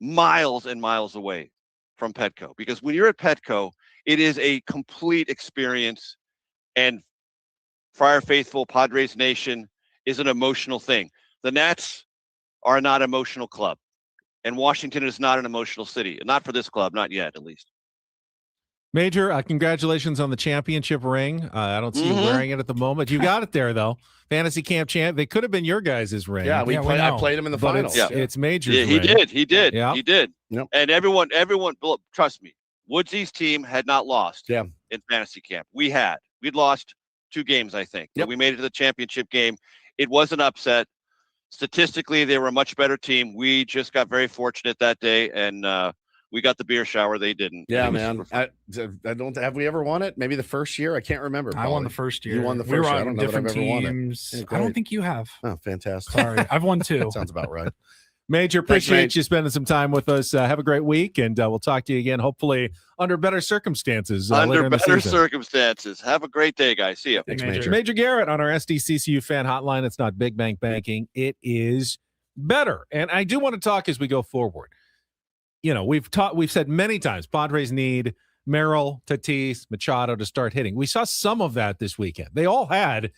S13: miles and miles away from Petco, because when you're at Petco, it is a complete experience. And Friar Faithful, Padres Nation is an emotional thing. The Nats are a not emotional club. And Washington is not an emotional city. Not for this club, not yet, at least.
S2: Major, congratulations on the championship ring. I don't see you wearing it at the moment. You got it there, though. Fantasy Camp champ. They could have been your guys' ring.
S1: Yeah, I played him in the finals.
S2: It's Major's
S13: ring. He did.
S2: Yeah.
S13: He did.
S1: Yep.
S13: And everyone, look, trust me, Woodsy's team had not lost in Fantasy Camp. We'd lost 2 games, I think. Yep. But we made it to the championship game. It was an upset. Statistically, they were a much better team. We just got very fortunate that day, and we got the beer shower. They didn't.
S1: Yeah, man. I don't. Have we ever won it? Maybe the first year. I can't remember.
S3: I won the first year.
S1: You won the first year. I don't know that I've ever won
S3: it. Yeah, I don't think you have.
S1: Oh, fantastic.
S3: Sorry, I've won 2.
S1: That sounds about right.
S2: Major, appreciate you spending some time with us. Have a great week, and we'll talk to you again, hopefully under better circumstances.
S13: Under better circumstances. Have a great day, guys. See you.
S2: Thanks, Major. Major Garrett on our SDCCU fan hotline. It's not big bank banking. It is better. And I do want to talk as we go forward. We've said many times, Padres need Merrill, Tatis, Machado to start hitting. We saw some of that this weekend. They all had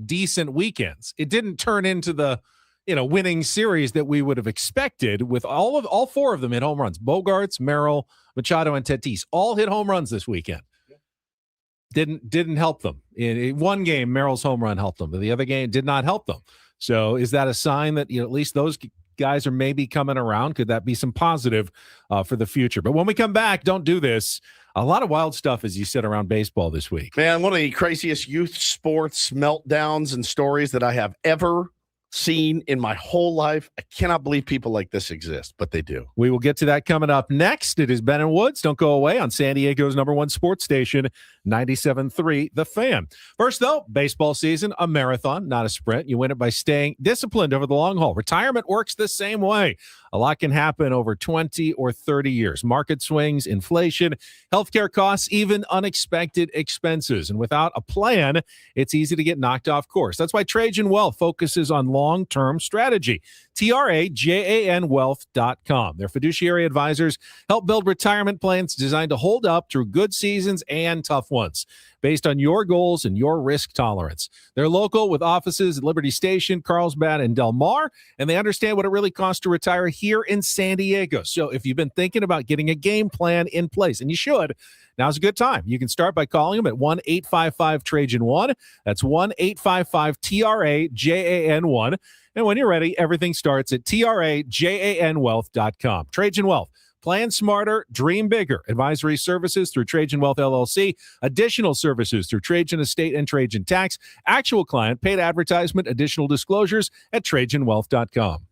S2: decent weekends. It didn't turn into the winning series that we would have expected with all four of them hit home runs. Bogarts, Merrill, Machado, and Tatis all hit home runs this weekend. Didn't help them. In one game, Merrill's home run helped them, but the other game did not help them. So is that a sign that at least those guys are maybe coming around? Could that be some positive for the future? But when we come back, don't do this. A lot of wild stuff, as you said, around baseball this week.
S1: Man, one of the craziest youth sports meltdowns and stories that I have ever seen in my whole life. I cannot believe people like this exist, but they do.
S2: We will get to that coming up next. It is Ben and Woods. Don't go away on San Diego's #1 sports station, 97.3 The Fan. First, though, baseball season, a marathon, not a sprint. You win it by staying disciplined over the long haul. Retirement works the same way. A lot can happen over 20 or 30 years. Market swings, inflation, healthcare costs, even unexpected expenses. And without a plan, it's easy to get knocked off course. That's why Trajan Wealth focuses on long-term strategy. TRAJANwealth.com. Their fiduciary advisors help build retirement plans designed to hold up through good seasons and tough ones, based on your goals and your risk tolerance. They're local with offices at Liberty Station, Carlsbad, and Del Mar, and they understand what it really costs to retire here in San Diego. So if you've been thinking about getting a game plan in place, and you should, now's a good time. You can start by calling them at 1-855-TRAJAN1. That's 1-855-TRAJAN1. And when you're ready, everything starts at TRAJANwealth.com. Trajan Wealth. Plan smarter, dream bigger. Advisory services through Trajan Wealth LLC. Additional services through Trajan Estate and Trajan Tax. Actual client, paid advertisement, additional disclosures at TrajanWealth.com.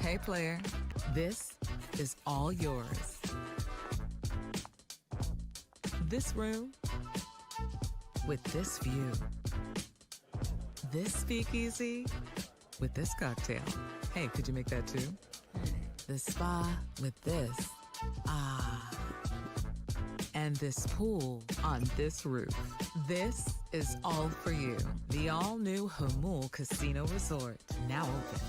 S4: Hey, player, this is all yours. This room with this view. This speakeasy with this cocktail. Hey, could you make that too? The spa with this. Ah. And this pool on this roof. This is all for you. The all-new Hamul Casino Resort, now open.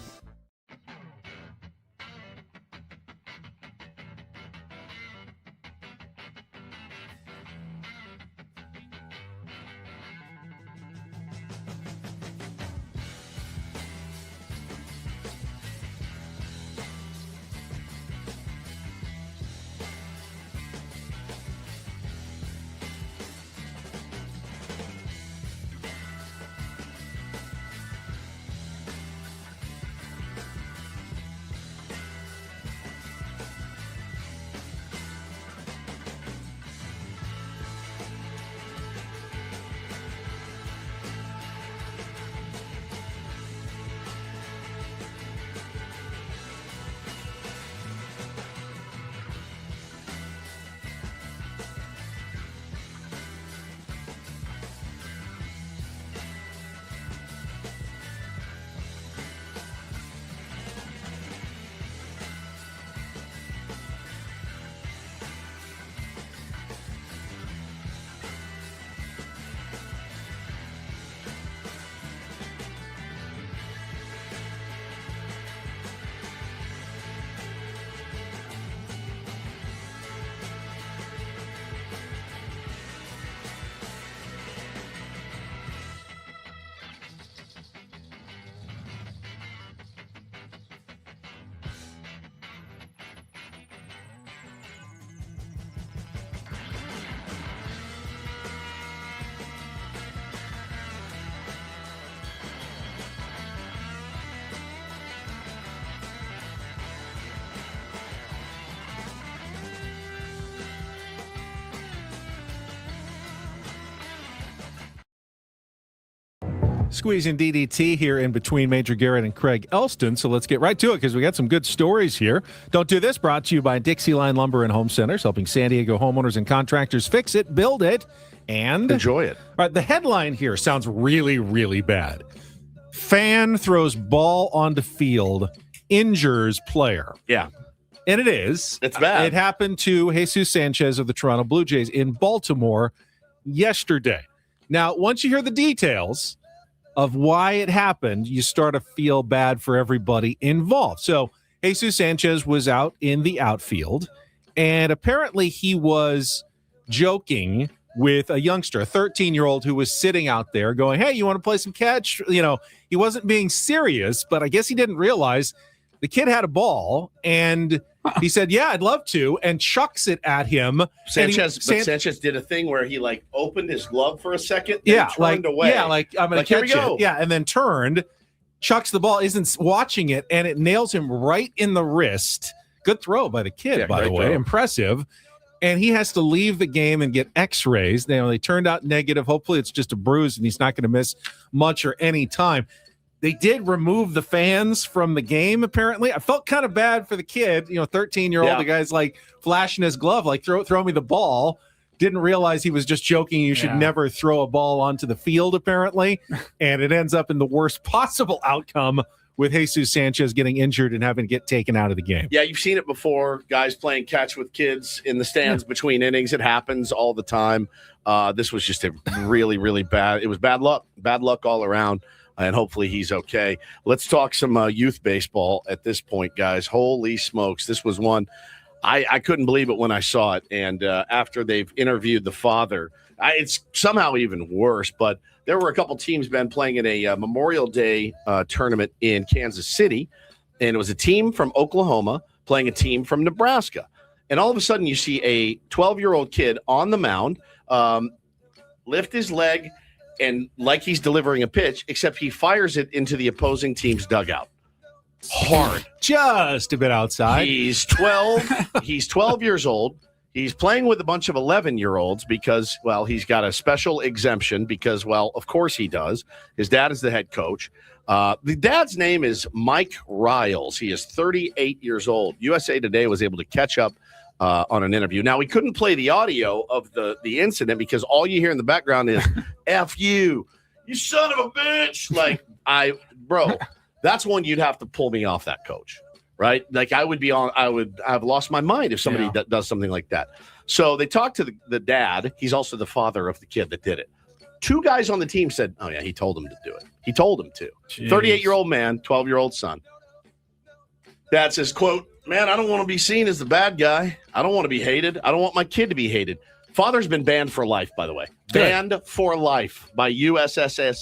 S2: Squeezing DDT here in between Major Garrett and Craig Elston. So let's get right to it because we got some good stories here. Don't Do This brought to you by Dixie Line Lumber and Home Centers, helping San Diego homeowners and contractors fix it, build it, and
S1: enjoy it.
S2: All right, the headline here sounds really, really bad. Fan throws ball onto field, injures player.
S1: Yeah.
S2: And it is.
S1: It's bad.
S2: It happened to Jesus Sanchez of the Toronto Blue Jays in Baltimore yesterday. Now, once you hear the details of why it happened, you start to feel bad for everybody involved. So Jesus Sanchez was out in the outfield, and apparently he was joking with a youngster, a 13-year-old who was sitting out there going, hey, you want to play some catch? You know, he wasn't being serious, but I guess he didn't realize the kid had a ball, and he said, yeah, I'd love to, and chucks it at him.
S1: Sanchez did a thing where he like opened his glove for a second,
S2: yeah,
S1: turned away.
S2: Yeah, like I'm going to catch it. Yeah, and then turned, chucks the ball, isn't watching it, and it nails him right in the wrist. Good throw by the kid, by the way. Throw. Impressive. And he has to leave the game and get x-rays. Now, they turned out negative. Hopefully it's just a bruise, and he's not going to miss much or any time. They did remove the fans from the game, apparently. I felt kind of bad for the kid, 13-year-old. Yeah. The guy's like flashing his glove, like throw me the ball. Didn't realize he was just joking. You should never throw a ball onto the field, apparently. And it ends up in the worst possible outcome with Jesus Sanchez getting injured and having to get taken out of the game.
S1: Yeah, you've seen it before. Guys playing catch with kids in the stands between innings. It happens all the time. This was just a really, really bad. It was bad luck all around. And hopefully he's okay. Let's talk some youth baseball at this point, guys. Holy smokes. This was one. I couldn't believe it when I saw it. And after they've interviewed the father, it's somehow even worse. But there were a couple teams, Ben, playing in a Memorial Day tournament in Kansas City. And it was a team from Oklahoma playing a team from Nebraska. And all of a sudden you see a 12-year-old kid on the mound lift his leg and like he's delivering a pitch, except he fires it into the opposing team's dugout. Hard.
S2: Just a bit outside.
S1: He's 12. He's 12 years old. He's playing with a bunch of 11-year-olds because, well, he's got a special exemption because, well, of course he does. His dad is the head coach. The dad's name is Mike Riles. He is 38 years old. USA Today was able to catch up on an interview. Now, we couldn't play the audio of the incident because all you hear in the background is, F you son of a bitch. Like, bro, that's one you'd have to pull me off that coach. Right? Like I would have lost my mind if somebody does something like that. So they talked to the dad. He's also the father of the kid that did it. 2 guys on the team said, oh yeah, he told him to do it. He told him to. 38-year-old man, 12-year-old son. Dad says, quote, man, I don't want to be seen as the bad guy. I don't want to be hated. I don't want my kid to be hated. Father's been banned for life, by the way. Good. Banned for life by USSSA.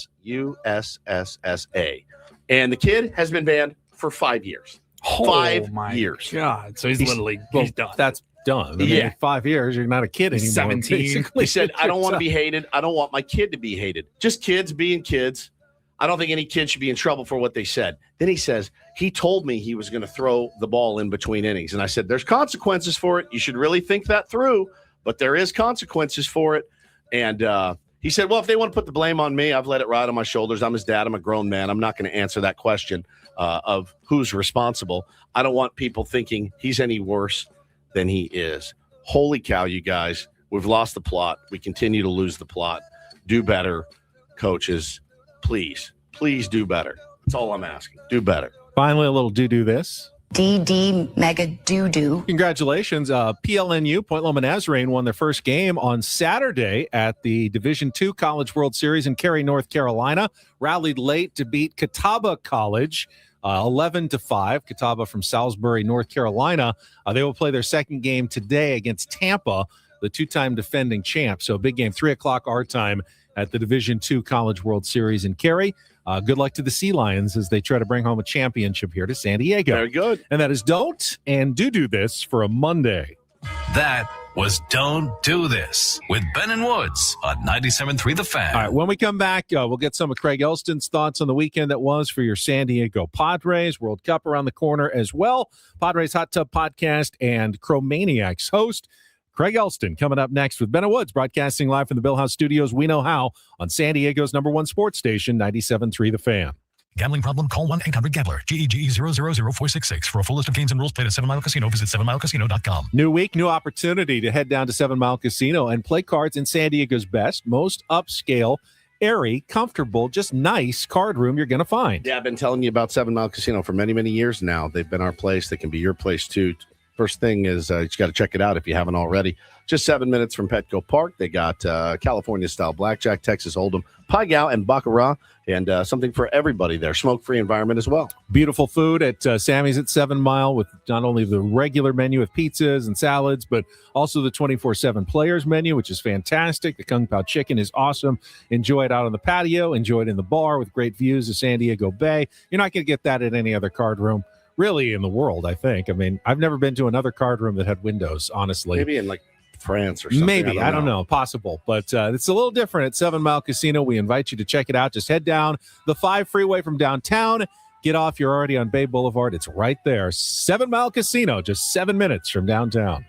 S1: And the kid has been banned for 5 years. 5 years.
S3: God. So he's literally he's done.
S2: That's done. I mean,
S1: Yeah.
S2: 5 years, you're not a kid anymore.
S3: 17.
S2: Basically.
S1: He said, I don't want to be hated. I don't want my kid to be hated. Just kids being kids. I don't think any kid should be in trouble for what they said. Then he says, he told me he was going to throw the ball in between innings. And I said, there's consequences for it. You should really think that through, but there is consequences for it. And he said, well, if they want to put the blame on me, I've let it ride on my shoulders. I'm his dad. I'm a grown man. I'm not going to answer that question of who's responsible. I don't want people thinking he's any worse than he is. Holy cow, you guys. We've lost the plot. We continue to lose the plot. Do better, coaches. Please do better. That's all I'm asking. Do better.
S2: Finally, a little do this.
S14: DD mega doo-doo.
S2: Congratulations. PLNU, Point Loma Nazarene, won their first game on Saturday at the Division II College World Series in Cary, North Carolina. Rallied late to beat Catawba College 11-5. Catawba from Salisbury, North Carolina. They will play their second game today against Tampa, the 2-time defending champ. So a big game, 3 o'clock our time at the Division II College World Series in Cary. Good luck to the Sea Lions as they try to bring home a championship here to San Diego.
S1: Very good.
S2: And that is Don't and Do This for a Monday.
S5: That was Don't Do This with Ben and Woods on 97.3 The Fan.
S2: All right, when we come back, we'll get some of Craig Elston's thoughts on the weekend that was for your San Diego Padres. World Cup around the corner as well. Padres Hot Tub Podcast and Cromaniacs host Craig Elston coming up next with Ben and Woods, broadcasting live from the Bill House Studios. We know how on San Diego's #1 sports station, 97.3 The Fan.
S15: Gambling problem? Call 1-800-GAMBLER. GEGE 0000466. For a full list of games and rules, play at 7 Mile Casino. Visit 7milecasino.com.
S2: New week, new opportunity to head down to 7 Mile Casino and play cards in San Diego's best, most upscale, airy, comfortable, just nice card room you're going to find.
S1: Yeah, I've been telling you about 7 Mile Casino for many, many years now. They've been our place. They can be your place, too. First thing is you got to check it out if you haven't already. Just 7 minutes from Petco Park. They got California-style blackjack, Texas Hold'em, Pai Gow, and Baccarat, and something for everybody there. Smoke-free environment as well.
S2: Beautiful food at Sammy's at 7 Mile with not only the regular menu of pizzas and salads, but also the 24/7 players menu, which is fantastic. The Kung Pao chicken is awesome. Enjoy it out on the patio. Enjoy it in the bar with great views of San Diego Bay. You're not going to get that at any other card room really in the world, I think. I mean, I've never been to another card room that had windows, honestly.
S1: Maybe in like France or something.
S2: Maybe. I don't know. Possible. But it's a little different at 7 Mile Casino. We invite you to check it out. Just head down the 5 freeway from downtown. Get off. You're already on Bay Boulevard. It's right there. 7 Mile Casino, just 7 minutes from downtown.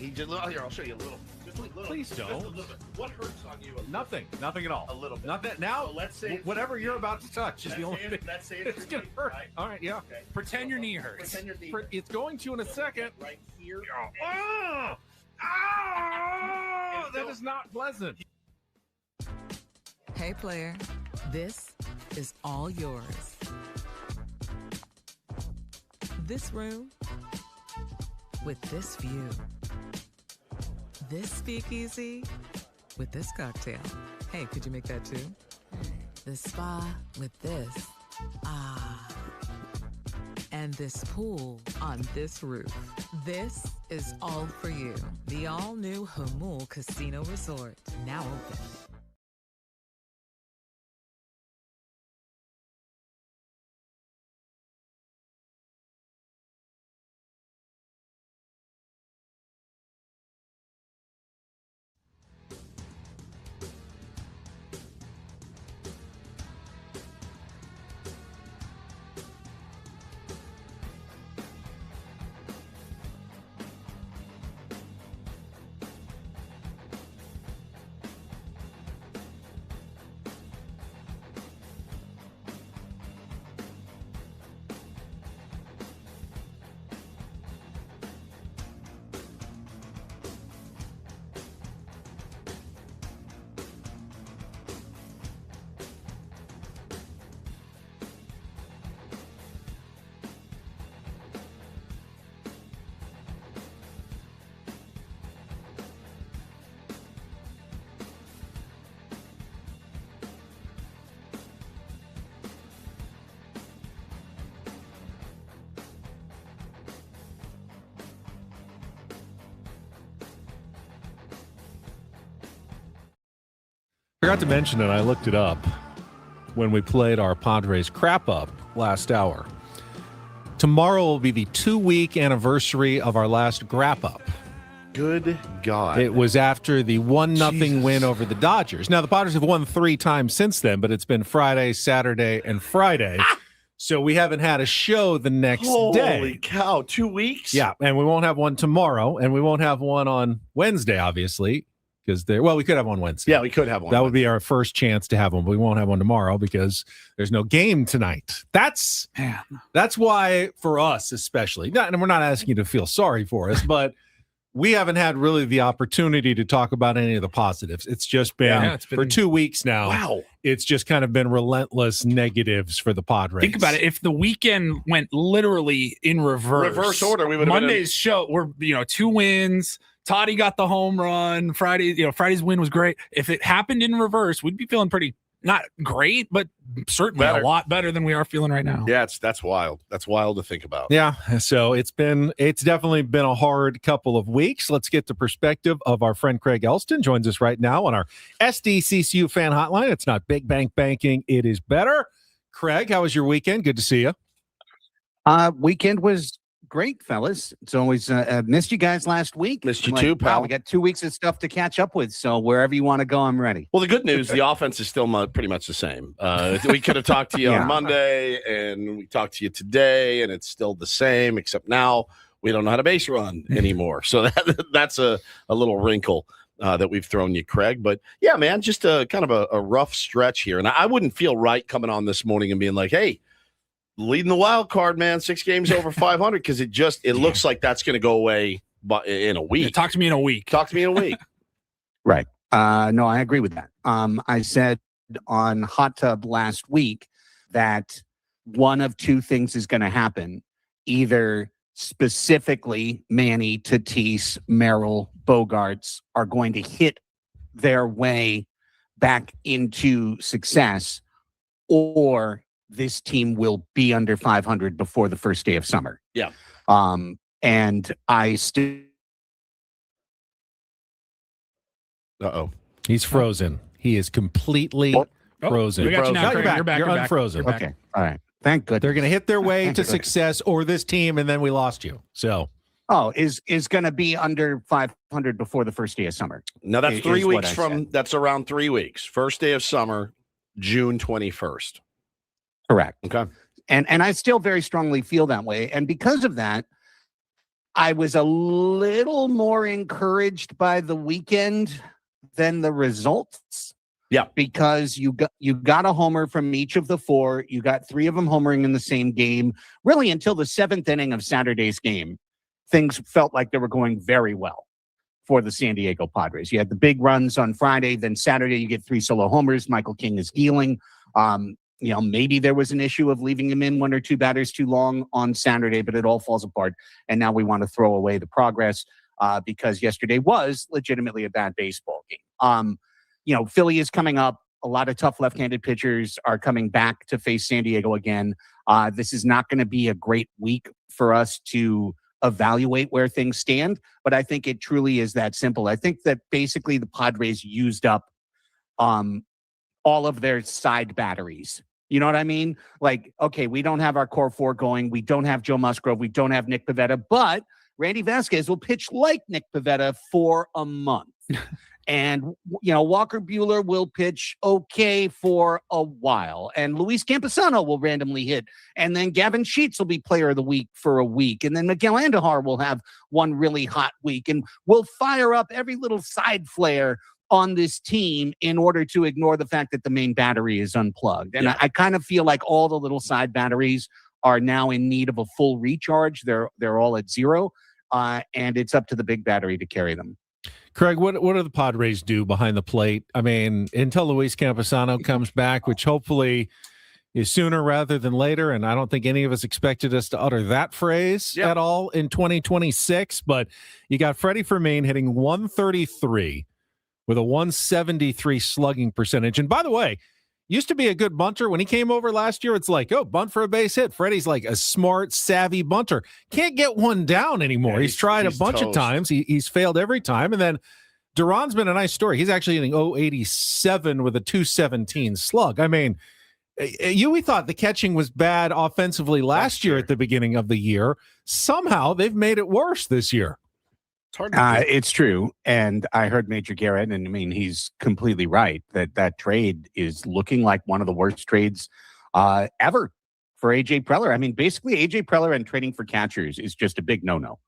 S1: He just here. I'll show you a little. Just a little.
S2: Please don't.
S1: Just a little bit. What hurts on you?
S2: Nothing at all.
S1: A little bit.
S2: Nothing. Now,
S1: So let's say
S2: whatever you're about to touch is the only thing.
S1: Let's say
S2: It's gonna hurt.
S1: Right?
S2: All right, yeah.
S1: Okay.
S3: Pretend your knee hurts.
S1: Pretend your knee.
S2: It's going to in a second.
S1: Right here.
S2: Oh, that is not pleasant.
S4: Hey, player, this is all yours. This room with this view. This speakeasy with this cocktail. Hey, could you make that too? This spa with this. Ah. And this pool on this roof. This is all for you. The all-new Hamul Casino Resort, now open.
S2: Forgot to mention it. I looked it up when we played our Padres crap up last hour. Tomorrow will be the 2-week anniversary of our last grap up.
S1: Good God.
S2: It was after the 1-0 win over the Dodgers. Now, the Padres have won 3 times since then, but it's been Friday, Saturday, and Friday. So we haven't had a show the next day.
S1: Holy cow, 2 weeks?
S2: Yeah, and we won't have one tomorrow, and we won't have one on Wednesday, obviously, because we could have one Wednesday.
S1: Yeah, we could have one.
S2: That would be our first chance to have one, but we won't have one tomorrow because there's no game tonight. That's why, for us especially, and we're not asking you to feel sorry for us, but we haven't had really the opportunity to talk about any of the positives. It's just been, for 2 weeks now.
S1: Wow.
S2: It's just kind of been relentless negatives for the Padres.
S3: Think about it. If the weekend went literally in reverse
S1: order, we would have
S3: Monday's show. We're 2 wins. Toddy got the home run. Friday's win was great. If it happened in reverse, we'd be feeling pretty not great, but certainly a lot better than we are feeling right now.
S1: Yeah, that's wild. That's wild to think about.
S2: Yeah, so it's definitely been a hard couple of weeks. Let's get the perspective of our friend Craig Elston. Joins us right now on our SDCCU fan hotline. It's not big bank banking, it is better. Craig, how was your weekend? Good to see you.
S16: Weekend was great, fellas. It's always missed you guys last week.
S1: Missed you too, pal.
S16: Wow, we got 2 weeks of stuff to catch up with. So wherever you want to go, I'm ready.
S1: Well, the good news, the offense is still pretty much the same. We could have talked to you on Monday, and we talked to you today, and it's still the same, except now we don't know how to base run anymore. So that's a little wrinkle that we've thrown you, Craig. But yeah, man, just a kind of a rough stretch here. And I wouldn't feel right coming on this morning and being like, hey, leading the wild card, man, 6 games over 500, because it looks like that's going to go away in a week.
S3: Talk to me in a week.
S16: Right. No, I agree with that. I said on Hot Tub last week that one of 2 things is going to happen. Either specifically Manny, Tatis, Merrill, Bogarts are going to hit their way back into success, or this team will be under 500 before the first day of summer.
S1: Yeah.
S16: And I still.
S2: Uh-oh. He's frozen. He is completely frozen.
S3: We got you now,
S2: You're
S3: Craig.
S2: back.
S3: You're back.
S2: You're
S3: You're back.
S2: unfrozen.
S3: You're back.
S16: Okay. All right. Thank goodness.
S2: They're going to hit their way to success, or this team, and then we lost you. So.
S16: Oh, is going to be under 500 before the first day of summer.
S1: Now that's 3 weeks from. That's around 3 weeks. First day of summer, June 21st.
S16: Correct.
S1: Okay.
S16: And I still very strongly feel that way. And because of that, I was a little more encouraged by the weekend than the results.
S1: Yeah,
S16: because you got a homer from each of the four. You got three of them homering in the same game. Really, until the seventh inning of Saturday's game, things felt like they were going very well for the San Diego Padres. You had the big runs on Friday, then Saturday you get three solo homers. Michael King is dealing. Maybe there was an issue of leaving him in one or two batters too long on Saturday, but it all falls apart. And now we want to throw away the progress because yesterday was legitimately a bad baseball game. Philly is coming up. A lot of tough left-handed pitchers are coming back to face San Diego again. This is not going to be a great week for us to evaluate where things stand, but I think it truly is that simple. I think that basically the Padres used up all of their side batteries. You know what I mean? Like, okay, we don't have our core four going. We don't have Joe Musgrove. We don't have Nick Pivetta, but Randy Vasquez will pitch like Nick Pivetta for a month. And, Walker Buehler will pitch okay for a while. And Luis Camposano will randomly hit. And then Gavin Sheets will be player of the week for a week. And then Miguel Andujar will have one really hot week. And we'll fire up every little side flare on this team in order to ignore the fact that the main battery is unplugged. And I kind of feel like all the little side batteries are now in need of a full recharge. They're all at zero. And it's up to the big battery to carry them.
S2: Craig, what do the Padres do behind the plate? I mean, until Luis Camposano comes back, which hopefully is sooner rather than later, and I don't think any of us expected us to utter that phrase at all in 2026, but you got Freddie Fermin hitting 133 with a 173 slugging percentage. And by the way, used to be a good bunter. When he came over last year, it's like, oh, bunt for a base hit. Freddie's like a smart, savvy bunter. Can't get one down anymore.
S1: Yeah,
S2: he's tried a bunch of times. He's failed every time. And then Duran's been a nice story. He's actually hitting 087 with a 217 slug. I mean, we thought the catching was bad offensively last year at the beginning of the year. Somehow they've made it worse this year.
S1: It's hard
S16: it's true. And I heard Major Garrett, and I mean, he's completely right that trade is looking like one of the worst trades ever for AJ Preller. I mean, basically AJ Preller and trading for catchers is just a big no-no.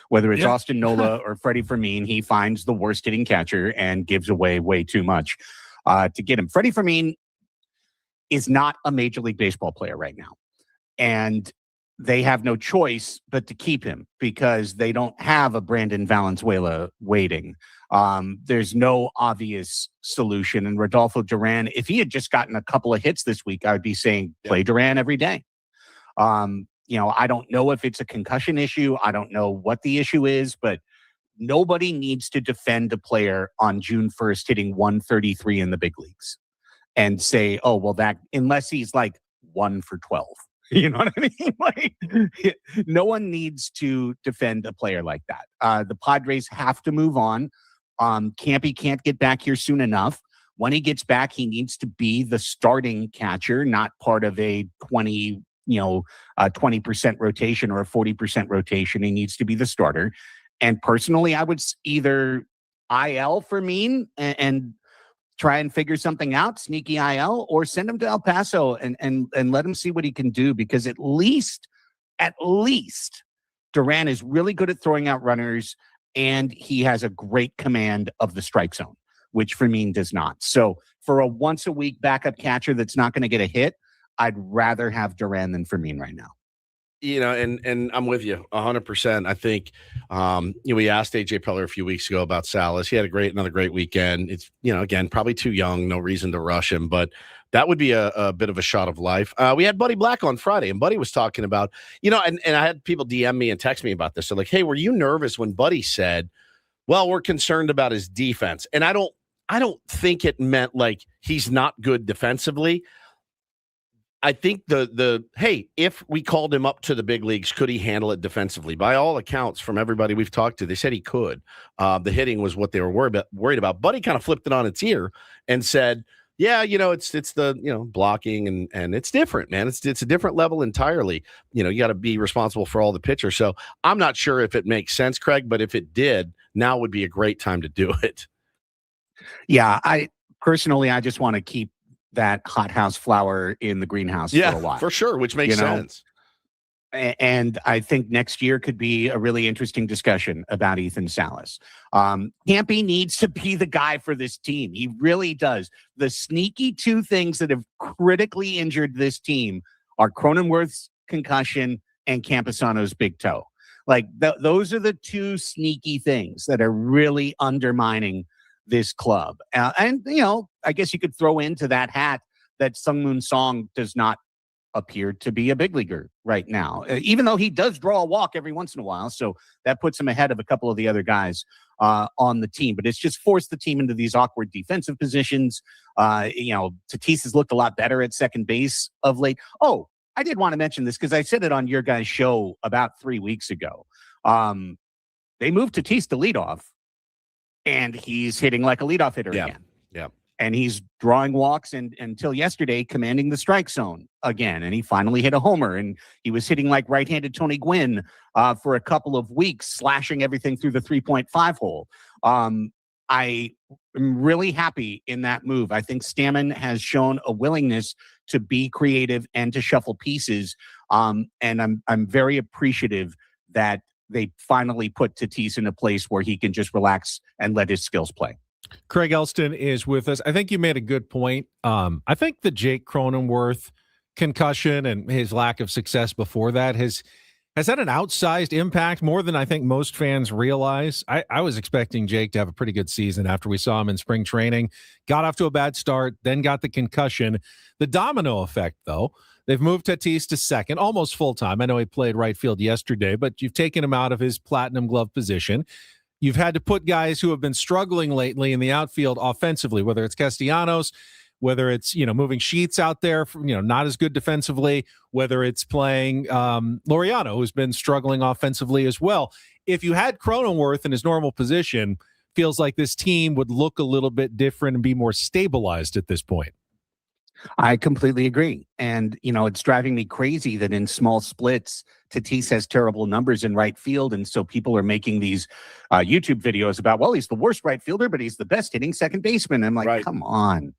S16: Whether it's Austin Nola or Freddie Fermin, he finds the worst hitting catcher and gives away way too much to get him. Freddie Fermin is not a Major League Baseball player right now. And they have no choice but to keep him because they don't have a Brandon Valenzuela waiting. There's no obvious solution. And Rodolfo Duran, if he had just gotten a couple of hits this week, I would be saying play Duran every day. I don't know if it's a concussion issue. I don't know what the issue is, but nobody needs to defend a player on June 1st hitting 133 in the big leagues and say, oh, well, that unless he's like 1 for 12. You know what I mean? Like, no one needs to defend a player like that. The Padres have to move on. Campy can't get back here soon enough. When he gets back, he needs to be the starting catcher, not part of a 20% rotation or a 40% rotation. He needs to be the starter. And personally, I would either IL Fermin and try and figure something out, sneaky IL, or send him to El Paso and let him see what he can do, because at least Duran is really good at throwing out runners, and he has a great command of the strike zone, which Fermin does not. So for a once-a-week backup catcher that's not going to get a hit, I'd rather have Duran than Fermin right now.
S1: And I'm with you 100%. I think, we asked AJ Preller a few weeks ago about Salas. He had another great weekend. It's, again, probably too young, no reason to rush him, but that would be a bit of a shot of life. We had Buddy Black on Friday, and Buddy was talking about, and I had people DM me and text me about this. They're like, hey, were you nervous when Buddy said, well, we're concerned about his defense? And I don't think it meant like he's not good defensively. I think hey, if we called him up to the big leagues, could he handle it defensively? By all accounts, from everybody we've talked to, they said he could. The hitting was what they were worried about. Buddy kind of flipped it on its ear and said, yeah, it's the, blocking and it's different, man. It's a different level entirely. You got to be responsible for all the pitchers. So I'm not sure if it makes sense, Craig, but if it did, now would be a great time to do it.
S16: Yeah, I just want to keep that hothouse flower in the greenhouse for a while.
S1: For sure, which makes sense.
S16: And I think next year could be a really interesting discussion about Ethan Salas. Campy needs to be the guy for this team. He really does. The sneaky two things that have critically injured this team are Cronenworth's concussion and Campusano's big toe. Like those are the two sneaky things that are really undermining this club. And, I guess you could throw into that hat that Sungmoon Song does not appear to be a big leaguer right now, even though he does draw a walk every once in a while. So that puts him ahead of a couple of the other guys on the team. But it's just forced the team into these awkward defensive positions. Tatis has looked a lot better at second base of late. Oh, I did want to mention this because I said it on your guys' show about 3 weeks ago. They moved Tatis to leadoff, and he's hitting like a leadoff hitter again.
S1: Yeah.
S16: And he's drawing walks and until yesterday commanding the strike zone again. And he finally hit a homer, and he was hitting like right-handed Tony Gwynn for a couple of weeks, slashing everything through the 3.5 hole. I am really happy in that move. I think Stammen has shown a willingness to be creative and to shuffle pieces. And I'm very appreciative that they finally put Tatis in a place where he can just relax and let his skills play.
S2: Craig Elston is with us. I think you made a good point. I think the Jake Cronenworth concussion and his lack of success before that has had an outsized impact, more than I think most fans realize. I was expecting Jake to have a pretty good season after we saw him in spring training. Got off to a bad start, then got the concussion. The domino effect, though, they've moved Tatis to second, almost full-time. I know he played right field yesterday, but you've taken him out of his platinum glove position. You've had to put guys who have been struggling lately in the outfield offensively, whether it's Castellanos, whether it's, moving Sheets out there, not as good defensively, whether it's playing Laureano, who's been struggling offensively as well. If you had Cronenworth in his normal position, feels like this team would look a little bit different and be more stabilized at this point.
S16: I completely agree. And, it's driving me crazy that in small splits, Tatis has terrible numbers in right field. And so people are making these YouTube videos about, well, he's the worst right fielder, but he's the best hitting second baseman. I'm like, Come on.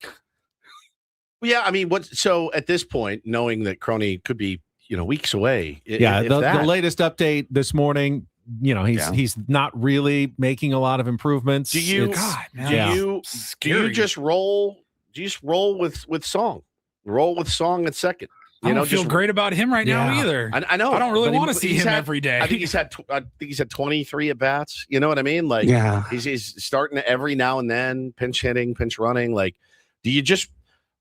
S1: Yeah, I mean, so at this point, knowing that Crony could be, weeks away.
S2: The latest update this morning, he's not really making a lot of improvements.
S1: Do you just roll? Do you just roll with Song? Roll with Song at second.
S3: I don't feel great about him right now either.
S1: I know.
S3: I don't really want to see him every day.
S1: I think he's had 23 at bats. You know what I mean? Like, he's starting every now and then, pinch hitting, pinch running. Like, do you just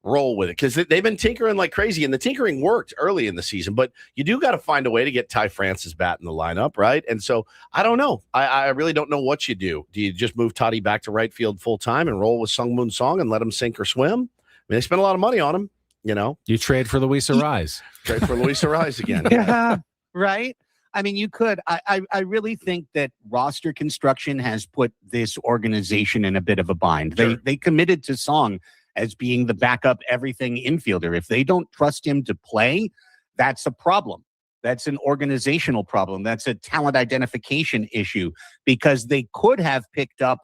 S1: roll with it? Because they've been tinkering like crazy, and the tinkering worked early in the season. But you do got to find a way to get Ty France' bat in the lineup, right? And so I don't know. I really don't know what you do. Do you just move Toddy back to right field full time and roll with Sungmoon Song and let him sink or swim? I mean, they spent a lot of money on him.
S2: You trade for Luis Arraez.
S1: Trade for Luis Arraez again.
S16: Yeah, right. I mean, you could. I really think that roster construction has put this organization in a bit of a bind.
S1: Sure.
S16: They committed to Song as being the backup everything infielder. If they don't trust him to play, that's a problem. That's an organizational problem. That's a talent identification issue, because they could have picked up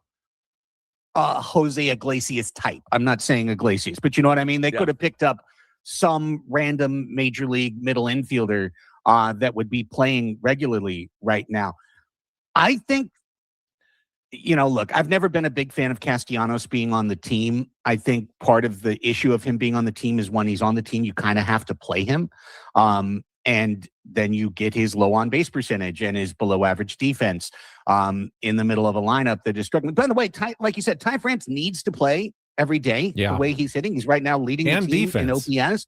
S16: Jose Iglesias type. I'm not saying Iglesias, but you know what I mean? They could have picked up some random major league middle infielder that would be playing regularly right now. I think, look, I've never been a big fan of Castellanos being on the team. I think part of the issue of him being on the team is when he's on the team, you kind of have to play him. And then you get his low on base percentage and his below average defense in the middle of a lineup that is struggling. By the way, like you said, Ty France needs to play every day the way he's hitting. He's right now leading the team in OPS,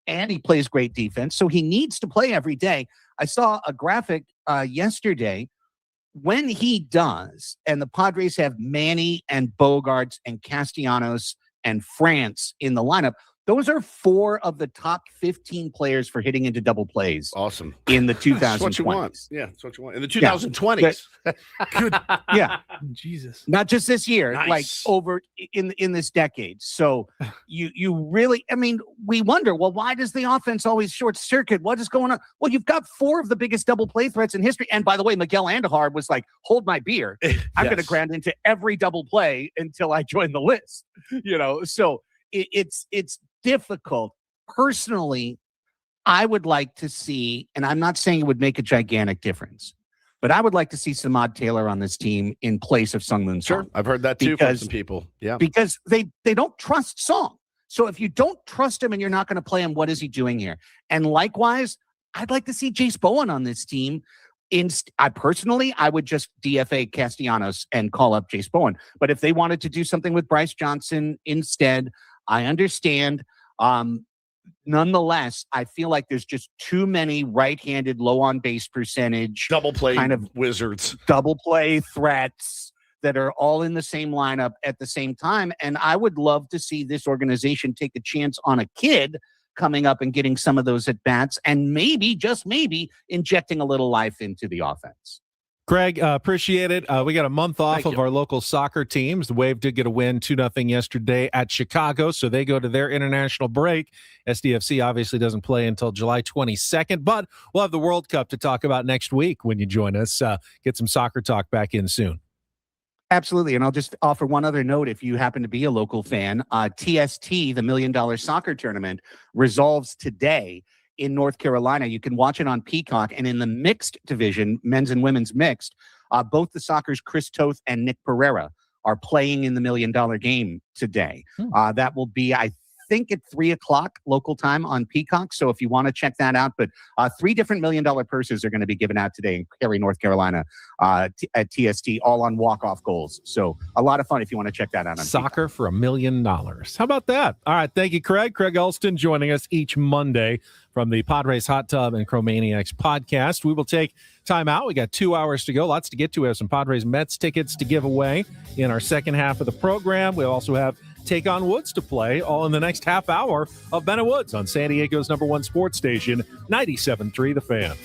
S16: and he plays great defense. So he needs to play every day. I saw a graphic yesterday. When he does, and the Padres have Manny and Bogarts and Castellanos and France in the lineup, those are 4 of the top 15 players for hitting into double plays.
S1: Awesome.
S16: In the 2020s.
S1: That's what you want. Yeah, that's what you want. In the 2020s.
S3: Good.
S16: Yeah.
S3: Jesus.
S16: Not just this year,
S1: Nice.
S16: like over in this decade. So you really, I mean, we wonder, well, why does the offense always short circuit? What is going on? Well, you've got 4 of the biggest double play threats in history. And by the way, Miguel Andujar was like, hold my beer. I'm going to ground into every double play until I join the list. So it's difficult. Personally, I would like to see, and I'm not saying it would make a gigantic difference, but I would like to see Samad Taylor on this team in place of Sungmin Song.
S1: Sure, I've heard that too from some people. Yeah,
S16: because they don't trust Song. So if you don't trust him and you're not going to play him, what is he doing here? And likewise, I'd like to see Jace Bowen on this team. I would just DFA Castellanos and call up Jace Bowen. But if they wanted to do something with Bryce Johnson instead, I understand. Nonetheless, I feel like there's just too many right-handed, low on base percentage,
S1: double play
S16: kind of
S1: wizards,
S16: double play threats that are all in the same lineup at the same time. And I would love to see this organization take a chance on a kid coming up and getting some of those at bats and maybe, just maybe, injecting a little life into the offense.
S2: Craig, appreciate it. We got a month off of our local soccer teams. The Wave did get a win 2-0 yesterday at Chicago, so they go to their international break. SDFC obviously doesn't play until July 22nd, but we'll have the World Cup to talk about next week when you join us. Get some soccer talk back in soon.
S16: Absolutely. And I'll just offer one other note if you happen to be a local fan. TST, the $1 Million Soccer Tournament, resolves today in North Carolina. You can watch it on Peacock. And in the mixed division, men's and women's mixed, both the Soccers Chris Toth and Nick Pereira are playing in the $1 Million game today. That will be, I think, at 3:00 local time on Peacock. So if you want to check that out, but 3 different $1 Million purses are going to be given out today in Cary, North Carolina at TST, all on walk-off goals. So a lot of fun if you want to check that out on
S2: Soccer Peacock. For $1 million. How about that? All right. Thank you, Craig. Craig Elston joining us each Monday from the Padres Hot Tub and Cro-Maniacs podcast. We will take time out. We got 2 hours to go. Lots to get to. We have some Padres Mets tickets to give away in our second half of the program. We also have Take on Woods to play, all in the next half hour of Bennett Woods on San Diego's #1 sports station, 97.3 The Fan.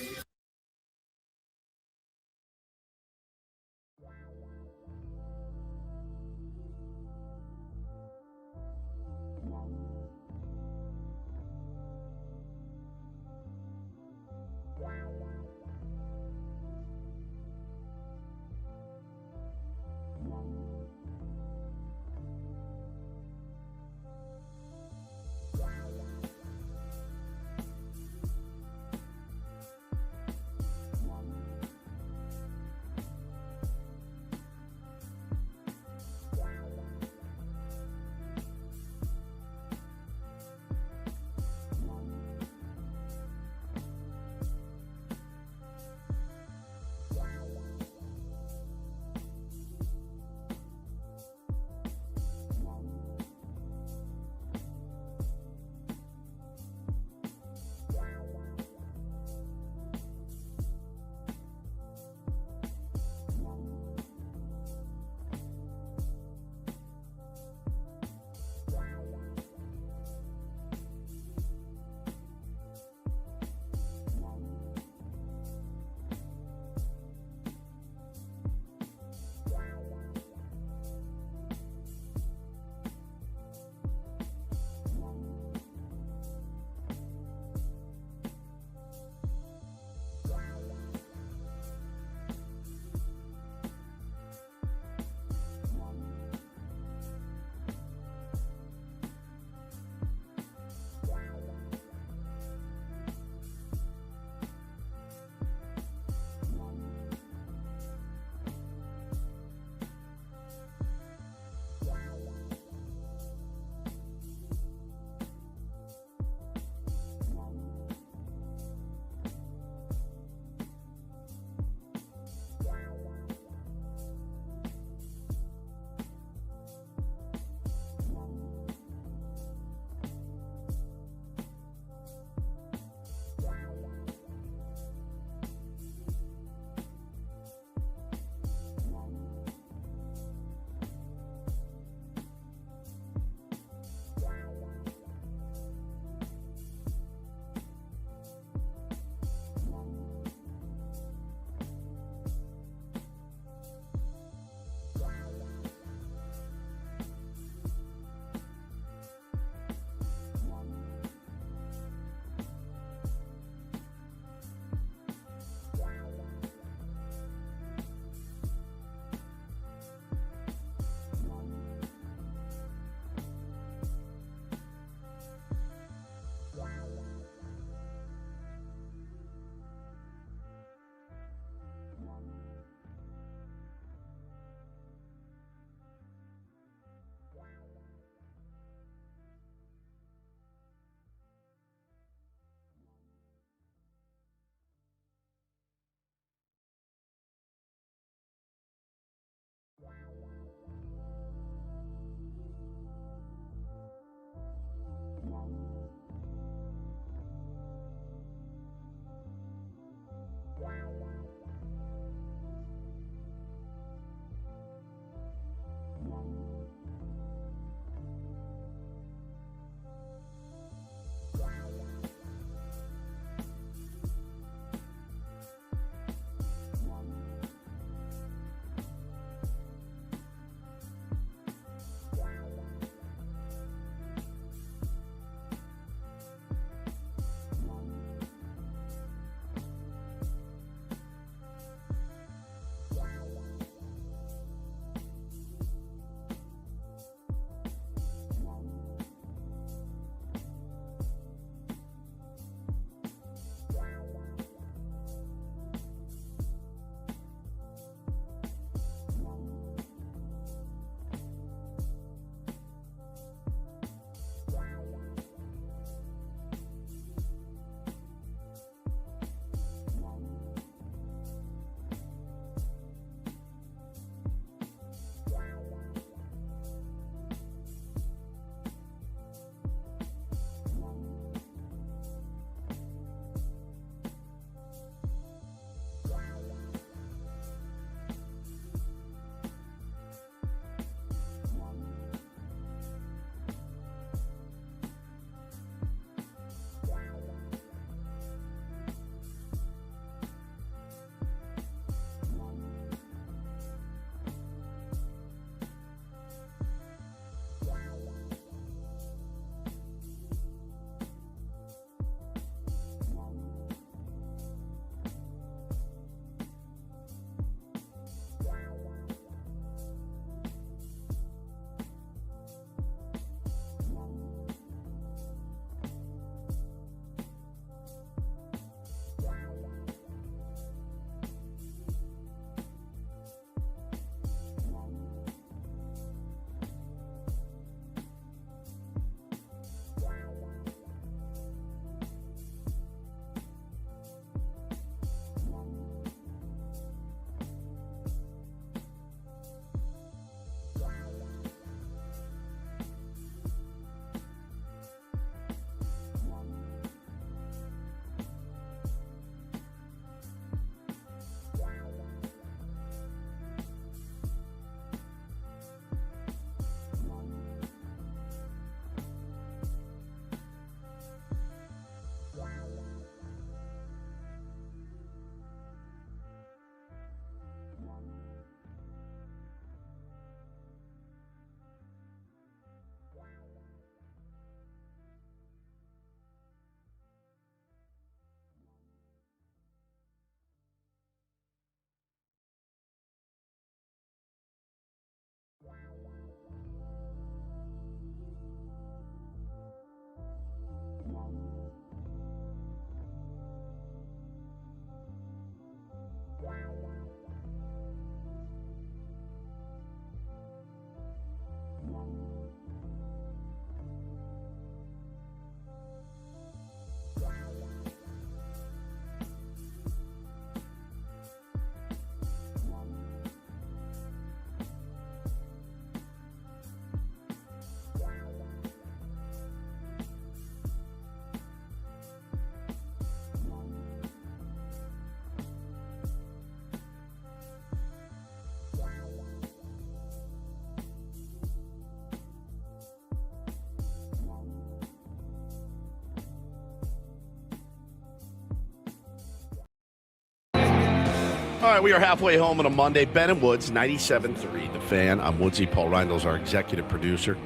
S1: right, we are halfway home on a Monday. Ben and Woods, 97.3, The Fan. I'm Woodsy. Paul Reindel's our executive producer.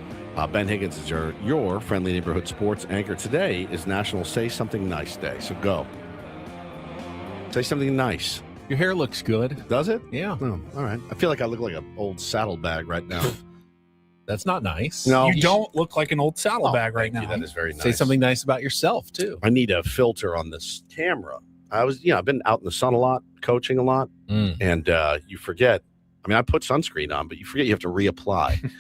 S1: Ben Higgins is your friendly neighborhood sports anchor. Today is National Say Something Nice Day, so go. Say something nice.
S2: Your hair looks good.
S1: Does it?
S2: Yeah.
S1: Oh, all right. I feel like I look like an old saddlebag right now.
S2: That's not nice.
S1: No.
S3: You don't look like an old saddlebag right now.
S1: That is very nice.
S2: Say something nice about yourself, too.
S1: I need a filter on this camera. I've been out in the sun a lot, coaching a lot, and you forget. I mean, I put sunscreen on, but you forget you have to reapply.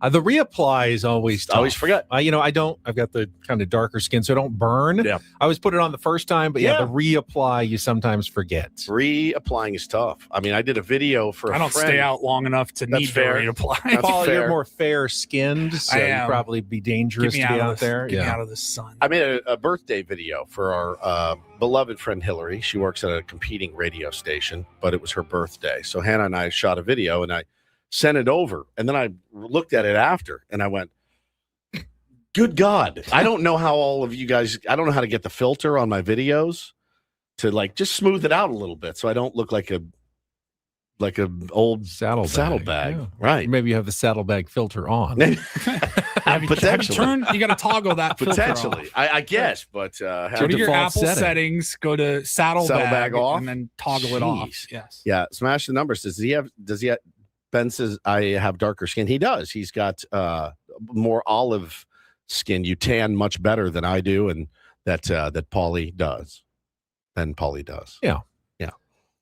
S2: The reapply is always tough.
S1: I always forget.
S2: I've got the kind of darker skin, so I don't burn.
S1: Yeah.
S2: I always put it on the first time, but the reapply, you sometimes forget.
S1: Reapplying is tough. I mean, I did a video for a
S3: I don't
S1: friend.
S3: stay out long enough to need to reapply.
S1: That's
S2: Paul,
S1: fair.
S2: you're more fair-skinned, so
S3: I
S2: you'd
S3: am.
S2: probably be dangerous to be out there.
S3: Get me out of the sun.
S1: I made a birthday video for our beloved friend Hillary. She works at a competing radio station, but it was her birthday. So Hannah and I shot a video, and I sent it over. And then I looked at it after, and I went, good God. I don't know how all of you guys, I don't know how to get the filter on my videos to just smooth it out a little bit so I don't look like a old saddlebag.
S2: Yeah.
S1: Right.
S2: Maybe you have the saddlebag filter on.
S1: Potentially.
S3: You got to toggle that filter
S1: Potentially.
S3: off.
S1: I guess, but
S3: Go to your Apple settings, go to saddlebag
S1: off,
S3: and then toggle it off. Yes.
S1: Yeah. Smash the numbers. Does he have Ben says I have darker skin. He does. He's got more olive skin. You tan much better than I do, and that Paulie does. Than Paulie does.
S2: Yeah.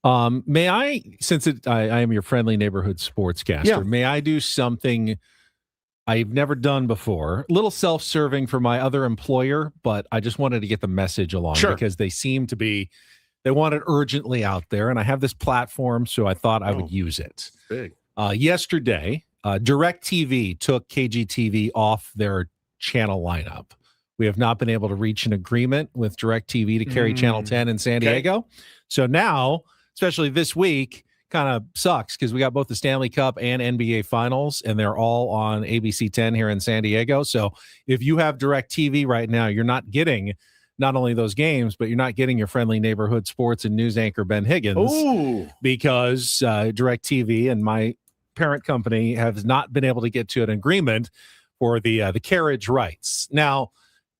S2: May I, since I am your friendly neighborhood sportscaster, may I do something I've never done before? A little self-serving for my other employer, but I just wanted to get the message along because they seem to be, they want it urgently out there, and I have this platform, so I thought I would use it.
S1: Big.
S2: Yesterday, DirecTV took KGTV off their channel lineup. We have not been able to reach an agreement with DirecTV to carry Channel 10 in San Diego. So now, especially this week, kind of sucks because we got both the Stanley Cup and NBA Finals, and they're all on ABC 10 here in San Diego. So if you have DirecTV right now, you're not getting not only those games, but you're not getting your friendly neighborhood sports and news anchor Ben Higgins because DirecTV and my parent company has not been able to get to an agreement for the carriage rights. Now,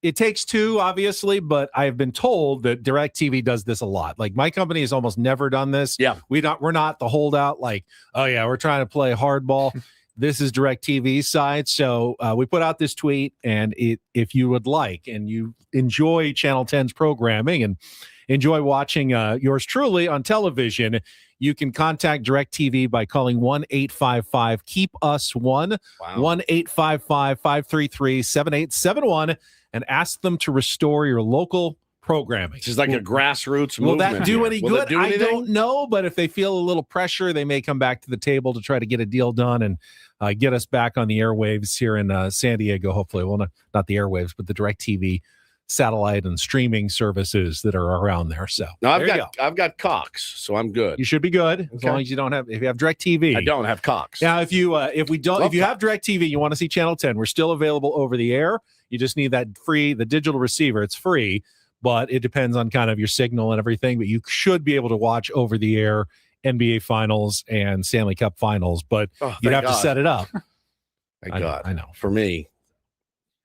S2: it takes two, obviously, but I have been told that DirecTV does this a lot. Like my company has almost never done this.
S1: Yeah,
S2: we're not the holdout. Like, oh yeah, we're trying to play hardball. This is DirecTV's side. So we put out this tweet, and if you would like and you enjoy Channel 10's programming and enjoy watching yours truly on television, you can contact DirecTV by calling 1-855-KEEP-US-1, 1-855-533-7871, and ask them to restore your local programming.
S1: This is like a grassroots
S2: Will
S1: movement.
S2: that do any
S1: Will
S2: good?
S1: it do
S2: I
S1: anything?
S2: don't know, but if they feel a little pressure, they may come back to the table to try to get a deal done and get us back on the airwaves here in San Diego, hopefully. Well, not the airwaves, but the DirecTV satellite and streaming services that are around there. So
S1: No,
S2: there
S1: I've got Cox, so I'm good.
S2: you should be good as long as you don't have. If you have DirecTV,
S1: I don't have Cox.
S2: Now, if you have DirecTV, you want to see Channel 10, we're still available over the air. You just need the digital receiver. It's free, but it depends on kind of your signal and everything. But you should be able to watch over the air NBA Finals and Stanley Cup Finals, but you'd have to set it up.
S1: Thank God.
S2: I know.
S1: For me,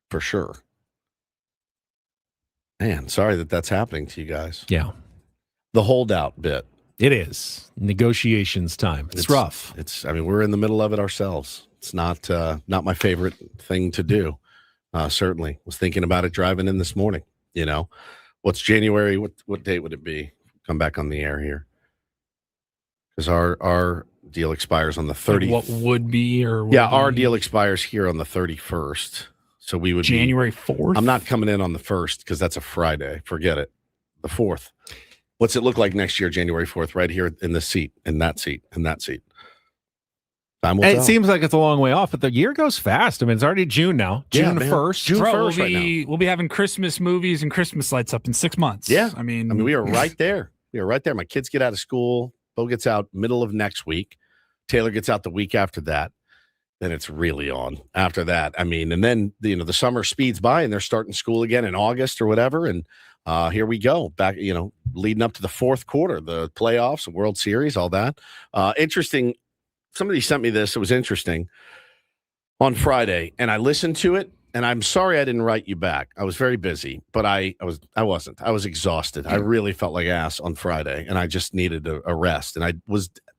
S1: for sure. Man, sorry that's happening to you guys.
S2: Yeah.
S1: The holdout bit.
S2: It is. Negotiations time. It's rough.
S1: We're in the middle of it ourselves. It's not my favorite thing to do. Certainly. Was thinking about it driving in this morning. What's January? What date would it be? Come back on the air here. Because our deal expires on the 30th.
S3: What would be or
S1: our deal expires here on the 31st. So we would
S3: January 4th.
S1: I'm not coming in on the 1st because that's a Friday. Forget it. The 4th. What's it look like next year, January 4th, right here in this seat, in that seat, in that seat? Time will
S2: It
S1: tell.
S2: seems like it's a long way off, but the year goes fast. I mean, it's already June now. June 1st.
S1: June 1st right now.
S3: We'll be having Christmas movies and Christmas lights up in 6 months.
S1: Yeah.
S3: I mean,
S1: we are right there. We are right there. My kids get out of school. Bo gets out middle of next week. Taylor gets out the week after that. Then it's really on after that. I mean, and then the summer speeds by and they're starting school again in August or whatever. And here we go back, leading up to the fourth quarter, the playoffs, the World Series, all that. Interesting. Somebody sent me this. It was interesting on Friday, and I listened to it. And I'm sorry I didn't write you back. I was very busy, but I wasn't. I was exhausted. I really felt like ass on Friday, and I just needed a rest. And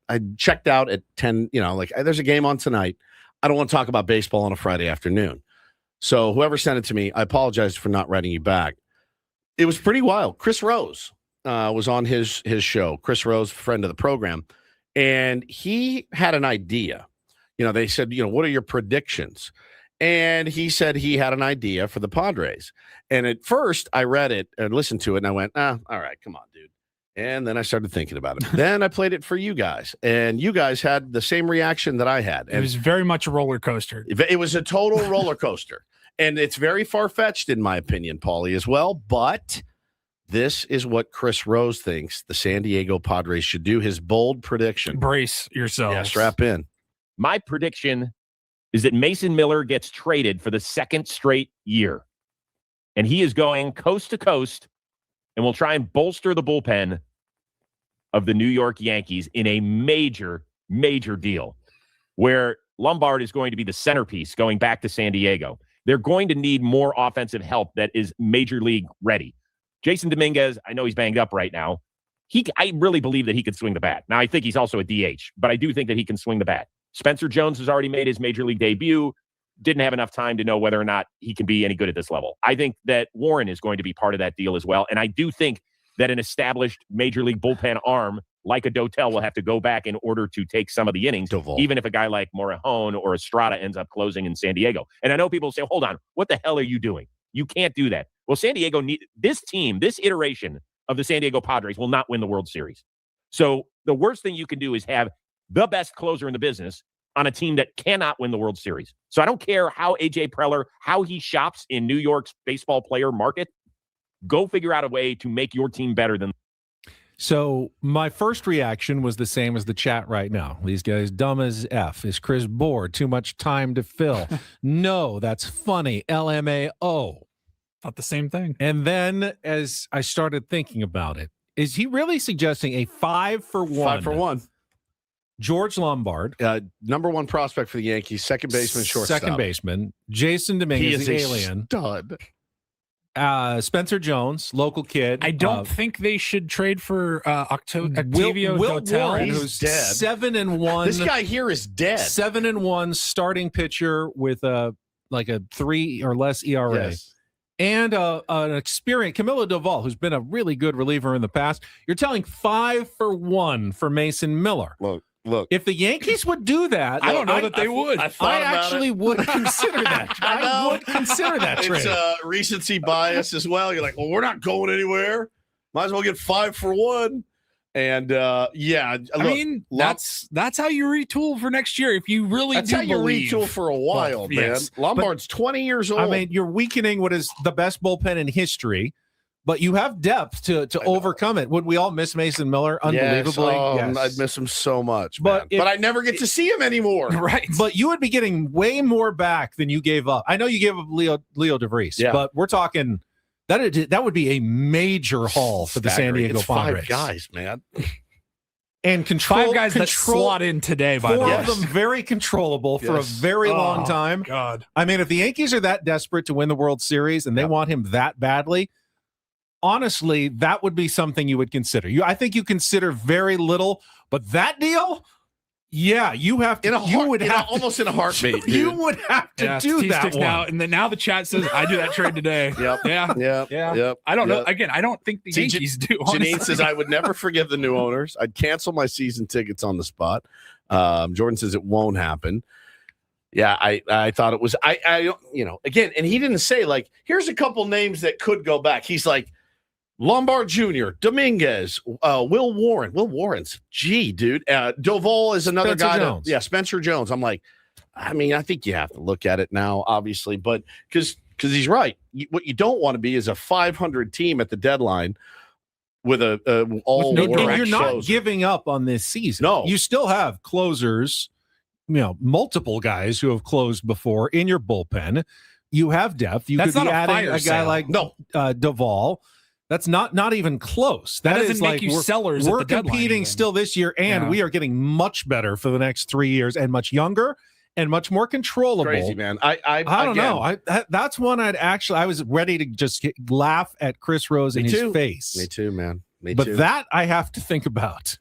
S1: I checked out at 10. There's a game on tonight. I don't want to talk about baseball on a Friday afternoon. So whoever sent it to me, I apologize for not writing you back. It was pretty wild. Chris Rose was on his show. Chris Rose, friend of the program, and he had an idea. They said, what are your predictions? And he said he had an idea for the Padres. And at first, I read it and listened to it, and I went, all right, come on, dude. And then I started thinking about it. Then I played it for you guys, and you guys had the same reaction that I had. And
S3: it was very much a roller coaster.
S1: It was a total roller coaster. And it's very far-fetched, in my opinion, Paulie, as well. But this is what Chris Rose thinks the San Diego Padres should do. His bold prediction.
S3: Brace yourselves.
S1: Yeah, strap in.
S17: My prediction is that Mason Miller gets traded for the second straight year. And he is going coast to coast and will try and bolster the bullpen of the New York Yankees in a major, major deal where Lombard is going to be the centerpiece going back to San Diego. They're going to need more offensive help that is major league ready. Jason Dominguez, I know he's banged up right now. I really believe that he can swing the bat. Now, I think he's also a DH, but I do think that he can swing the bat. Spencer Jones has already made his major league debut. Didn't have enough time to know whether or not he can be any good at this level. I think that Warren is going to be part of that deal as well. And I do think that an established major league bullpen arm like a Dotel will have to go back in order to take some of the innings, even if a guy like Morejón or Estrada ends up closing in San Diego. And I know people say, hold on, what the hell are you doing? You can't do that. Well, San Diego this iteration of the San Diego Padres will not win the World Series. So the worst thing you can do is have the best closer in the business on a team that cannot win the World Series. So I don't care how A.J. Preller, how he shops in New York's baseball player market. Go figure out a way to make your team better than.
S2: So my first reaction was the same as the chat right now. These guys dumb as F. Is Chris bored? Too much time to fill. No, that's funny. LMAO.
S3: Thought the same thing.
S2: And then as I started thinking about it, is he really suggesting a 5-for-1?
S1: 5-for-1.
S2: George Lombard,
S1: number one prospect for the Yankees, second baseman, shortstop.
S2: Second baseman. Jason Dominguez,
S1: he is
S2: the alien.
S1: Stud.
S2: Spencer Jones, local kid.
S3: I don't think they should trade for Octavio Dotel,
S2: Warren, who's
S1: dead.
S2: 7-1.
S1: This guy here is dead.
S2: 7-1 starting pitcher with a 3 or less ERA.
S1: Yes.
S2: And an experienced Camilo Doval, who's been a really good reliever in the past. You're telling 5-for-1 for Mason Miller.
S1: Look.
S2: If the Yankees would do that,
S3: I don't know that they would.
S2: I actually would consider that. I would consider that trade.
S1: It's recency bias as well. You're like, well, we're not going anywhere. Might as well get 5-for-1. And yeah, look,
S3: I mean, that's how you retool for next year. If you really
S1: that's
S3: do
S1: how you
S3: believe.
S1: retool for a while, man.
S2: Yes.
S1: Lombard's 20 years old.
S2: I mean, you're weakening what is the best bullpen in history, but you have depth to overcome it. Would we all miss Mason Miller? Unbelievably, yes.
S1: I'd miss him so much,
S2: but
S1: I never get to see him anymore.
S3: Right.
S2: But you would be getting way more back than you gave up. I know you gave up Leo DeVries, but we're talking that would be a major haul for the San Diego Padres.
S1: 5 guys, man.
S2: And
S3: 5 guys that slot in today, by the way.
S2: 4 of them very controllable for a very long time.
S3: God.
S2: I mean, if the Yankees are that desperate to win the World Series and they want him that badly, honestly, that would be something you would consider. I think you consider very little, but that deal, yeah, you have to.
S1: Almost in a heartbeat.
S2: You would have to do that one.
S3: Now, and then now the chat says I do that trade today.
S1: Yep.
S3: Yeah. I don't know. Again, I don't think the Yankees do.
S1: Janine says I would never forgive the new owners. I'd cancel my season tickets on the spot. Jordan says it won't happen. Yeah, I thought it was. I again, and he didn't say like, here's a couple names that could go back. He's like, Lombard Jr., Dominguez, Will Warren. Will Warren's, dude. Doval is another
S2: Spencer
S1: guy.
S2: Jones.
S1: Spencer Jones. I'm like, I mean, I think you have to look at it now, obviously, but because he's right. What you don't want to be is a 500 team at the deadline with a all.
S2: And you're not giving up on this season.
S1: No,
S2: you still have closers. Multiple guys who have closed before in your bullpen. You have depth. You could be adding a guy like Doval. That's not even close.
S3: That
S2: is
S3: doesn't make
S2: like
S3: you sellers.
S2: We're
S3: at the
S2: competing
S3: deadline,
S2: still this year, and we are getting much better for the next 3 years, and much younger and much more controllable.
S1: Crazy, man. I
S2: don't know. That's one I was ready to just laugh at Chris Rose in his face.
S1: Me too, man.
S2: But that I have to think about.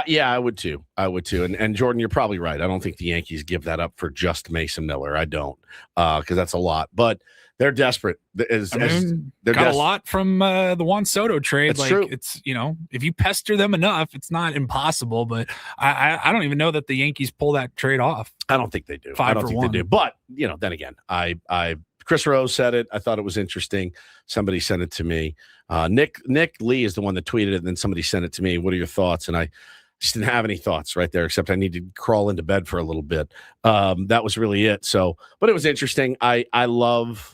S1: Yeah, I would too. And Jordan, you're probably right. I don't think the Yankees give that up for just Mason Miller. I don't, because that's a lot. But they're desperate. They're
S3: got a lot from the Juan Soto trade.
S1: That's true.
S3: It's if you pester them enough, it's not impossible. But I don't even know that the Yankees pull that trade off.
S1: I don't think they do.
S3: 5
S1: I don't
S3: for
S1: think
S3: 1.
S1: they do. But then again, Chris Rose said it. I thought it was interesting. Somebody sent it to me. Nick Lee is the one that tweeted it, and then somebody sent it to me. What are your thoughts? And I just didn't have any thoughts right there, except I needed to crawl into bed for a little bit. That was really it. So, but it was interesting. I love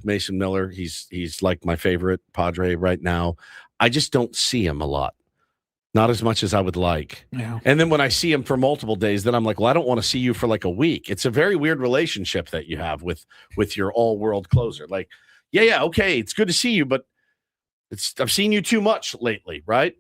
S1: Mason Miller. He's like my favorite Padre right now. I just don't see him a lot. Not as much as I would like.
S3: Yeah.
S1: And then when I see him for multiple days, then I'm like, well, I don't want to see you for like a week. It's a very weird relationship that you have with your all-world closer. Like, yeah, okay, it's good to see you, but I've seen you too much lately, right?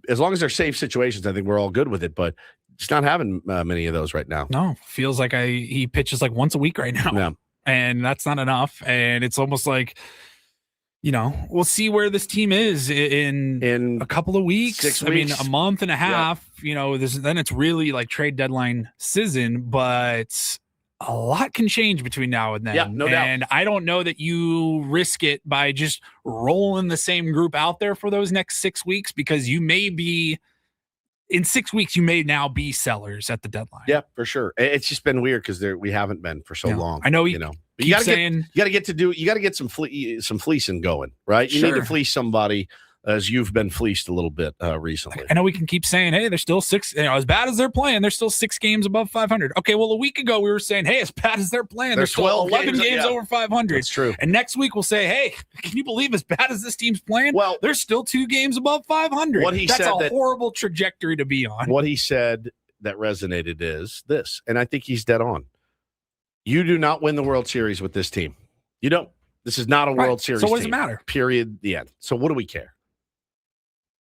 S1: As long as they're safe situations, I think we're all good with it, but just not having many of those right now.
S3: No, feels like he pitches like once a week right now.
S1: Yeah.
S3: And that's not enough. And it's almost like, we'll see where this team is in a couple of weeks.
S1: 6 weeks.
S3: I mean, a month and a half, then it's really like trade deadline season, but a lot can change between now and then.
S1: Yeah, no doubt.
S3: And I don't know that you risk it by just rolling the same group out there for those next 6 weeks, because you may be in 6 weeks, you may now be sellers at the deadline.
S1: Yeah, for sure. It's just been weird because we haven't been for so long.
S3: I know
S1: But you got to get some fleecing going, right? You need to fleece somebody, as you've been fleeced a little bit recently.
S3: I know we can keep saying, hey, they're still 6, as bad as they're playing, they're still 6 games above 500. Okay, well, a week ago we were saying, hey, as bad as they're playing, they're still
S1: 12
S3: 11 games over 500.
S1: That's true.
S3: And next week we'll say, hey, can you believe as bad as this team's playing?
S1: Well,
S3: they're still 2 games above 500. That's a horrible trajectory to be on.
S1: What he said that resonated is this, and I think he's dead on. You do not win the World Series with this team. You don't. This is not a World Series
S3: So what does
S1: team.
S3: it matter?
S1: Period. The end. So what do we care?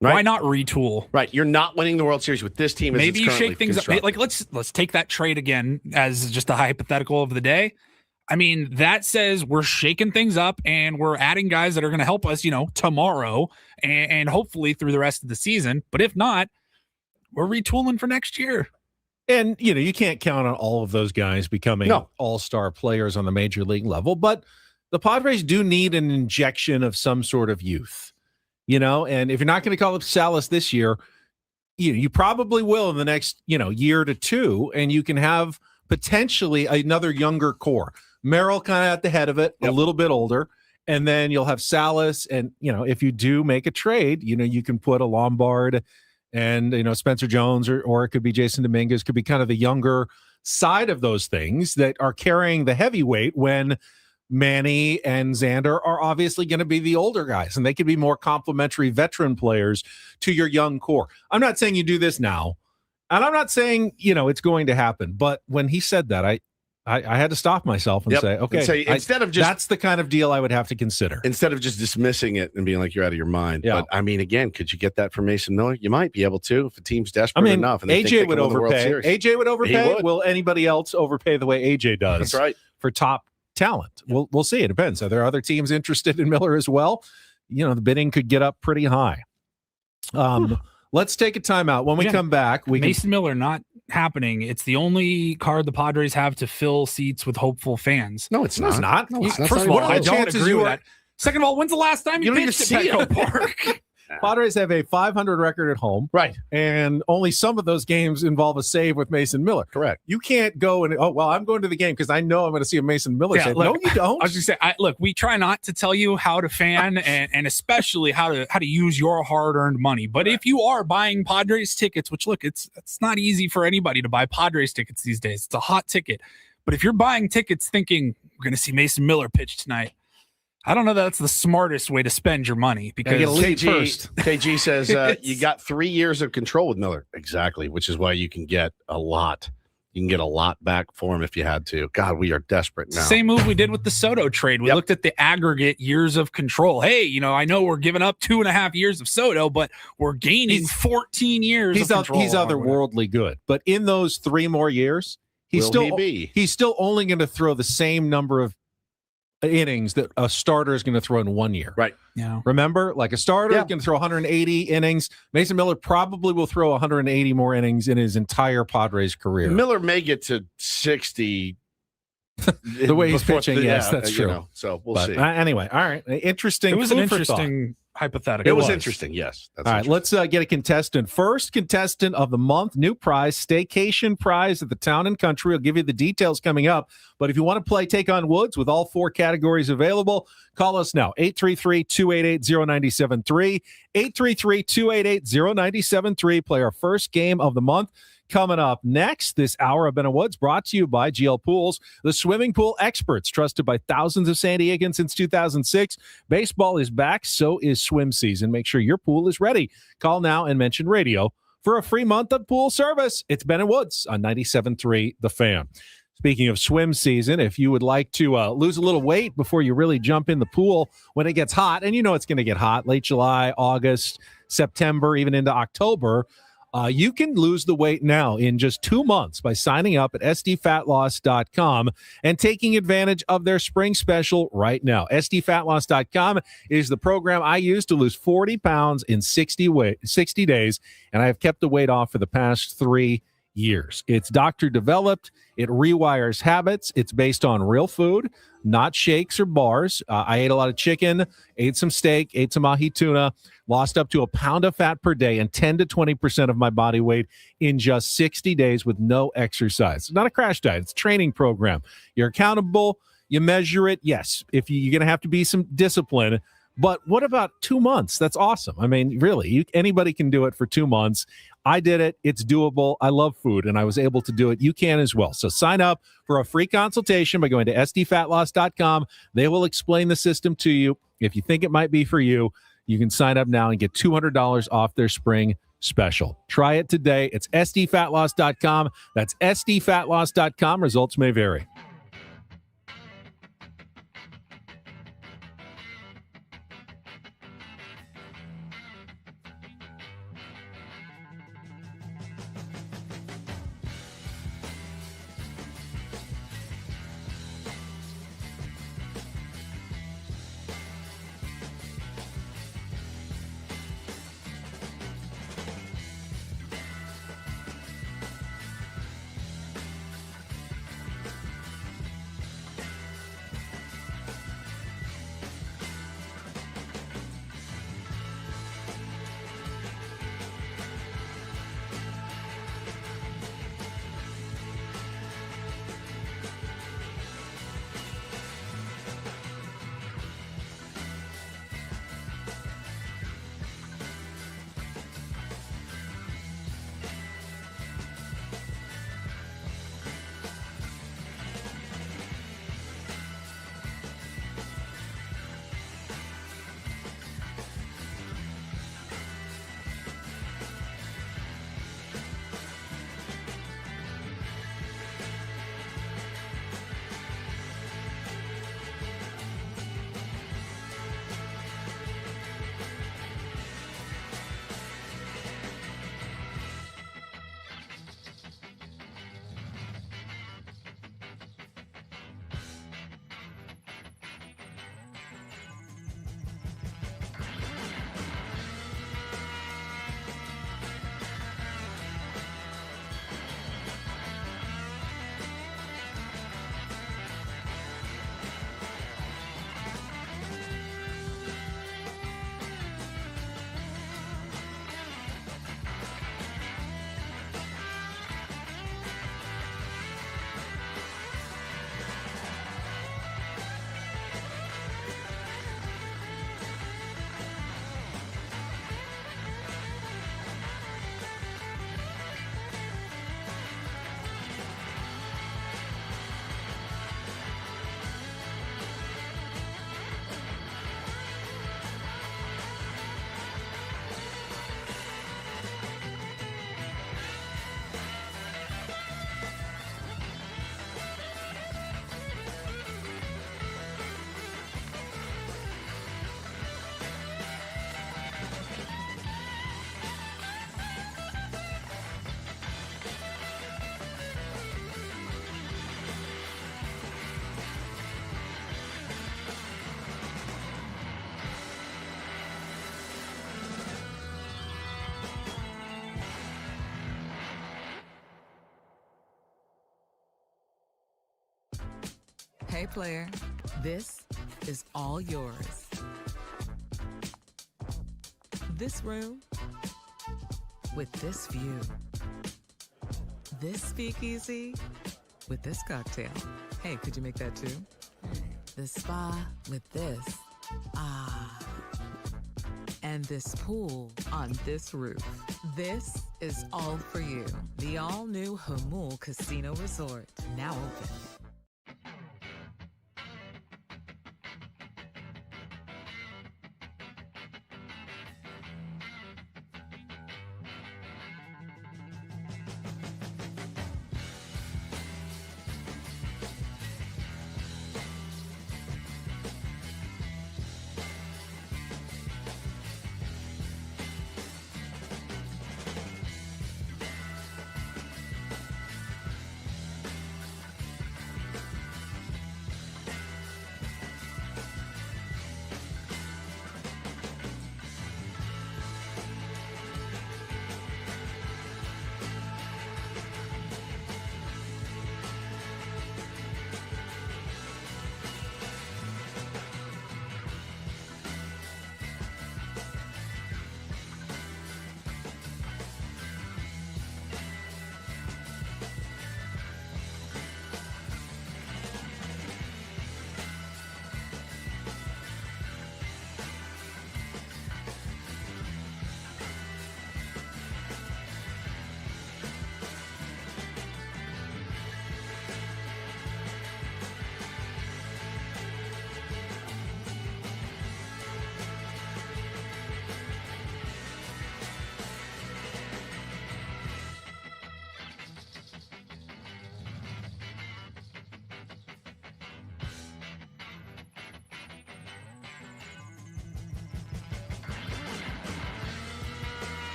S3: Right? Why not retool?
S1: Right. You're not winning the World Series with this team.
S3: Maybe you shake things up. Like let's take that trade again as just a hypothetical of the day. I mean, that says we're shaking things up and we're adding guys that are going to help us, tomorrow and hopefully through the rest of the season. But if not, we're retooling for next year.
S2: And, you can't count on all of those guys becoming all-star players on the major league level, but the Padres do need an injection of some sort of youth. And if you're not going to call up Salas this year, you probably will in the next, year to two, and you can have potentially another younger core. Merrill kind of at the head of it, a little bit older, and then you'll have Salas, and, if you do make a trade, you can put a Lombard and, Spencer Jones, or it could be Jason Dominguez, could be kind of the younger side of those things that are carrying the heavyweight when Manny and Xander are obviously going to be the older guys, and they could be more complementary veteran players to your young core. I'm not saying you do this now, and I'm not saying, it's going to happen, but when he said that, I had to stop myself and say, okay,
S1: and say, instead of just,
S2: that's the kind of deal I would have to consider.
S1: Instead of just dismissing it and being like, you're out of your mind. Yeah. But I mean, again, could you get that from Mason Miller? You might be able to if the team's desperate enough. And
S2: AJ would overpay. AJ would overpay.
S1: Would.
S2: Will anybody else overpay the way AJ does?
S1: That's right.
S2: For top talent. We'll see. It depends. Are there other teams interested in Miller as well? The bidding could get up pretty high. Let's take a timeout. When we come back,
S3: Mason Miller not happening. It's the only card the Padres have to fill seats with hopeful fans.
S1: No, it's not.
S2: No, it's not.
S3: First of all, I don't agree with that. Second of all, when's the last time you pitched at Petco Park?
S2: Padres have a 500 record at home.
S1: Right.
S2: And only some of those games involve a save with Mason Miller.
S1: Correct.
S2: You can't go and, I'm going to the game because I know I'm going to see a Mason Miller save.
S3: Look,
S2: no, you don't.
S3: I was just saying, look, we try not to tell you how to fan and especially how to use your hard-earned money. But if you are buying Padres tickets, which, look, it's not easy for anybody to buy Padres tickets these days. It's a hot ticket. But if you're buying tickets thinking we're going to see Mason Miller pitch tonight, I don't know that that's the smartest way to spend your money because
S1: KG says you got 3 years of control with Miller. Exactly, which is why you can get a lot You can get a lot back for him if you had to. God, we are desperate now.
S3: Same move we did with the Soto trade. We looked at the aggregate years of control. Hey, I know we're giving up 2.5 years of Soto, but we're gaining 14 years of control.
S2: He's otherworldly good. But in those 3 more years, he's still only going to throw the same number of innings that a starter is going to throw in 1 year.
S1: Right.
S3: Yeah.
S2: Remember, like a starter is going to throw 180 innings. Mason Miller probably will throw 180 more innings in his entire Padres career.
S1: Miller may get to 60.
S2: The way he's pitching, yes, that's true.
S1: So we'll see.
S2: Anyway, all right. Interesting.
S3: It was an interesting hypothetical.
S1: It was interesting, yes.
S2: All right, let's get a contestant. First contestant of the month, new prize, staycation prize at the Town and Country. I'll give you the details coming up. But if you want to play Take on Woods with all 4 categories available, call us now, 833-288-0973, 833-288-0973. Play our first game of the month. Coming up next, this hour of Ben and Woods brought to you by GL Pools, the swimming pool experts trusted by thousands of San Diegans since 2006. Baseball is back, so is swim season. Make sure your pool is ready. Call now and mention radio for a free month of pool service. It's Ben and Woods on 97.3 The Fan. Speaking of swim season, if you would like to lose a little weight before you really jump in the pool when it gets hot, and it's going to get hot, late July, August, September, even into October, you can lose the weight now in just 2 months by signing up at sdfatloss.com and taking advantage of their spring special right now. sdfatloss.com is the program I use to lose 40 pounds in 60 days, and I have kept the weight off for the past 3 years. It's doctor developed. It rewires habits. It's based on real food, not shakes or bars. I ate a lot of chicken, ate some steak, ate some ahi tuna, lost up to 1 pound of fat per day and 10 to 20% of my body weight in just 60 days with no exercise. It's not a crash diet. It's a training program. You're accountable. You measure it. Yes, you're going to have to be some discipline. But what about 2 months? That's awesome. I mean, really, anybody can do it for 2 months. I did it. It's doable. I love food, and I was able to do it. You can as well. So sign up for a free consultation by going to sdfatloss.com. They will explain the system to you. If you think it might be for you, you can sign up now and get $200 off their spring special. Try it today. It's sdfatloss.com. That's sdfatloss.com. Results may vary.
S4: player, this is all yours. This room with this view. This speakeasy with this cocktail. Hey, could you make that too? This spa with this. Ah. And this pool on this roof. This is all for you. The all-new Hamul Casino Resort, now open.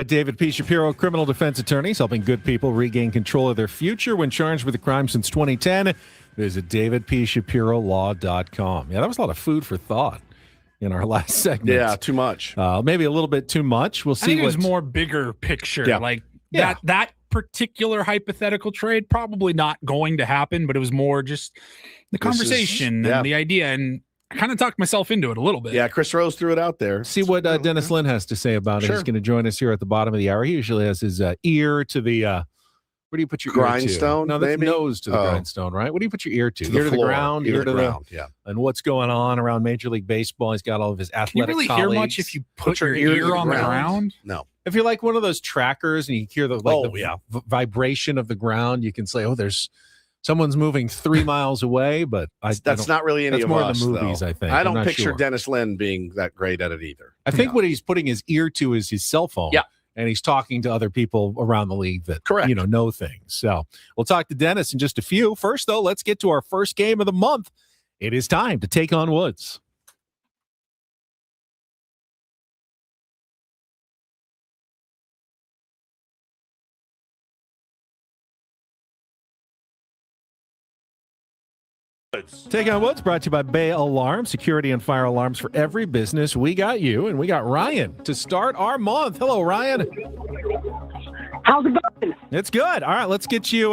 S2: David P. Shapiro, criminal defense attorneys helping good people regain control of their future when charged with a crime since 2010. Visit davidpshapirolaw.com. Yeah, that was a lot of food for thought in our last segment.
S1: Yeah, too much.
S2: Maybe a little bit too much. We'll
S3: I
S2: see
S3: think it
S2: what
S3: was more bigger picture.
S2: Yeah.
S3: Like
S2: Yeah.
S3: that particular hypothetical trade probably not going to happen, but it was more just the conversation and the idea. And I kind of talked myself into it a little bit.
S1: Yeah, Chris Rose threw it out there.
S2: See what Dennis Lynn has to say about it.
S1: Sure.
S2: He's going to join us here at the bottom of the hour. He usually has his ear to the where do you put your
S1: grindstone?
S2: Ear to? No, that's
S1: maybe?
S2: nose to the grindstone, right? What do you put your ear to?
S1: To
S2: Ear
S1: the
S2: to the
S1: floor.
S2: ground,
S1: Ear
S2: ear to the
S1: ground. Yeah.
S2: And what's going on around Major League Baseball? He's got all of his
S3: Can you
S2: athletic
S3: really
S2: colleagues.
S3: hear much if you put your ear
S1: to
S3: on the ground?
S1: No.
S2: If you're like one of those trackers and you hear the vibration of the ground, you can say, "Oh, there's someone's moving 3 miles away." But
S1: That's not really any
S2: that's
S1: of
S2: more
S1: us,
S2: in the movies,
S1: though.
S2: I think.
S1: I
S2: I'm
S1: don't
S2: not
S1: picture
S2: sure.
S1: Dennis Lynn being that great at it either.
S2: I think what he's putting his ear to is his cell phone.
S1: Yeah.
S2: And he's talking to other people around the league that know things. So we'll talk to Dennis in just a few. First, though, let's get to our first game of the month. It is time to take on Woods. Take on Woods, brought to you by Bay Alarm, security and fire alarms for every business. We got you, and we got Ryan to start our month. Hello, Ryan.
S18: How's it going?
S2: It's good. All right, let's get you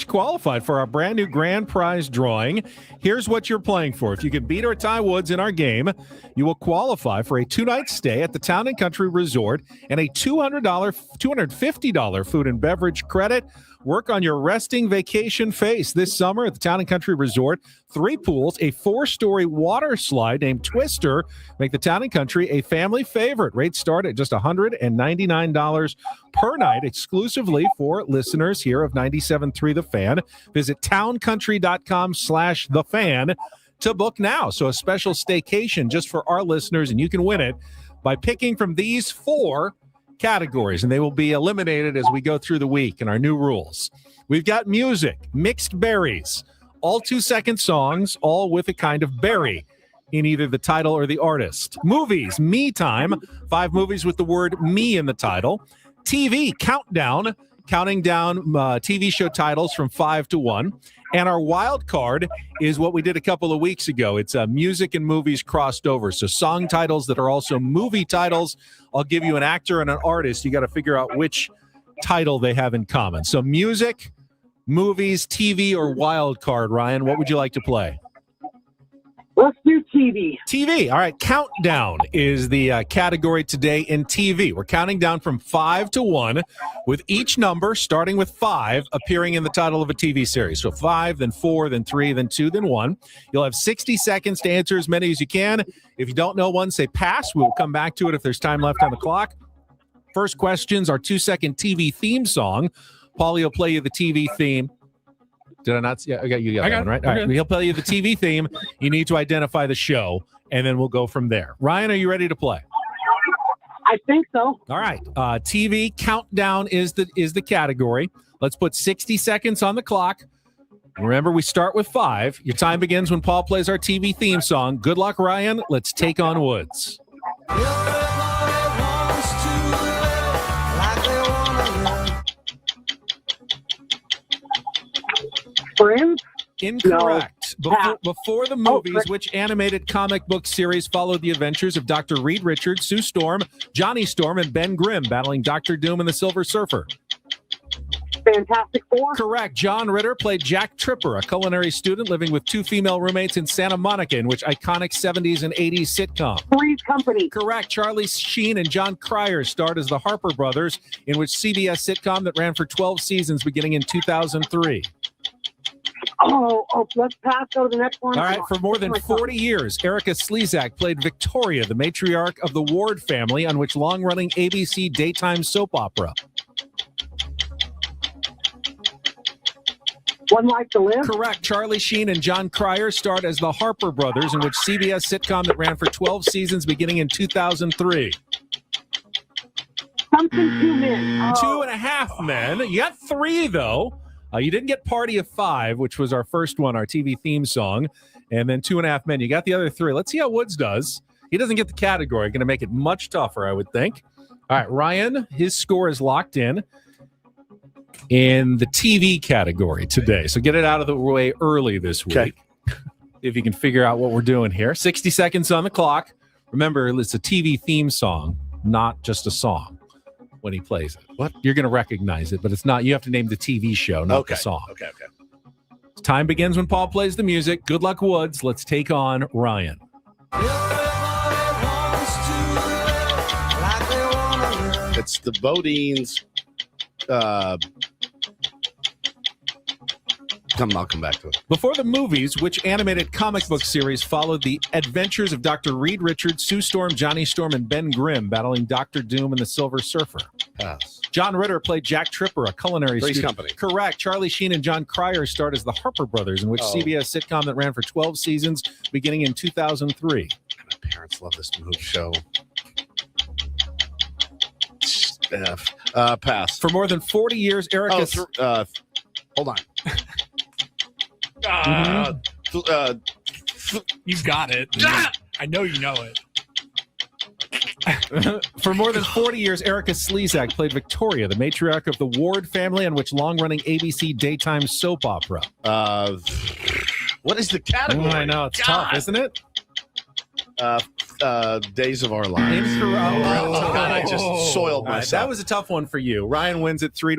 S2: qualified for our brand new grand prize drawing. Here's what you're playing for. If you can beat or tie Woods in our game, you will qualify for a 2-night stay at the Town and Country Resort and a $250 food and beverage credit. Work on your resting vacation face this summer at the Town and Country Resort. 3 pools, a 4-story water slide named Twister. Make the Town and Country a family favorite. Rates start at just $199 per night, exclusively for listeners here of 97.3 The Fan. Visit towncountry.com/thefan to book now. So a special staycation just for our listeners, and you can win it by picking from these 4 categories, and they will be eliminated as we go through the week in our new rules. We've got music, mixed berries, All 2-second songs, all with a kind of berry in either the title or the artist. Movies, Me Time, 5 movies with the word me in the title. TV, Countdown, counting down TV show titles from 5 to 1. And our wild card is what we did a couple of weeks ago. It's music and movies crossed over. So song titles that are also movie titles. I'll give you an actor and an artist. You got to figure out which title they have in common. So music, movies, TV, or wild card. Ryan, what would you like to play?
S18: Let's do TV.
S2: TV. All right. Countdown is the category today in TV. We're counting down from 5 to 1 with each number starting with 5 appearing in the title of a TV series. So 5, then 4, then 3, then 2, then 1. You'll have 60 seconds to answer as many as you can. If you don't know one, say pass. We'll come back to it if there's time left on the clock. First question's our 2-second TV theme song. Paulie will play you the TV theme. Did I not? Yeah, you got that one, right? All right. He'll play you the TV theme. You need to identify the show, and then we'll go from there. Ryan, are you ready to play?
S18: I think so.
S2: All right. TV Countdown is the category. Let's put 60 seconds on the clock. Remember, we start with 5. Your time begins when Paul plays our TV theme song. Good luck, Ryan. Let's take on Woods.
S18: Friends?
S2: Incorrect.
S18: No.
S2: Before the movies, which animated comic book series followed the adventures of Dr. Reed Richards, Sue Storm, Johnny Storm, and Ben Grimm battling Dr. Doom and the Silver Surfer?
S18: Fantastic Four?
S2: Correct. John Ritter played Jack Tripper, a culinary student living with 2 female roommates in Santa Monica, in which iconic 70s and 80s sitcom?
S18: Three's Company.
S2: Correct. Charlie Sheen and John Cryer starred as the Harper Brothers, in which CBS sitcom that ran for 12 seasons beginning in 2003.
S18: Let's pass. Go to the next one.
S2: All right. For more than 40 years, Erica Slezak played Victoria, the matriarch of the Ward family, on which long-running ABC daytime soap opera?
S18: One Life to Live?
S2: Correct. Charlie Sheen and John Cryer starred as the Harper Brothers, in which CBS sitcom that ran for 12 seasons beginning in 2003.
S18: Something 2 Men.
S2: 2.5 Men. You got 3, though. You didn't get Party of 5, which was our first one, our TV theme song, and then 2.5 Men. You got the other 3. Let's see how Woods does. He doesn't get the category. Going to make it much tougher, I would think. All right, Ryan, his score is locked in the TV category today. So get it out of the way early this week.
S1: Okay.
S2: If you can figure out what we're doing here. 60 seconds on the clock. Remember, it's a TV theme song, not just a song. When he plays it.
S1: What?
S2: You're going to recognize it, but it's not. You have to name the TV show, not the song.
S1: Okay.
S2: Time begins when Paul plays the music. Good luck, Woods. Let's take on Ryan.
S1: It's the Bodines. I'll come back to it.
S2: Before the movies, which animated comic book series followed the adventures of Dr. Reed Richards, Sue Storm, Johnny Storm, and Ben Grimm battling Dr. Doom and the Silver Surfer?
S1: Pass.
S2: John Ritter played Jack Tripper, a culinary
S1: Three's
S2: student.
S1: Company.
S2: Correct. Charlie Sheen and John Cryer starred as the Harper Brothers, in which CBS sitcom that ran for 12 seasons beginning in 2003.
S1: My parents love this movie show. Pass.
S2: For more than 40 years, Erica...
S1: Hold on.
S3: You got it. I know you know it.
S2: For more than 40 years, Erica Slezak played Victoria, the matriarch of the Ward family, on which long-running ABC daytime soap opera?
S1: What is the category?
S2: I know, it's tough, isn't it?
S1: Days of Our Lives.
S2: God,
S1: I just soiled myself.
S2: That was a tough one for you. Ryan wins it 3-1.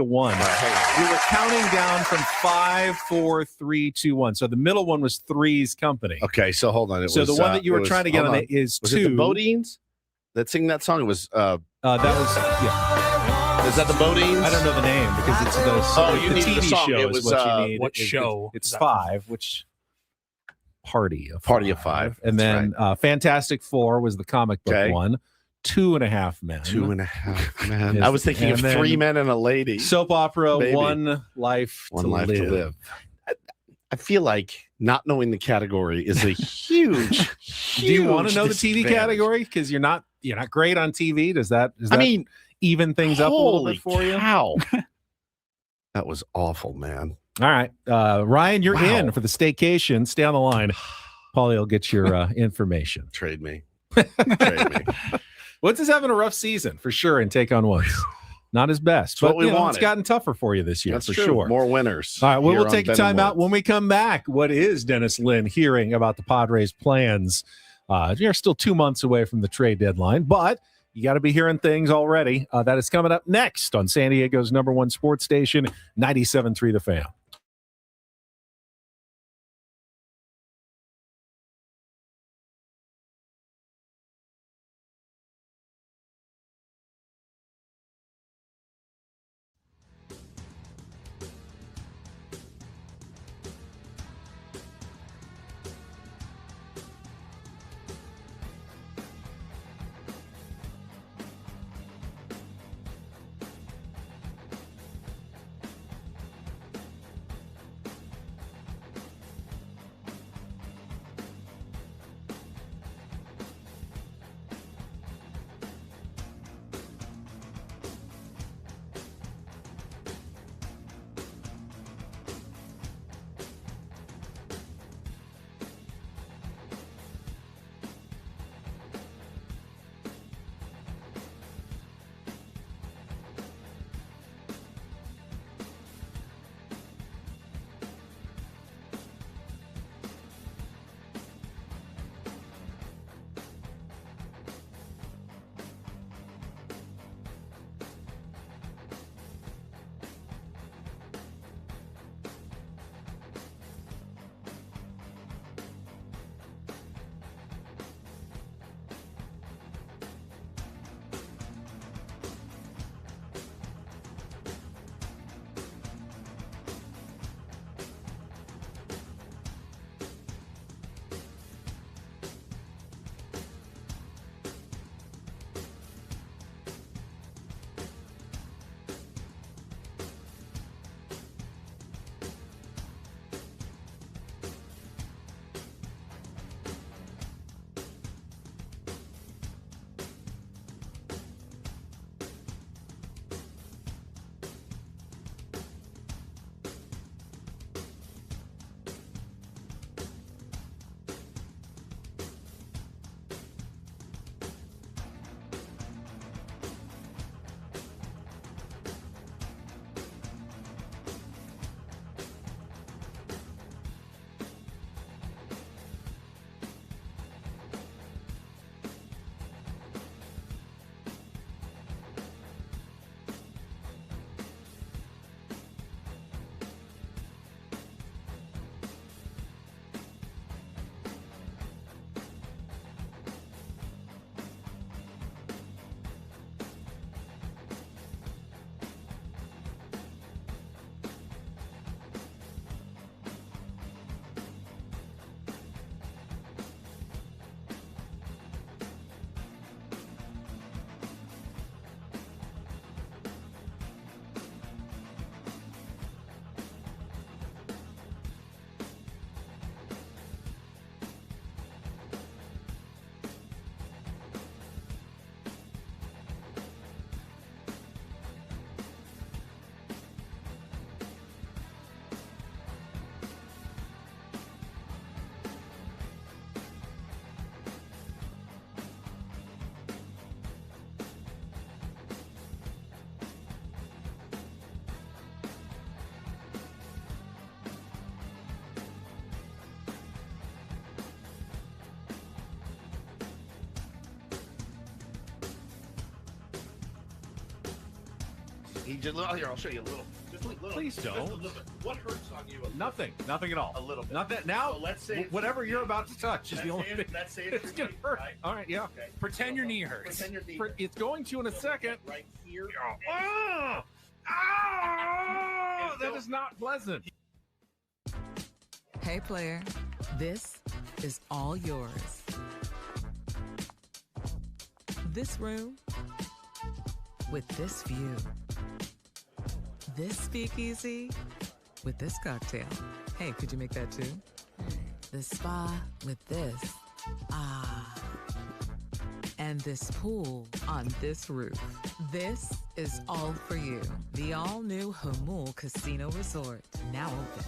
S2: We were counting down from 5, 4, 3, 2, 1. So the middle one was Three's Company.
S1: Okay, so hold on.
S2: The one that you were trying to get on it is
S1: was
S2: 2.
S1: It the Bodines that sing that song? It was.
S2: That was. Yeah.
S1: Is that the Bodines?
S2: I don't know the name because it's the.
S1: You
S2: the
S1: need
S2: TV
S1: the song.
S2: show.
S1: It was
S2: is what you need.
S3: what show?
S2: It's 5, which. Party of
S1: 5.
S2: And then Fantastic Four was the comic book one. 2.5 Men.
S1: 2.5 Men. I was thinking of 3 Men and a Lady.
S2: Soap opera,
S1: Maybe.
S2: One Life to Live.
S1: I feel like not knowing the category is a huge, huge.
S2: Do you want to know the TV category? Because you're not great on TV. Does that even things up a little bit for you?
S1: How? That was awful, man.
S2: All right. Ryan, you're
S1: Wow.
S2: in for the staycation. Stay on the line. Paulie will get your information.
S1: Trade me.
S2: Woods is having a rough season for sure in take on Woods. Not his best.
S1: It's what we
S2: It's
S1: wanted.
S2: gotten tougher for you this year.
S1: That's
S2: for
S1: true.
S2: sure.
S1: More winners.
S2: All right. Well,
S1: here
S2: we'll
S1: on
S2: take a
S1: Ben and
S2: time out.
S1: Woods.
S2: When we come back, what is Dennis Lynn hearing about the Padres' plans? You're still 2 months away from the trade deadline, but you got to be hearing things already. That is coming up next on San Diego's #1 sports station, 97.3 The Fan.
S1: Here, I'll show you a little. Just a little.
S2: Please
S1: just a
S2: don't.
S1: little bit. What hurts on you?
S2: Nothing at all.
S1: A little bit.
S2: Not that now.
S1: So let's say
S2: whatever you're about to touch is the only thing.
S1: Let's say
S2: It's gonna hurt.
S1: Right?
S2: All right, yeah.
S1: Okay.
S3: Pretend your knee hurts.
S1: Pretend your knee.
S2: It's going to in a second.
S1: Right here.
S2: Oh, that is not pleasant.
S4: Hey, player, this is all yours. This room with this view. This speakeasy with this cocktail. Hey, could you make that too? The spa with this. Ah. And and this pool on this roof. This is all for you. The all-new Hamul Casino Resort, now open.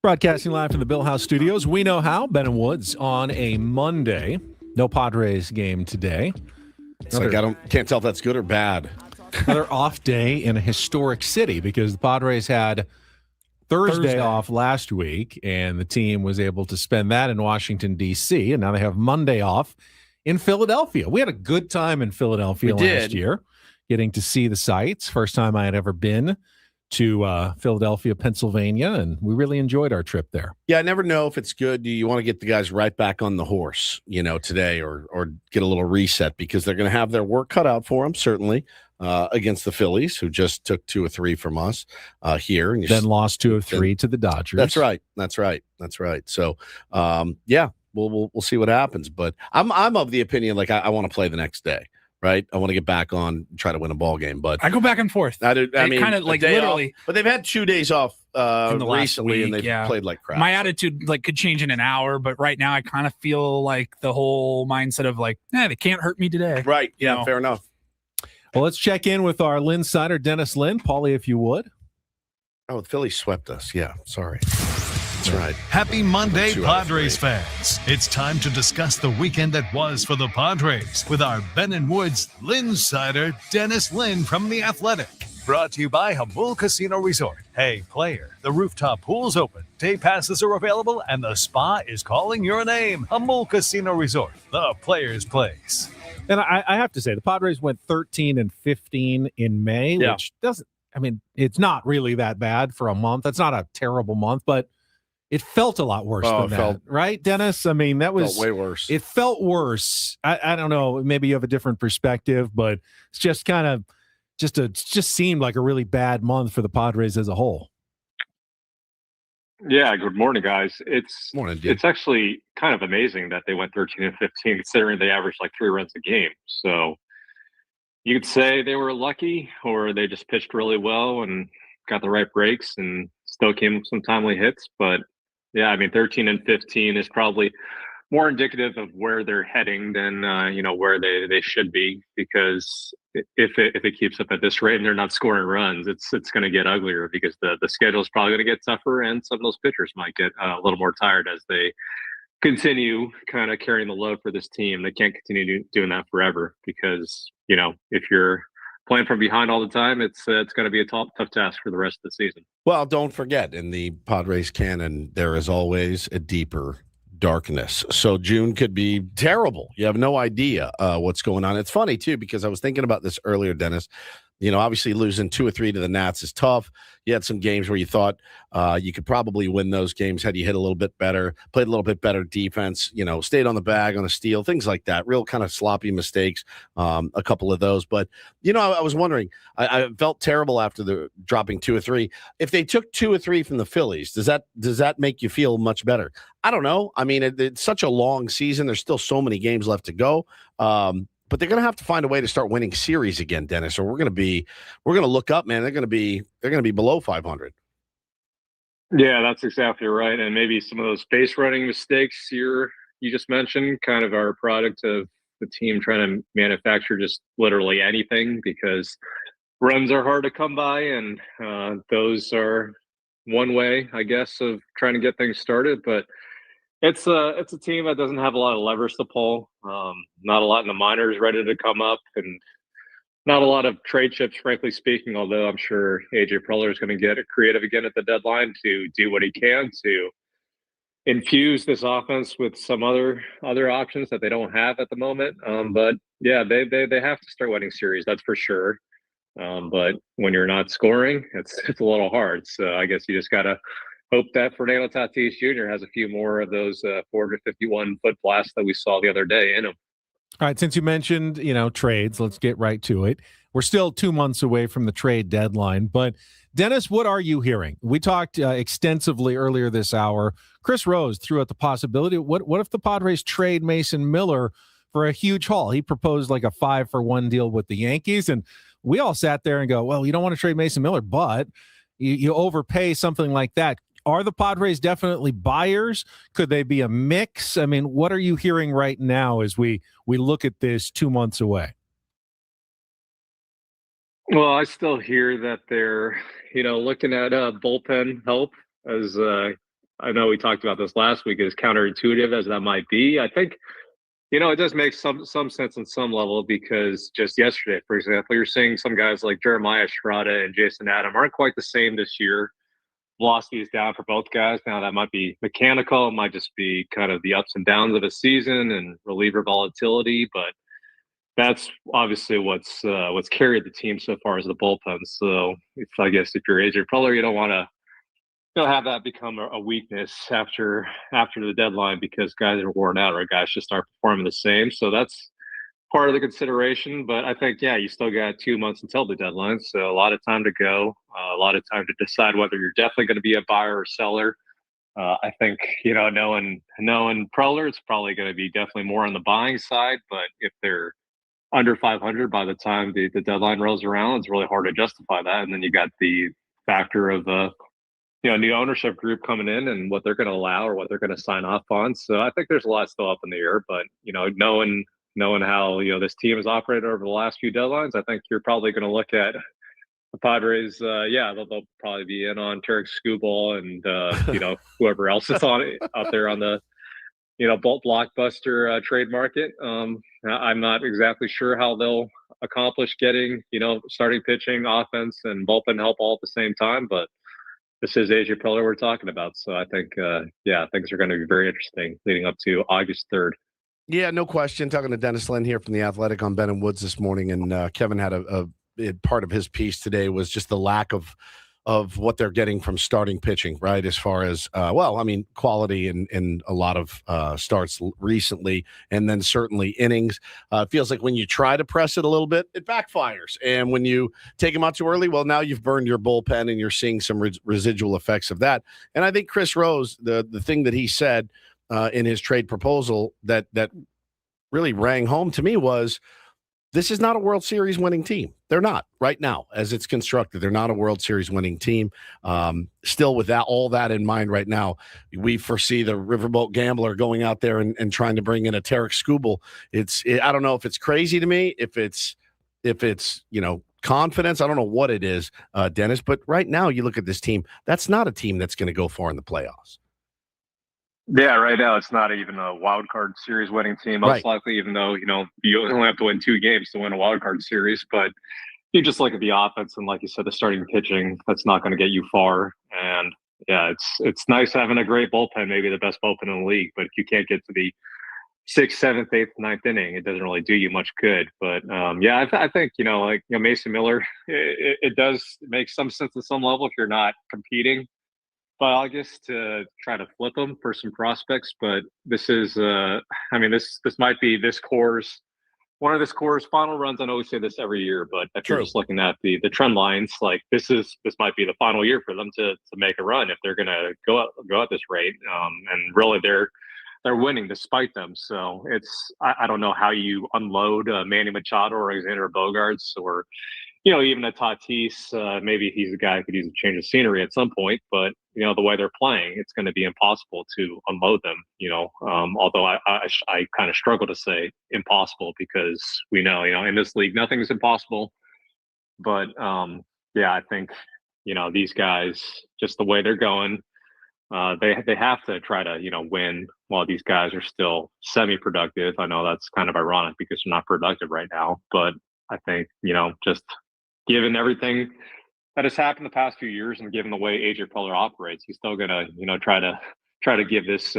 S2: Broadcasting live from the Bill House Studios. We know how. Ben and Woods on a Monday. No Padres game today.
S1: It's like can't tell if that's good or bad.
S2: Another off day in a historic city because the Padres had Thursday off last week, and the team was able to spend that in Washington, D.C., and now they have Monday off in Philadelphia. We had a good time in Philadelphia last year, getting to see the sights. First time I had ever been to Philadelphia, Pennsylvania, and we really enjoyed our trip there.
S1: Yeah, I never know if it's good. Do you want to get the guys right back on the horse, today or get a little reset because they're going to have their work cut out for them, certainly, against the Phillies, who just took 2 or 3 from us here. And
S2: then lost 2 of 3 to the Dodgers.
S1: That's right. So, yeah, we'll see what happens. But I'm of the opinion, like, I want to play the next day. Right, I want to get back on, try to win a ball game, but
S3: I go back and forth.
S1: I mean,
S3: kind of like literally,
S1: off, but they've had 2 days off
S3: in the
S1: recently,
S3: week,
S1: and they've played like crap.
S3: My attitude could change in an hour, but right now I kind of feel like the whole mindset of they can't hurt me today.
S1: Right? Yeah, fair enough.
S2: Well, let's check in with our Lynn Sider, Dennis Lynn. Paulie, if you would.
S1: Oh, the Phillies swept us. Yeah, sorry. That's right.
S5: Happy Monday, Padres fans. It's time to discuss the weekend that was for the Padres with our Ben and Woods Lynn Sider, Dennis Lynn from The Athletic. Brought to you by Hamul Casino Resort. Hey, player, the rooftop pool's open, day passes are available, and the spa is calling your name. Hamul Casino Resort, the player's place.
S2: And I have to say, the Padres went 13-15 in May, which doesn't, I mean, it's not really that bad for a month. That's not a terrible month, but it felt a lot worse than that, right, Dennis? I mean, that was
S1: way worse.
S2: It felt worse. I don't know. Maybe you have a different perspective, but it's just kind of just seemed like a really bad month for the Padres as a whole.
S19: Yeah, good morning, guys. It's
S1: Morning,
S19: actually kind of amazing that they went 13-15, considering they averaged like 3 runs a game. So you could say they were lucky, or they just pitched really well and got the right breaks and still came some timely hits. But yeah, I mean, 13-15 is probably more indicative of where they're heading than where they should be, because if it keeps up at this rate and they're not scoring runs, it's going to get uglier, because the schedule is probably going to get tougher, and some of those pitchers might get a little more tired as they continue kind of carrying the load for this team. They can't continue doing that forever, because if you're playing from behind all the time, it's going to be a tough task for the rest of the season.
S1: Well, don't forget, in the Padres canon, there is always a deeper darkness. So June could be terrible. You have no idea what's going on. It's funny too, because I was thinking about this earlier, Dennis. Obviously losing 2 or 3 to the Nats is tough. You had some games where you thought you could probably win those games had you hit a little bit better, played a little bit better defense, stayed on the bag on a steal, things like that. Real kind of sloppy mistakes, a couple of those. But, I was wondering, I felt terrible after the dropping 2 or 3. If they took 2 or 3 from the Phillies, does that make you feel much better? I don't know. I mean, it's such a long season. There's still so many games left to go. But they're going to have to find a way to start winning series again, Dennis, or we're going to look up, man. They're going to be below 500.
S19: Yeah, that's exactly right. And maybe some of those base running mistakes you just mentioned kind of are a product of the team trying to manufacture just literally anything, because runs are hard to come by, and those are one way, I guess, of trying to get things started. But it's a team that doesn't have a lot of levers to pull. Not a lot in the minors ready to come up, and not a lot of trade chips, frankly speaking. Although I'm sure AJ Preller is going to get creative again at the deadline to do what he can to infuse this offense with some other options that they don't have at the moment. But yeah, they have to start winning series, that's for sure. But when you're not scoring, it's a little hard. So I guess you just gotta hope that Fernando Tatis Jr. has a few more of those 451-foot blasts that we saw the other day in him.
S2: All right, since you mentioned, trades, let's get right to it. We're still 2 months away from the trade deadline, but Dennis, what are you hearing? We talked extensively earlier this hour. Chris Rose threw out the possibility. What if the Padres trade Mason Miller for a huge haul? He proposed like a 5-for-1 deal with the Yankees, and we all sat there and go, well, you don't want to trade Mason Miller, but you overpay something like that. Are the Padres definitely buyers? Could they be a mix? I mean, what are you hearing right now as we look at this 2 months away?
S19: Well, I still hear that they're, looking at bullpen help, as I know we talked about this last week, as counterintuitive as that might be. I think, it does make some sense on some level, because just yesterday, for example, you're seeing some guys like Jeremiah Estrada and Jason Adam aren't quite the same this year. Velocity is down for both guys. Now that might be mechanical. It might just be kind of the ups and downs of a season and reliever volatility, but that's obviously what's carried the team so far as the bullpen. So I guess if you're AJ Preller, you don't want to have that become a weakness after the deadline, because guys are worn out or guys just aren't performing the same. So that's part of the consideration. But I think, you still got 2 months until the deadline. So a lot of time to go, a lot of time to decide whether you're definitely going to be a buyer or seller. I think, knowing Preller, it's probably going to be definitely more on the buying side. But if they're under 500 by the time the deadline rolls around, it's really hard to justify that. And then you got the factor of new ownership group coming in and what they're going to allow or what they're going to sign off on. So I think there's a lot still up in the air. But knowing how this team has operated over the last few deadlines, I think you're probably going to look at the Padres. They'll probably be in on Tarek Skubal and whoever else is on it out there on the blockbuster trade market. I'm not exactly sure how they'll accomplish getting, starting pitching, offense, and bullpen help all at the same time. But this is AJ Preller we're talking about. So I think, things are going to be very interesting leading up to August 3rd.
S1: Yeah, no question. Talking to Dennis Lynn here from The Athletic on Ben and Woods this morning, and Kevin had a part of his piece today was just the lack of what they're getting from starting pitching, right? As far as, quality and a lot of starts recently, and then certainly innings. It feels like when you try to press it a little bit, it backfires. And when you take them out too early, well, now you've burned your bullpen and you're seeing some residual effects of that. And I think Chris Rose, the thing that he said in his trade proposal that really rang home to me was, this is not a World Series winning team. They're not right now as it's constructed. They're not a World Series winning team. Still with all that in mind right now, we foresee the Riverboat Gambler going out there and trying to bring in a Tarek Skubal. I don't know if it's crazy to me, if it's confidence. I don't know what it is, Dennis, but right now you look at this team, that's not a team that's going to go far in the playoffs.
S19: Yeah, right now it's not even a wild card series winning team, most likely, even though, you only have to win 2 games to win a wild card series. But you just look at the offense and, like you said, the starting pitching, that's not going to get you far. And yeah, it's nice having a great bullpen, maybe the best bullpen in the league. But if you can't get to the 6th, 7th, 8th, 9th inning, it doesn't really do you much good. But I think, Mason Miller, it does make some sense at some level if you're not competing by August to try to flip them for some prospects. But this is, this might be one of this core's final runs. I know we say this every year, but if you're just looking at the trend lines, like this might be the final year for them to make a run if they're going to go at this rate. And really they're winning despite them. So I don't know how you unload Manny Machado or Alexander Bogaerts or, even a Tatis. Maybe he's a guy who could use a change of scenery at some point, but the way they're playing, it's going to be impossible to unload them. Although I kind of struggle to say impossible because we know, in this league nothing is impossible. But I think these guys, just the way they're going, they have to try to win while these guys are still semi-productive. I know that's kind of ironic because they're not productive right now, but I think just given everything that has happened the past few years and given the way AJ Preller operates, he's still gonna try to give this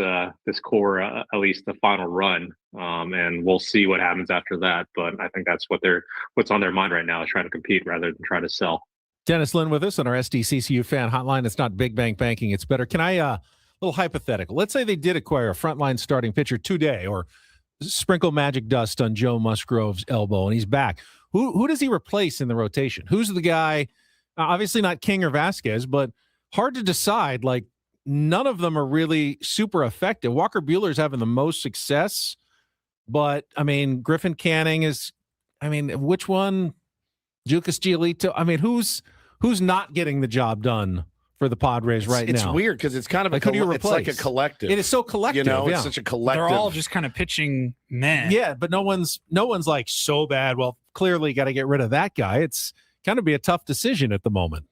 S19: core at least the final run, and we'll see what happens after that. But I think that's what's on their mind right now is trying to compete rather than try to sell.
S2: Dennis Lynn with us on our SDCCU fan hotline. It's not big bank banking, it's better. Can I little hypothetical? Let's say they did acquire a frontline starting pitcher today, or sprinkle magic dust on Joe Musgrove's elbow, and he's back. Who does he replace in the rotation? Who's the guy? Obviously not King or Vasquez, but hard to decide. Like, none of them are really super effective. Walker Buehler's having the most success, but Griffin Canning is. Which one? Lucas Giolito. Who's not getting the job done for the Padres now?
S1: It's weird because it's kind of it's like a collective.
S2: It is so collective.
S1: It's such a collective.
S3: They're all just kind of pitching men.
S2: Yeah, but no one's like so bad. Well, clearly got to get rid of that guy. It's kind of be a tough decision at the moment.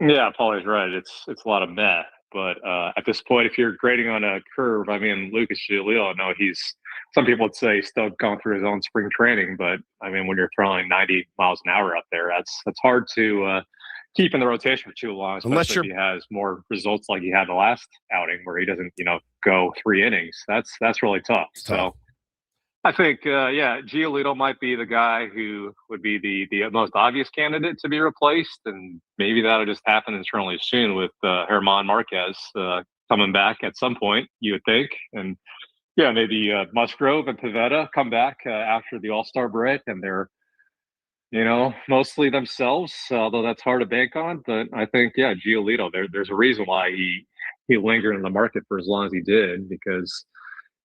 S19: Yeah, Paulie's right. It's a lot of meh. But at this point, if you're grading on a curve, Lucas Giolito, I know some people would say he's still going through his own spring training, but when you're throwing 90 miles an hour out there, that's hard to keep in the rotation for too long, especially if he has more results like he had the last outing where he doesn't, go 3 innings. That's really tough. So I think, Giolito might be the guy who would be the most obvious candidate to be replaced, and maybe that'll just happen internally soon with German Marquez coming back at some point, you would think. And maybe Musgrove and Pivetta come back after the All-Star break, and they're mostly themselves, although that's hard to bank on. But I think, Giolito, there's a reason why he lingered in the market for as long as he did, because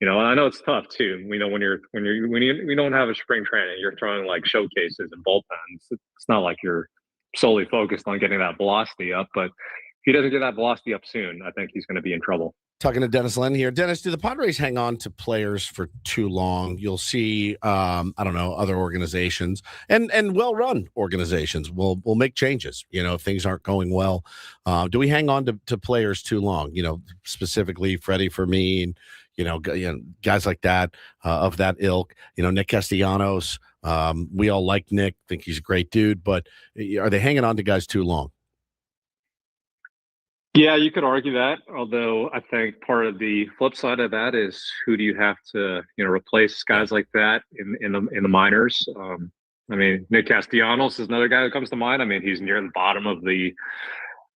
S19: I know it's tough too. When you don't have a spring training, you're throwing like showcases and bullpens. It's not like you're solely focused on getting that velocity up. But if he doesn't get that velocity up soon, I think he's going to be in trouble.
S1: Talking to Dennis Lynn here. Dennis, do the Padres hang on to players for too long? You'll see, other organizations and well-run organizations will make changes, if things aren't going well. Do we hang on to players too long? Specifically Freddie for me, and guys like that, of that ilk. Nick Castellanos. We all like Nick, think he's a great dude, but are they hanging on to guys too long?
S19: Yeah, you could argue that. Although I think part of the flip side of that is who do you have to, replace guys like that in the minors? Nick Castellanos is another guy that comes to mind. He's near the bottom of the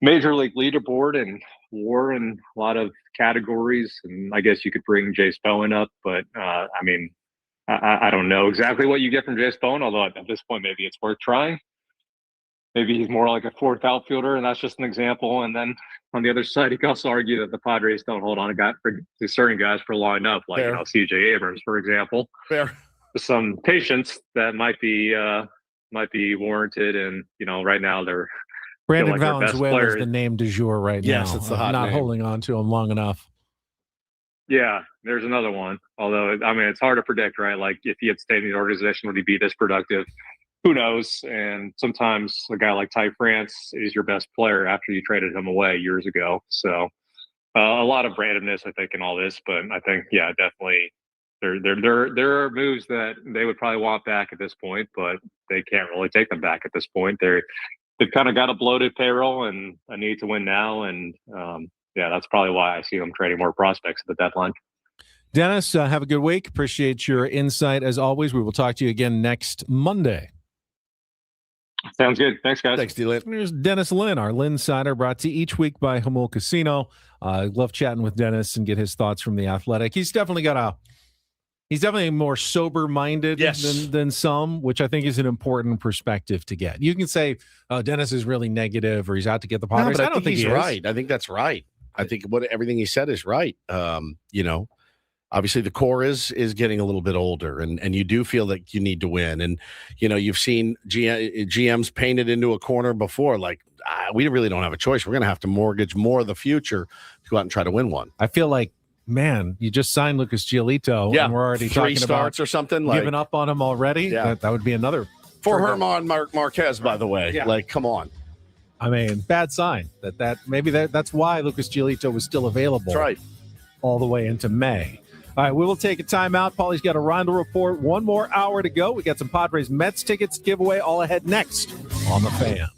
S19: major league leaderboard and WAR in a lot of categories. And I guess you could bring Jace Bowen up, but I don't know exactly what you get from Jace Bowen. Although at this point, maybe it's worth trying. Maybe he's more like a fourth outfielder, and that's just an example. And then on the other side, you can also argue that the Padres don't hold on to certain guys for line up, like C.J. Abrams, for example.
S1: Fair.
S19: Some patience that might be warranted, and right now they're
S2: Brandon
S19: like their best
S2: Valenzuela is
S19: players.
S2: the name du jour right now.
S1: Yes, it's the hot
S2: not
S1: name.
S2: holding on to him long enough.
S19: Yeah, there's another one. Although it's hard to predict, right? Like if he had stayed in the organization, would he be this productive? Who knows? And sometimes a guy like Ty France is your best player after you traded him away years ago. So a lot of randomness, I think, in all this. But I think, yeah, definitely there are moves that they would probably want back at this point, but they can't really take them back at this point. They've kind of got a bloated payroll and a need to win now. And that's probably why I see them trading more prospects at the deadline.
S2: Dennis, have a good week. Appreciate your insight as always. We will talk to you again next Monday.
S19: Sounds good. Thanks, guys.
S1: Thanks, D-Lin.
S2: There's Dennis Lynn, our Lynn Sider, brought to you each week by Hamul Casino. Love chatting with Dennis and get his thoughts from The Athletic. He's definitely more sober-minded than some, which I think is an important perspective to get. You can say, oh, Dennis is really negative or he's out to get the Padres.
S1: No,
S2: I don't think
S1: he's
S2: he is.
S1: right. I think that's right. I think everything he said is right. Obviously the core is getting a little bit older, and you do feel that you need to win. And you've seen GMs painted into a corner before. Like we really don't have a choice. We're going to have to mortgage more of the future to go out and try to win one.
S2: I feel like, man, you just signed Lucas Giolito, and we're already
S1: 3
S2: talking
S1: starts
S2: about
S1: or something,
S2: giving up on him already.
S1: Yeah.
S2: That would be another
S1: for Herman Marquez, by the way.
S2: Yeah.
S1: Like, come on.
S2: Bad sign that's why Lucas Giolito was still available.
S1: That's right.
S2: All the way into May. All right, we will take a timeout. Paulie's got a Rondo report. 1 more hour to go. We got some Padres Mets tickets giveaway all ahead next on The Fan.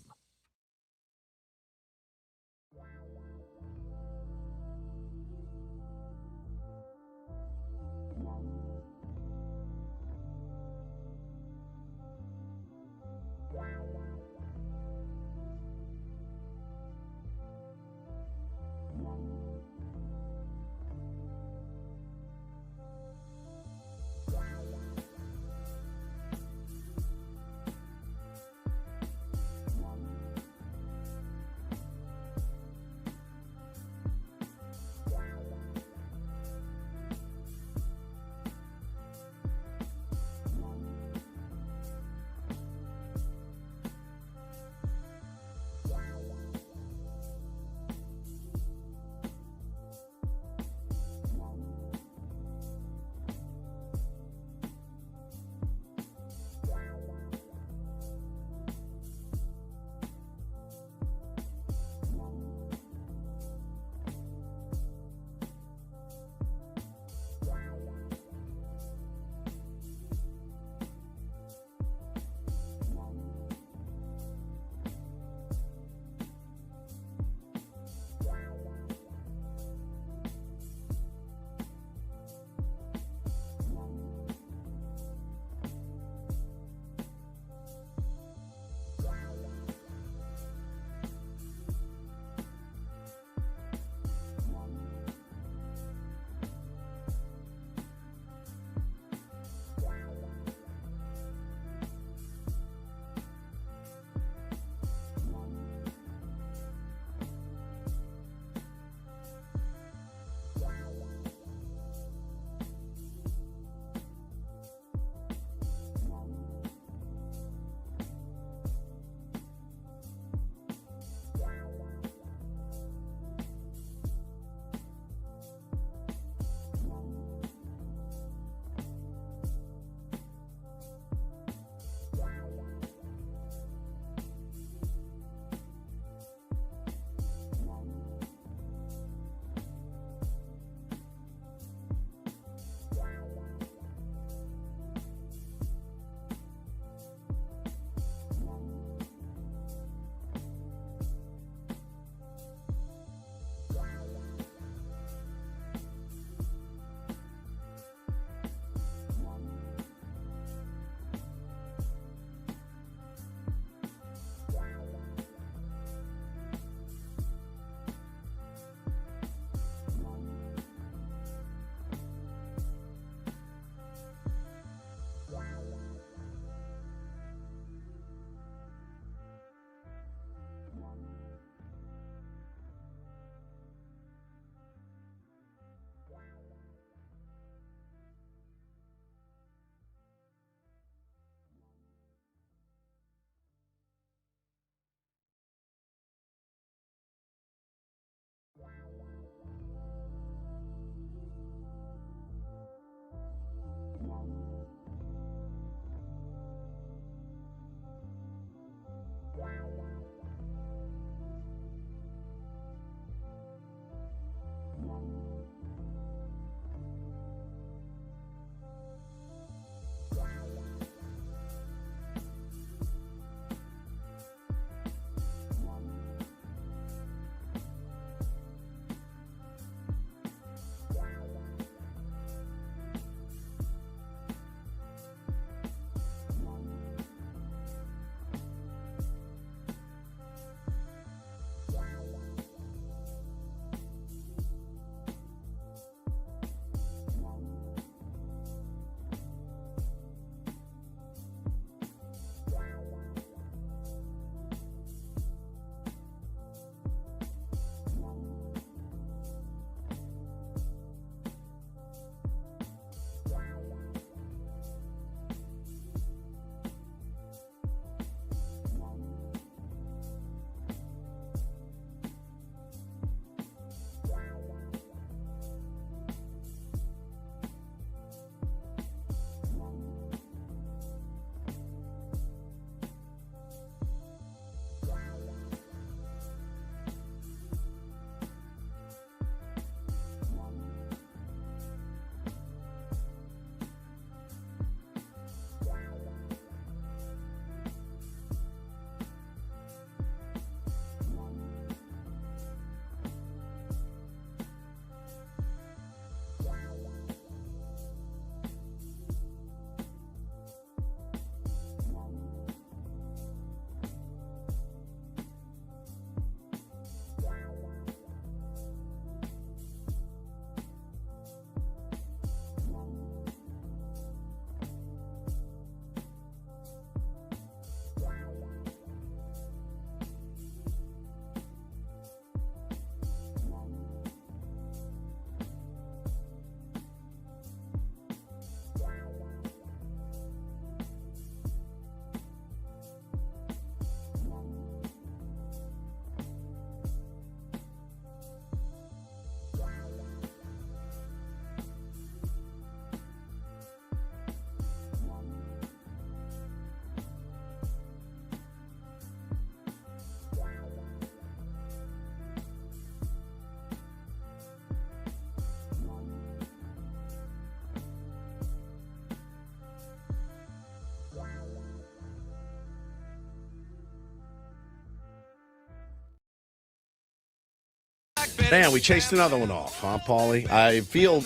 S1: Man, we chased another one off, huh, Paulie? I feel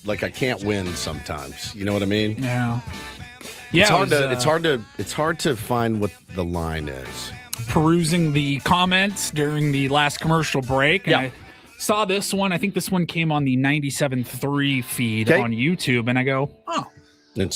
S1: like I can't win sometimes. You know what I mean?
S3: Yeah. Yeah.
S1: It's hard to find what the line is.
S3: Perusing the comments during the last commercial break. And I saw this one. I think this one came on the 97.3 feed on YouTube. And I go, oh,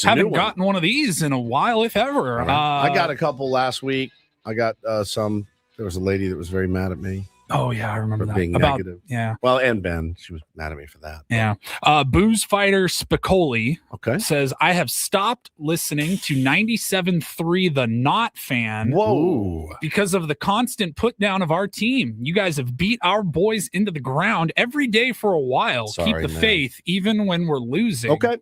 S3: haven't gotten one of these in a while, if ever.
S1: I got a couple last week. I got some. There was a lady that was very mad at me.
S3: Oh, yeah, I remember that.
S1: Being negative.
S3: Yeah.
S1: Well, and Ben, she was mad at me for that.
S3: Yeah. Booze Fighter Spicoli says, I have stopped listening to 97.3 The Not Fan.
S1: Whoa.
S3: Because of the constant put down of our team. You guys have beat our boys into the ground every day for a while.
S1: Sorry,
S3: Keep the
S1: man.
S3: faith, even when we're losing.
S1: Okay.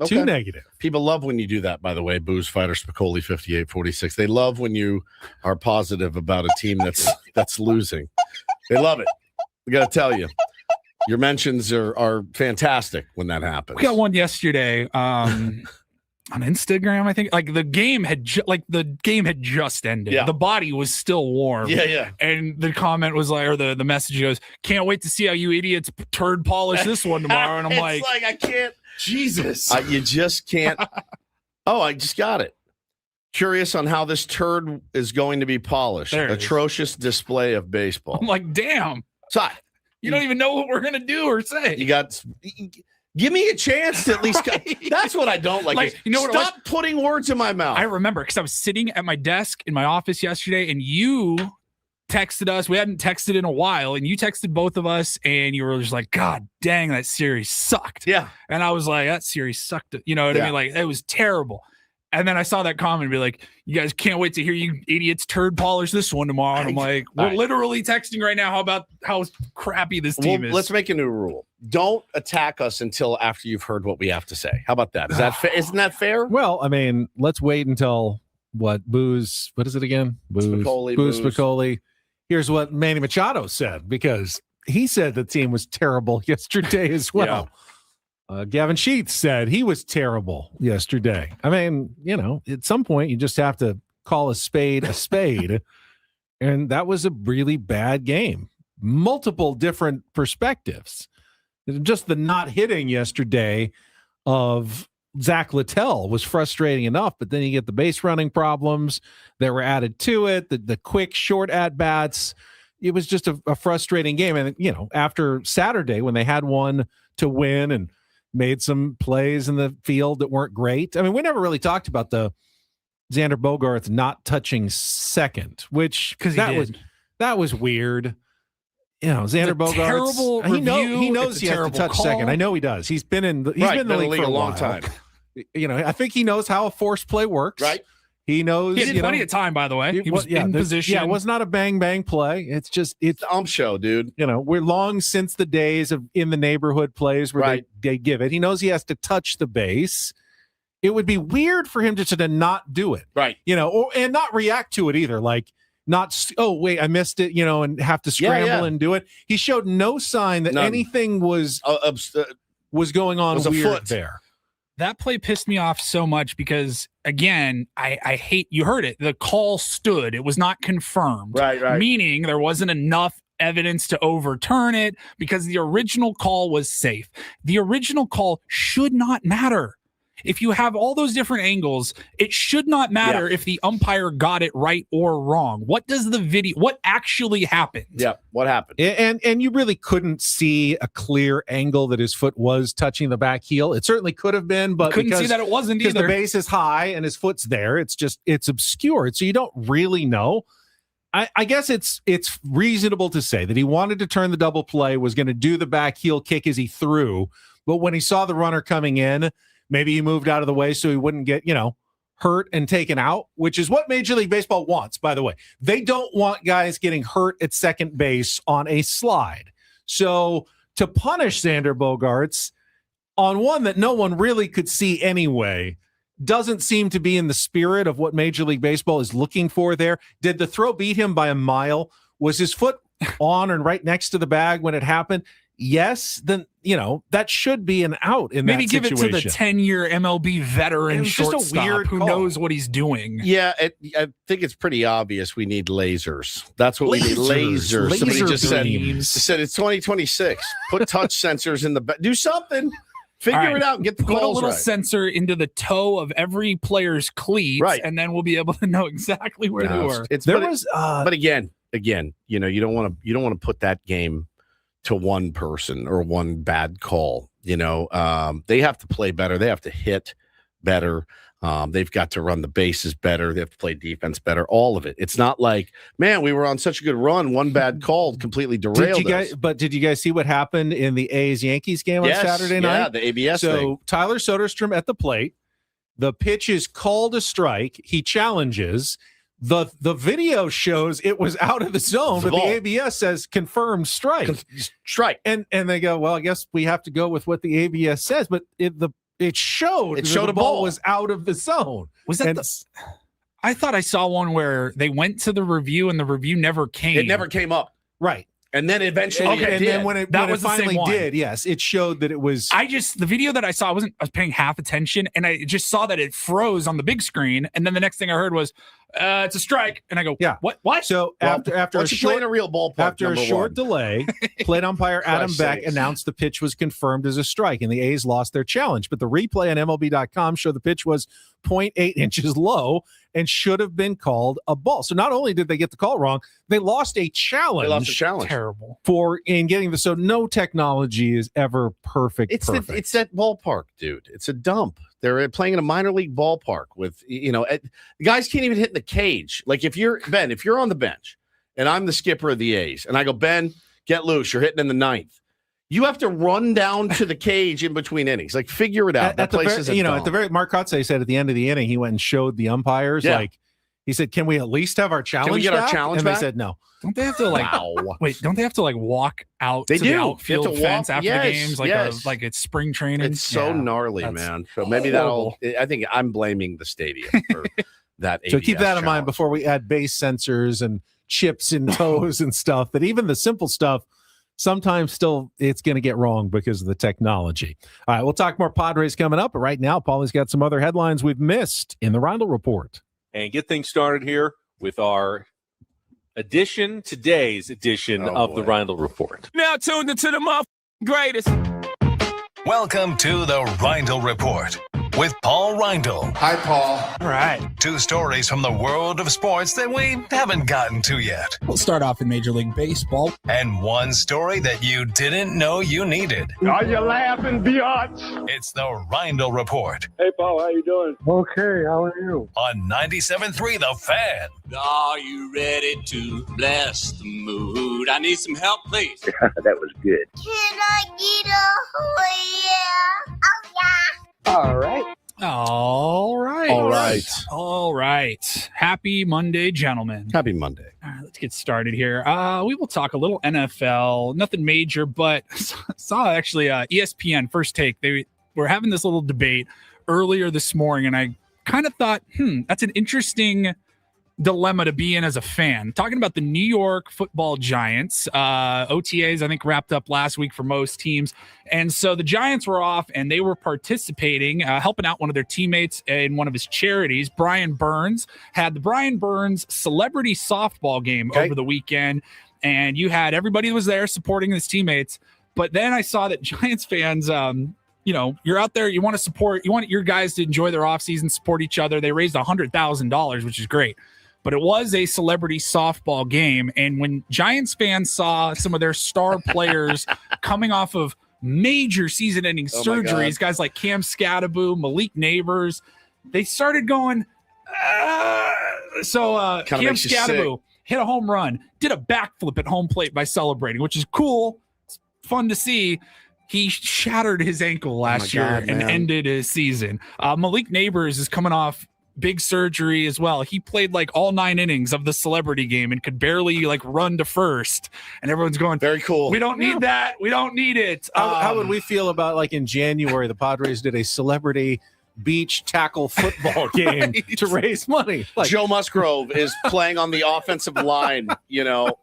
S2: Too negative.
S1: People love when you do that, by the way. Booze Fighter Spicoli 5846. They love when you are positive about a team that's losing. They love it. I got to tell you, your mentions are fantastic when that happens.
S3: We got one yesterday on Instagram, I think. Like the game had just ended.
S1: Yeah.
S3: The body was still warm.
S1: Yeah.
S3: And the comment was like, or the message goes, "Can't wait to see how you idiots turd polish this one tomorrow." And I'm
S1: It's like I can't.
S3: Jesus.
S1: You just can't. Oh, I just got it. Curious on how this turd is going to be polished.
S3: There it is.
S1: Atrocious display of baseball.
S3: I'm like, damn.
S1: So,
S3: you don't even know what we're gonna do or say.
S1: you got. Give me a chance to at least. That's what I don't like.
S3: Like, you know what it was?
S1: Stop putting words in my mouth.
S3: I remember because I was sitting at my desk in my office yesterday, and you texted us. We hadn't texted in a while, and you texted both of us, and you were just like, "God dang, that series sucked."
S1: Yeah,
S3: and I was like, "That series sucked." You know what I mean? Like, it was terrible. And then I saw that comment and be like, "You guys can't wait to hear you idiots turd polish this one tomorrow." And I'm like, we're literally texting right now. How about how crappy this team is?
S1: Let's make a new rule. Don't attack us until after you've heard what we have to say. How about that? Is that isn't that fair?
S2: Well, I mean, let's wait until what is it again? Booze Spicoli. Here's what Manny Machado said, because he said the team was terrible yesterday as well. Gavin Sheets said he was terrible yesterday. I mean, at some point you just have to call a spade a spade. And that was a really bad game. Multiple different perspectives. Just the not hitting yesterday of Zach Littell was frustrating enough, but then you get the base running problems that were added to it, the quick short at bats. It was just a frustrating game. And, after Saturday when they had one to win and made some plays in the field that weren't great. I mean, we never really talked about the Xander Bogaerts not touching second, which that was weird. Xander Bogaerts, he knows he has to touch second. I know he does. He's been in the league for a long time. I think he knows how a force play works.
S1: Right.
S2: He knows.
S3: He had plenty of time, by the way. He was in position.
S2: Yeah, it was not a bang play. It's
S1: show, dude.
S2: We're long since the days of in the neighborhood plays where they give it. He knows he has to touch the base. It would be weird for him to not do it.
S1: Right.
S2: And not react to it either. Like not, oh wait, I missed it, and have to scramble and do it. He showed no sign that anything was going on weird there.
S3: That play pissed me off so much because, again, I hate, you heard it, the call stood. It was not confirmed.
S1: Right.
S3: Meaning there wasn't enough evidence to overturn it because the original call was safe. The original call should not matter. If you have all those different angles, it should not matter if the umpire got it right or wrong. What actually happened?
S1: Yeah, what happened?
S2: And you really couldn't see a clear angle that his foot was touching the back heel. It certainly could have been, but
S3: couldn't see that it wasn't either.
S2: Because the base is high and his foot's there. It's obscured, so you don't really know. I guess it's reasonable to say that he wanted to turn the double play, was going to do the back heel kick as he threw, but when he saw the runner coming in, maybe he moved out of the way so he wouldn't get, hurt and taken out, which is what Major League Baseball wants, by the way. They don't want guys getting hurt at second base on a slide. So to punish Xander Bogaerts on one that no one really could see anyway doesn't seem to be in the spirit of what Major League Baseball is looking for there. Did the throw beat him by a mile? Was his foot on and right next to the bag when it happened? yes, then that should be an out in
S3: Maybe
S2: that
S3: give
S2: situation.
S3: it to the 10-year MLB veteran
S2: It's just a
S3: shortstop
S2: weird
S3: who
S2: call.
S3: knows what he's doing.
S1: Yeah, I think it's pretty obvious we need lasers. That's what we need. Lasers. Somebody
S2: Laser
S1: just
S2: beams.
S1: said it's 2026. Put touch sensors in the back. Do something. Figure
S3: All right.
S1: it out. Get the
S3: Put a
S1: calls
S3: little
S1: right.
S3: sensor into the toe of every player's cleats,
S1: Right.
S3: and then we'll be able to know exactly where they were.
S1: But again, you don't want to put that game to one person or one bad call. They have to play better. They have to hit better. They've got to run the bases better. They have to play defense better. All of it. It's not like, man, we were on such a good run. One bad call completely derailed us.
S2: Did you guys see what happened in the A's-Yankees game on Saturday night?
S1: Yeah, the ABS
S2: So
S1: thing.
S2: Tyler Soderstrom at the plate. The pitch is called a strike. He challenges. The video shows it was out of the zone, but the ABS says confirmed strike.
S1: Strike.
S2: And they go, well, I guess we have to go with what the ABS says, but it showed
S1: a
S2: the ball was out of the zone.
S3: Was that I thought I saw one where they went to the review and the review never came.
S1: It never came up.
S2: Right.
S1: And then eventually it did.
S2: Then when it finally
S3: one.
S2: did, yes, it showed that it was.
S3: The video that I saw, I was paying half attention, and I just saw that it froze on the big screen, and then the next thing I heard was, it's a strike, and I go,
S2: yeah,
S3: what?
S2: So after
S1: a real ballpark,
S2: after a short delay, plate umpire Adam Beck announced the pitch was confirmed as a strike, and the A's lost their challenge. But the replay on MLB.com showed the pitch was 0.8 inches low and should have been called a ball. So not only did they get the call wrong, they lost a challenge.
S3: Terrible.
S2: In getting the. So no technology is ever perfect.
S1: It's that ballpark, dude. It's a dump. They're playing in a minor league ballpark with, the guys can't even hit in the cage. Like if you're on the bench and I'm the skipper of the A's and I go, Ben, get loose. You're hitting in the ninth. You have to run down to the cage in between innings. Like figure it out. That place is
S2: Mark Kotze said at the end of the inning, he went and showed the umpires.
S1: Yeah.
S2: Like he said, can we at least have our challenge?
S1: Can we get
S2: back?
S1: our challenge
S2: and
S1: back?
S2: They said no.
S3: Don't they have to Don't they have to walk out
S1: They
S3: to
S1: do.
S3: the
S1: You have
S3: outfield
S1: to walk-
S3: fence after
S1: yes,
S3: the games
S1: yes.
S3: like it's spring training?
S1: It's so gnarly,
S3: that's
S1: man. So maybe I think I'm blaming the stadium for that.
S2: So keep
S1: ABS
S2: that in mind
S1: challenge.
S2: before we add base sensors and chips in toes and stuff. That even the simple stuff, sometimes still it's going to get wrong because of the technology. All right, we'll talk more Padres coming up. But right now, Paulie's got some other headlines we've missed in the Rindle Report.
S20: And get things started here with our today's edition of the Rindle Report.
S11: Now tuned into the greatest.
S15: Welcome to the Rindle Report with Paul Rindle.
S8: Hi, Paul.
S3: All right.
S15: 2 stories from the world of sports that we haven't gotten to yet.
S3: We'll start off in Major League Baseball.
S15: And 1 story that you didn't know you needed.
S8: Are you laughing, biatch?
S15: It's the Rindle Report
S8: Hey, Paul, how you doing? Okay, how are you?
S15: on 97.3 The Fan.
S11: Are you ready to bless the mood? I need some help, please.
S8: That was good.
S14: Can I get a yeah? Oh, yeah.
S8: All right.
S3: All right. Happy Monday, gentlemen.
S1: Happy Monday.
S3: All right, let's get started here. We will talk a little NFL, nothing major, but saw actually ESPN First Take. They were having this little debate earlier this morning, and I kind of thought, that's an interesting dilemma to be in as a fan. Talking about the New York Football Giants. OTAs, I think, wrapped up last week for most teams. And so the Giants were off and they were participating, helping out one of their teammates in one of his charities. Brian Burns had the Brian Burns Celebrity Softball game over the weekend. And you had everybody who was there supporting his teammates. But then I saw that Giants fans, you're out there, you want to support, you want your guys to enjoy their offseason, support each other. They raised $100,000, which is great. But it was a celebrity softball game. And when Giants fans saw some of their star players coming off of major season-ending surgeries, guys like Cam Scatteraboo, Malik Neighbors, they started going, Cam Scatteraboo hit a home run, did a backflip at home plate by celebrating, which is cool. It's fun to see. He shattered his ankle last year and ended his season. Malik Neighbors is coming off big surgery as well. He played all 9 innings of the celebrity game and could barely run to first. And everyone's going,
S1: very cool.
S3: We don't need that. We don't need it.
S2: How would we feel about in January, the Padres did a celebrity beach tackle football game to raise money. Like,
S1: Joe Musgrove is playing on the offensive line,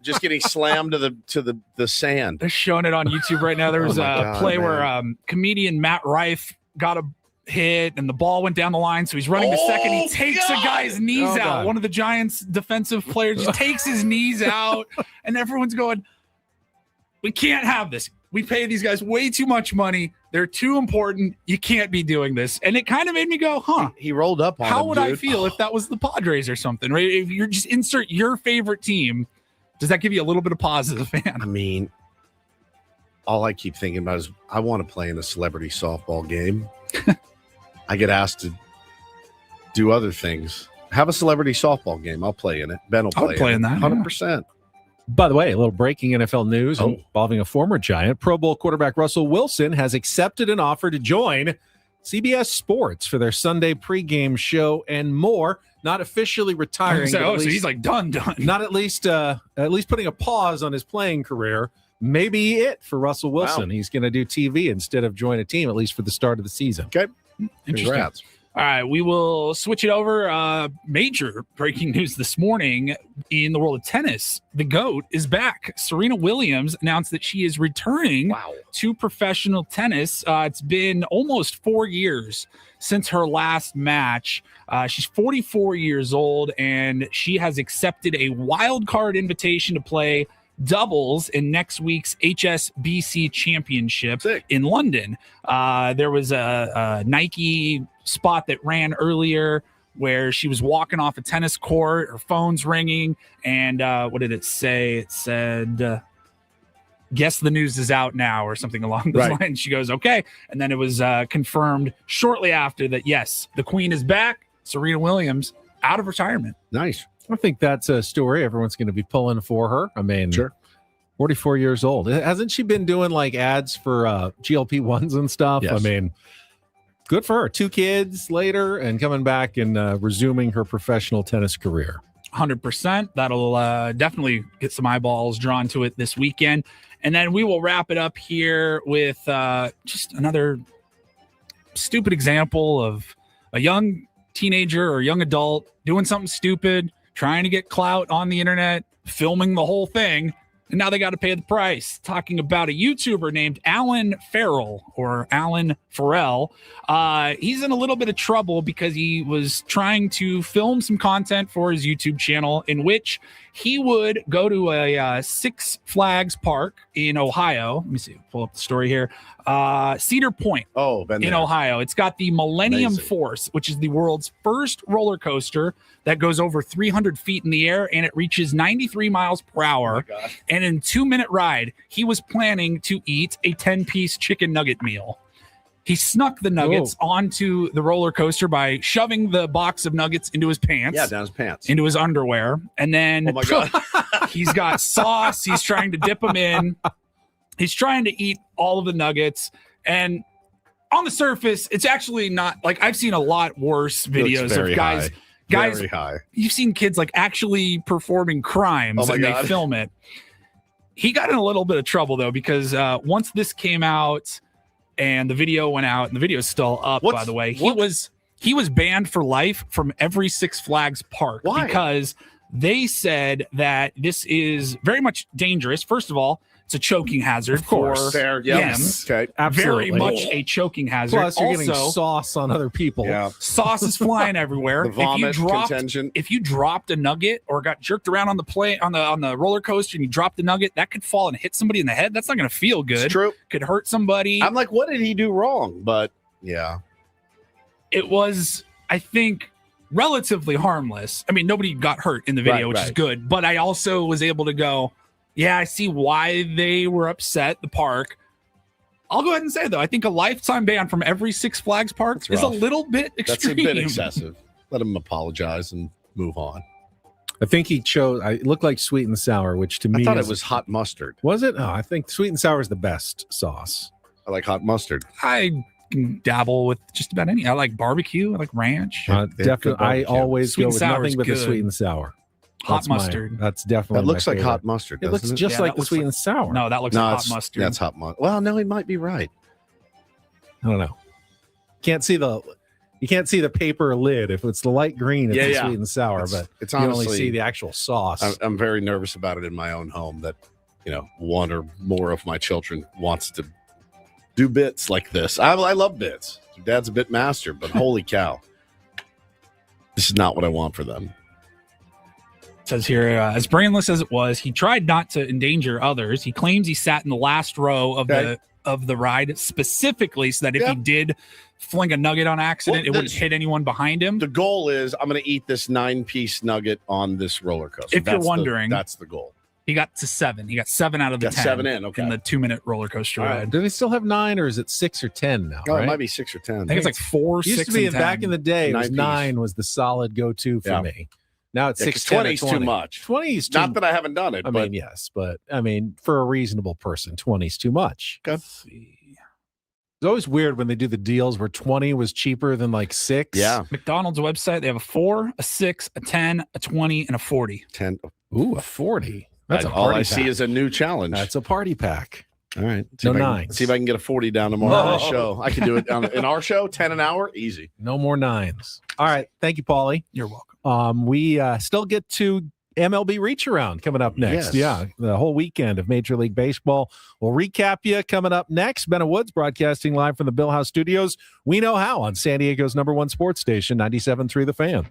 S1: just getting slammed to the sand.
S3: They're showing it on YouTube right now. There was a play where comedian Matt Rife got a hit and the ball went down the line, so he's running to second. He takes a guy's knees out.
S2: God.
S3: One of the Giants defensive players just takes his knees out, and everyone's going, we can't have this. We pay these guys way too much money. They're too important. You can't be doing this. And it kind of made me go, huh.
S1: He rolled up on
S3: How
S1: him,
S3: would I
S1: dude.
S3: feel if that was the Padres or something, right? If you're just insert your favorite team, does that give you a little bit of positive, man?
S1: I mean, all I keep thinking about is I want to play in a celebrity softball game. I get asked to do other things. Have a celebrity softball game. I'll play in it. Ben will play
S3: in that.
S1: 100%.
S2: by the way, a little breaking NFL news involving a former Giant. Pro Bowl quarterback Russell Wilson has accepted an offer to join CBS Sports for their Sunday pregame show and more. Not officially retiring.
S3: So he's like done.
S2: Not at least putting a pause on his playing career. Maybe it for Russell Wilson.
S1: Wow.
S2: He's going to do TV instead of join a team, at least for the start of the season.
S1: Okay.
S3: Interesting.
S1: Congrats.
S3: All right, we will switch it over. Major breaking news this morning in the world of tennis. The GOAT is back. Serena Williams announced that she is returning to professional tennis. It's been almost 4 years since her last match. She's 44 years old, and she has accepted a wild card invitation to play doubles in next week's HSBC Championship in London. There was a Nike spot that ran earlier where she was walking off a tennis court, her phone's ringing, and what did it say? It said, guess the news is out now, or something along those lines. She goes, okay. And then it was confirmed shortly after that, yes, the Queen is back. Serena Williams out of retirement.
S1: Nice.
S2: I think that's a story everyone's going to be pulling for her. I mean,
S1: sure.
S2: 44 years old. Hasn't she been doing like ads for GLP-1s and stuff?
S1: Yes.
S2: I mean, good for her. 2 kids later and coming back and resuming her professional tennis career.
S3: 100%. That'll definitely get some eyeballs drawn to it this weekend. And then we will wrap it up here with just another stupid example of a young teenager or young adult doing something stupid, trying to get clout on the internet, filming the whole thing, and now they got to pay the price. Talking about a YouTuber named Alan Farrell or Alan Farrell. He's in a little bit of trouble because he was trying to film some content for his YouTube channel in which he would go to a Six Flags park in Ohio. Let me see, pull up the story here. Cedar Point in Ohio. It's got the Millennium Force, which is the world's first roller coaster that goes over 300 feet in the air, and it reaches 93 miles per hour. And in 2-minute ride, he was planning to eat a 10-piece chicken nugget meal. He snuck the nuggets onto the roller coaster by shoving the box of nuggets into his pants.
S1: Yeah, down his pants.
S3: Into his underwear. And then
S1: Oh my God.
S3: he's got sauce. He's trying to dip them in. He's trying to eat all of the nuggets. And on the surface, it's actually not like I've seen a lot worse videos of guys.
S1: Very high.
S3: You've seen kids like actually performing crimes
S1: Oh my
S3: and
S1: God.
S3: they film it. He got in a little bit of trouble though, because once this came out and the video went out, and the video is still up, by the way, he was banned for life from every Six Flags park.
S1: Why?
S3: Because they said that this is very much dangerous. First of all, it's a choking hazard
S2: Of course.
S3: for
S1: Fair,
S3: them.
S1: yes. Okay.
S2: Absolutely.
S3: Very much a choking hazard.
S2: Plus, you're
S3: also,
S2: getting sauce on other people.
S1: Yeah.
S3: sauce is flying everywhere.
S1: The vomit contingent.
S3: If you dropped a nugget or got jerked around on the roller coaster and you dropped the nugget, that could fall and hit somebody in the head. That's not going to feel good.
S1: It's true.
S3: Could hurt somebody.
S1: I'm like, what did he do wrong? But yeah.
S3: It was, I think, relatively harmless. I mean, nobody got hurt in the video, which is good. But I also was able to go, yeah, I see why they were upset, the park. I'll go ahead and say, though, I think a lifetime ban from every Six Flags park is a little bit extreme.
S1: That's a bit excessive. Let him apologize and move on.
S2: I think he chose, it looked like sweet and sour, which to me
S1: I thought it was hot mustard.
S2: Was it? Oh, I think sweet and sour is the best sauce.
S1: I like hot mustard.
S3: I can dabble with just about any. I like barbecue. I like ranch.
S2: Definitely. I always
S3: Sweet
S2: go
S3: and
S2: with
S3: sour
S2: nothing
S3: is
S2: but the
S3: good.
S2: sweet and sour.
S3: Hot mustard.
S2: That's definitely
S1: That looks
S2: my
S1: like
S2: favorite.
S1: hot mustard.
S2: It looks
S1: doesn't
S2: just
S3: Yeah,
S2: like
S3: that
S2: the
S3: looks
S2: sweet
S3: like-
S2: and sour.
S3: No, that looks like hot mustard.
S1: That's hot mustard. Well, no, he might be right.
S2: I don't know. Can't see the. You can't see the paper lid. If it's the light green, it's the sweet and sour, but
S1: it's
S2: you
S1: honestly,
S2: only see the actual sauce.
S1: I'm very nervous about it in my own home that, one or more of my children wants to do bits like this. I love bits. Dad's a bit master, but holy cow. This is not what I want for them.
S3: It says here, as brainless as it was, he tried not to endanger others. He claims he sat in the last row of the ride specifically so that if he did fling a nugget on accident, it wouldn't hit anyone behind him.
S1: The goal is I'm going to eat this 9-piece nugget on this roller coaster.
S3: If you're wondering,
S1: that's the goal.
S3: He got to 7. He got 7 out of the 10.
S1: 7 in the
S3: 2-minute roller coaster ride.
S2: Do they still have 9 or is it 6 or 10 now?
S1: Oh,
S2: right?
S1: it might be 6 or 10.
S3: I think it's like 4, 6,
S2: used to be
S3: and 10.
S2: back in the day. It was
S1: 9
S2: 9 was the solid go-to for me. Now it's 6, 10,
S1: 20 is too much.
S2: 20 is too
S1: not that I haven't done it.
S2: I mean, yes, but I mean, for a reasonable person, 20 is too much.
S3: Let's see.
S2: It's always weird when they do the deals where 20 was cheaper than like 6.
S1: Yeah.
S3: McDonald's website, they have a 4, a 6, a 10, a 20, and a 40.
S1: 10.
S2: Ooh, a 40. That's
S1: all I see is a new challenge.
S2: That's a party pack.
S1: All right.
S2: No 9s.
S1: See if I can get a 40 down tomorrow on the show. I can do it in our show, 10 an hour, easy.
S2: No more 9s. All right. Thank you, Paulie.
S3: You're welcome.
S2: We still get to MLB Reach Around coming up next.
S1: Yes.
S2: Yeah, the whole weekend of Major League Baseball. We'll recap you coming up next. Benna Woods broadcasting live from the Bill House Studios. We know how on San Diego's #1 sports station, 97.3 The Fan.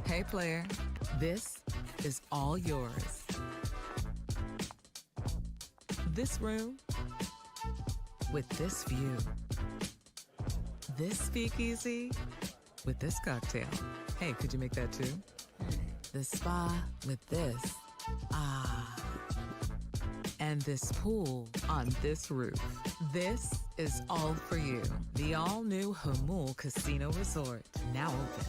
S4: Hey, player, this is all yours. This room with this view. This speakeasy with this cocktail. Hey, could you make that too? The spa with this. Ah. And this pool on this roof. This is all for you. The all-new Hamul Casino Resort, now open.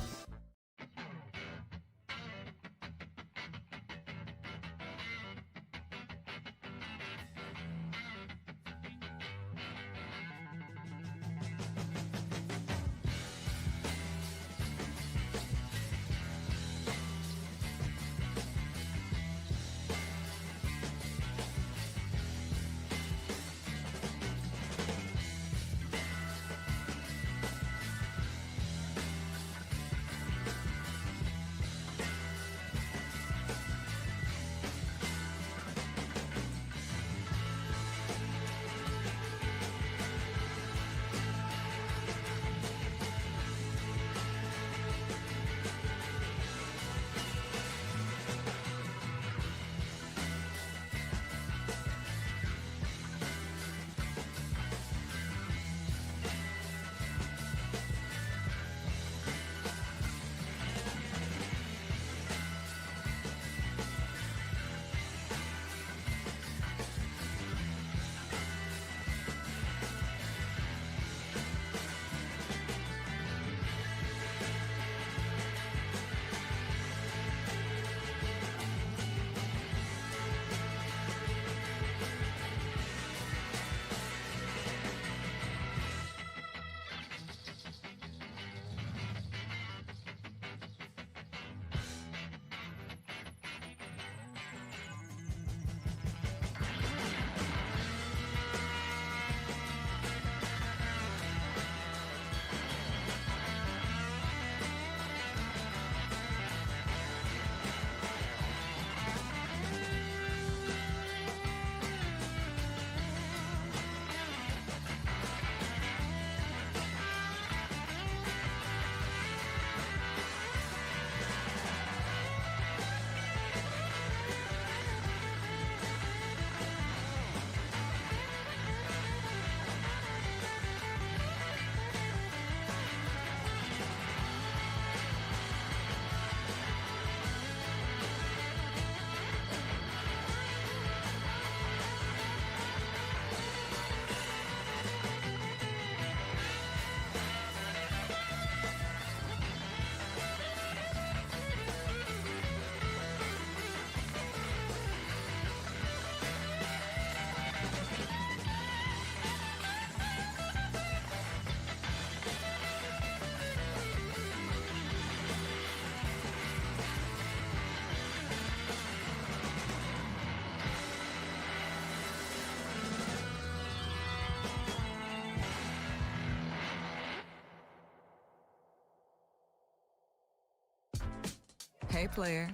S4: Hey player,